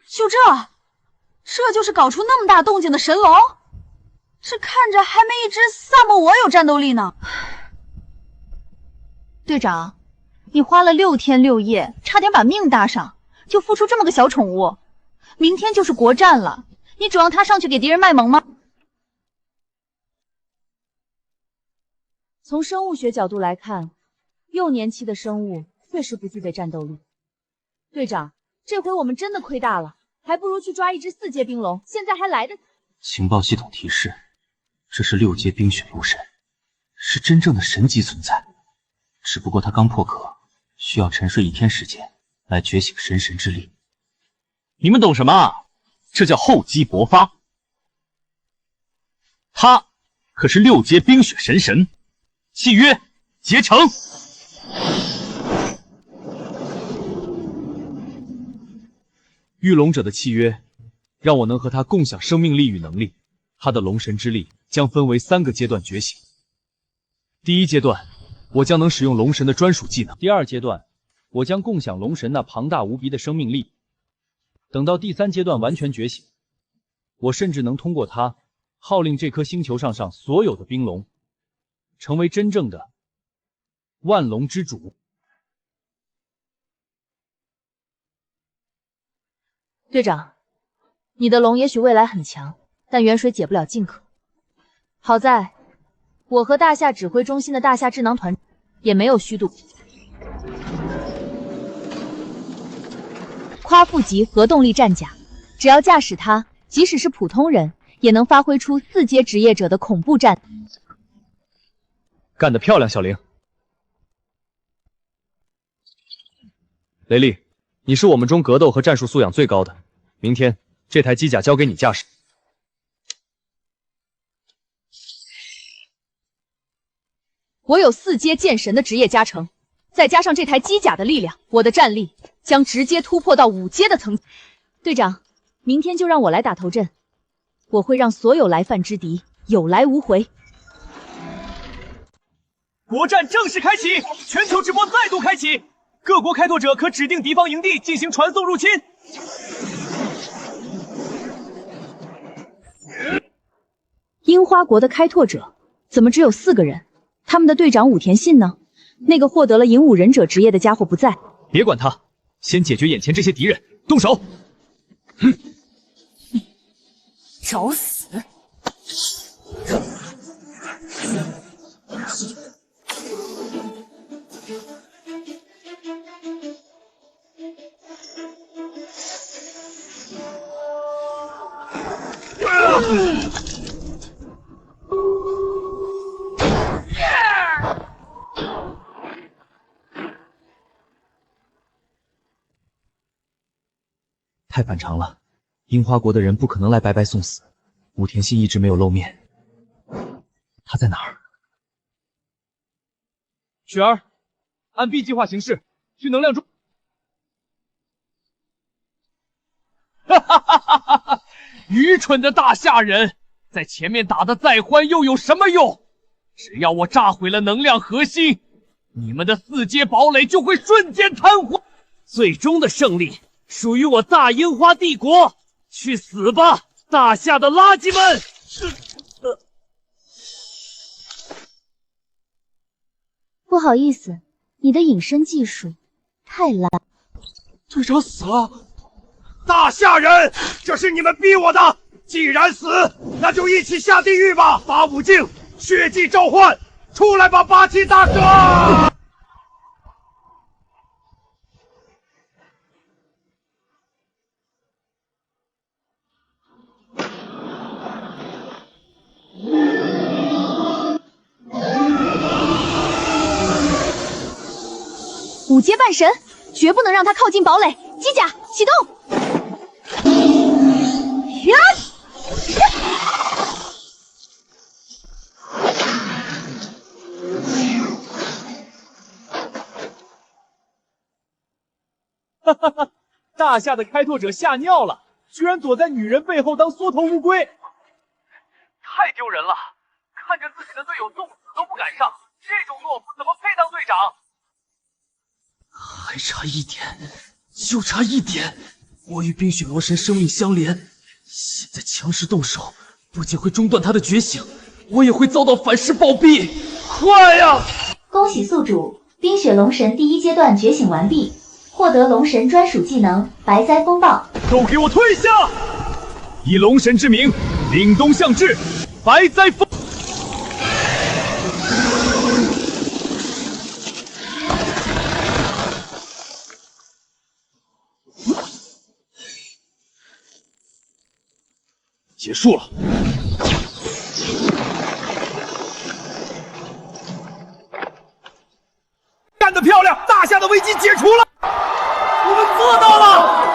就这就是搞出那么大动静的神龙？这看着还没一只萨摩我有战斗力呢。队长，你花了6天6夜，差点把命搭上，就孵出这么个小宠物。明天就是国战了，你指望他上去给敌人卖萌吗？从生物学角度来看，幼年期的生物确实不具备战斗力。队长，这回我们真的亏大了，还不如去抓一只4阶冰龙，现在还来得及。情报系统提示，这是6阶冰雪龙神，是真正的神级存在。只不过他刚破壳，需要沉睡1天时间来觉醒神之力。你们懂什么？这叫厚积薄发。他可是6阶冰雪神，契约结成。御龙者的契约，让我能和他共享生命力与能力。他的龙神之力将分为3个阶段觉醒。第1阶段，我将能使用龙神的专属技能；第2阶段，我将共享龙神那庞大无比的生命力。等到第3阶段完全觉醒，我甚至能通过它号令这颗星球上所有的冰龙，成为真正的万龙之主。队长，你的龙也许未来很强，但远水解不了近渴。好在我和大夏指挥中心的大夏智囊团也没有虚度。夸父级核动力战甲，只要驾驶它，即使是普通人也能发挥出4阶职业者的恐怖战。干得漂亮，小玲。雷利，你是我们中格斗和战术素养最高的，明天这台机甲交给你驾驶。我有4阶剑神的职业加成，再加上这台机甲的力量，我的战力将直接突破到5阶的层次。队长，明天就让我来打头阵，我会让所有来犯之敌有来无回。国战正式开启，全球直播再度开启，各国开拓者可指定敌方营地进行传送入侵。樱花国的开拓者怎么只有4个人？他们的队长武田信呢？那个获得了影武忍者职业的家伙不在。别管他，先解决眼前这些敌人，动手！找死！太反常了，樱花国的人不可能来白白送死。武田信一直没有露面，他在哪儿？雪儿，按 B 计划行事，去能量中。哈哈哈哈哈！愚蠢的大夏人，在前面打得再欢又有什么用？只要我炸毁了能量核心，你们的4阶堡垒就会瞬间瘫痪，最终的胜利属于我大樱花帝国！去死吧，大夏的垃圾们！不好意思，你的隐身技术太烂。队长死了，大夏人，这是你们逼我的。既然死，那就一起下地狱吧！八武境，血祭召唤，出来吧，八岐大哥！五阶半神，绝不能让他靠近堡垒。机甲启动！呀！哈哈哈！大夏的开拓者吓尿了，居然躲在女人背后当缩头乌龟，太丢人了！看着自己的队友冻死都不敢上，这种懦夫怎么配当队长？还差一点，就差一点！我与冰雪魔神生命相连，现在强势动手，不仅会中断他的觉醒，我也会遭到反噬暴毙！快呀！恭喜宿主冰雪龙神第1阶段觉醒完毕，获得龙神专属技能白灾风暴。都给我退下！以龙神之名，凛冬向至，白灾风。结束了。干得漂亮！大夏的危机解除了，我们做到了。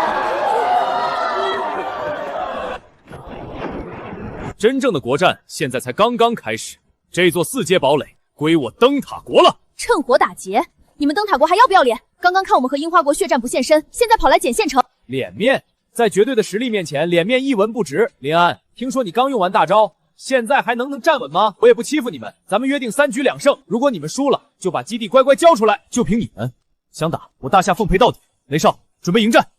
真正的国战现在才刚刚开始，这座4阶堡垒归我灯塔国了。趁火打劫，你们灯塔国还要不要脸？刚刚看我们和樱花国血战不现身，现在跑来捡现成。脸面，在绝对的实力面前，脸面一文不值。林安，听说你刚用完大招，现在还能站稳吗？我也不欺负你们，咱们约定3局2胜。如果你们输了，就把基地乖乖交出来。就凭你们，想打我大夏奉陪到底。雷少，准备迎战。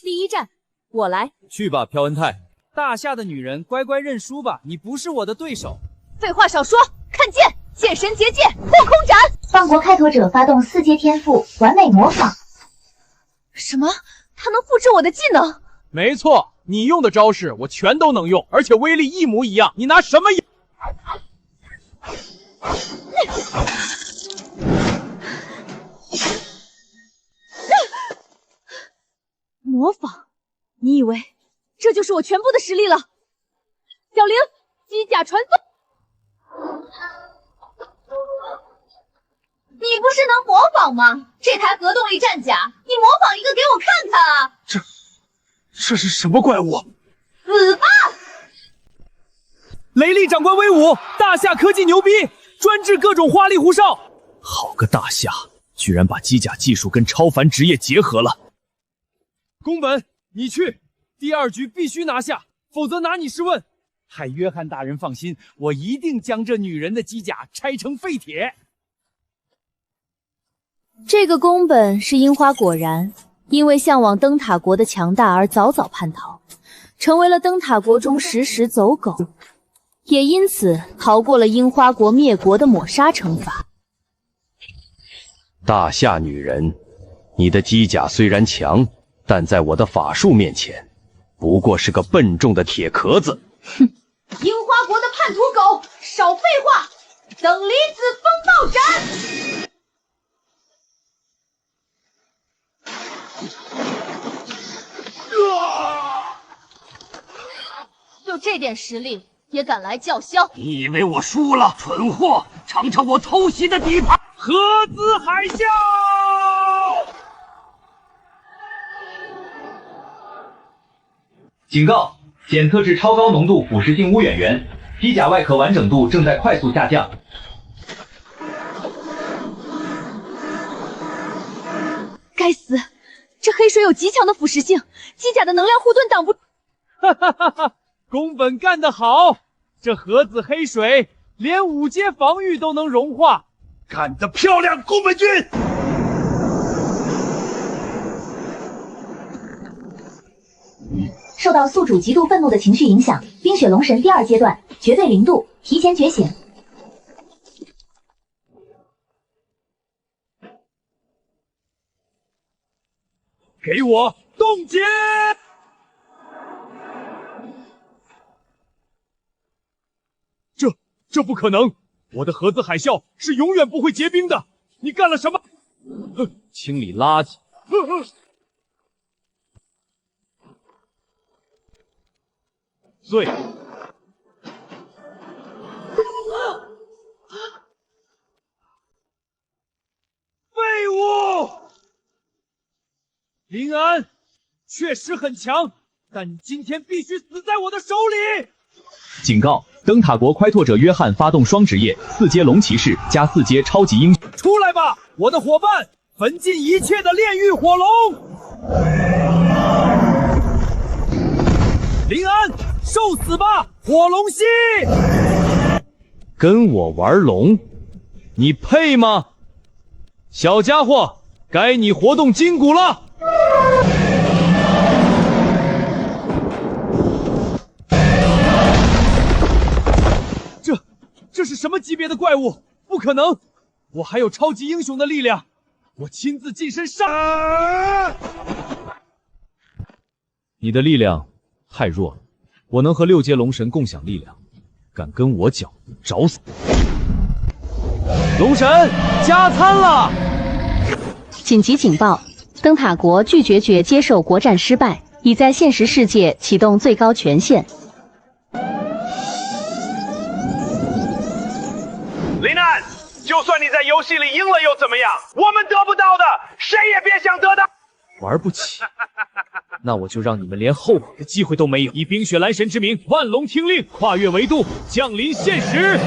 第一战，我来。去吧，朴恩泰。大夏的女人，乖乖认输吧，你不是我的对手。废话少说，看剑，剑神结界，破空斩。放国开拓者发动4阶天赋，完美模仿。什么？他能复制我的技能？没错，你用的招式我全都能用，而且威力一模一样。你拿什么？模仿？你以为这就是我全部的实力了？小玲，机甲传送。你不是能模仿吗？这台核动力战甲，你模仿一个给我看看啊！这是什么怪物？死吧！雷厉长官威武，大夏科技牛逼，专治各种花里胡哨。好个大夏，居然把机甲技术跟超凡职业结合了。宫本，你去，第2局必须拿下，否则拿你试问。海约翰大人放心，我一定将这女人的机甲拆成废铁。这个宫本是樱花果然，因为向往灯塔国的强大而早早叛逃，成为了灯塔国中食尸走狗，也因此逃过了樱花国灭国的抹杀惩罚。大夏女人，你的机甲虽然强，但在我的法术面前，不过是个笨重的铁壳子。哼！樱花国的叛徒狗，少废话！等离子风暴斩！就这点实力也敢来叫嚣？你以为我输了？蠢货，尝尝我偷袭的底盘！核子海啸！警告！检测至超高浓度腐蚀性污染源，机甲外壳完整度正在快速下降。该死！这黑水有极强的腐蚀性，机甲的能量护盾挡不住。哈哈哈哈！宫本干得好，这核子黑水连5阶防御都能融化，干得漂亮，宫本君！受到宿主极度愤怒的情绪影响，冰雪龙神第2阶段绝对零度提前觉醒。给我冻结！这不可能！我的盒子海啸是永远不会结冰的。你干了什么？清理垃圾。醉。废物！林安确实很强，但你今天必须死在我的手里！警告：灯塔国开拓者约翰发动双职业4阶龙骑士加4阶超级英雄。出来吧，我的伙伴！焚尽一切的炼狱火龙！林安，受死吧，火龙系！跟我玩龙，你配吗？小家伙，该你活动筋骨了！这是什么级别的怪物？不可能！我还有超级英雄的力量，我亲自近身杀！你的力量太弱了，我能和6阶龙神共享力量，敢跟我搅，找死！龙神加餐了！紧急警报！灯塔国拒绝接受国战失败，已在现实世界启动最高权限。林安，就算你在游戏里赢了又怎么样？我们得不到的，谁也别想得到。玩不起，那我就让你们连后悔的机会都没有！以冰雪蓝神之名，万龙听令，跨越维度，降临现实。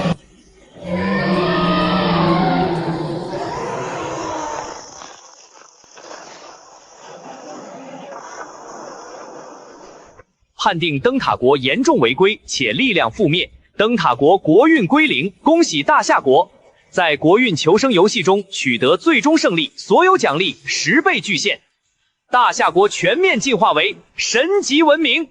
判定灯塔国严重违规且力量覆灭。灯塔国国运归零，恭喜大夏国在国运求生游戏中取得最终胜利，所有奖励10倍巨献。大夏国全面进化为神级文明。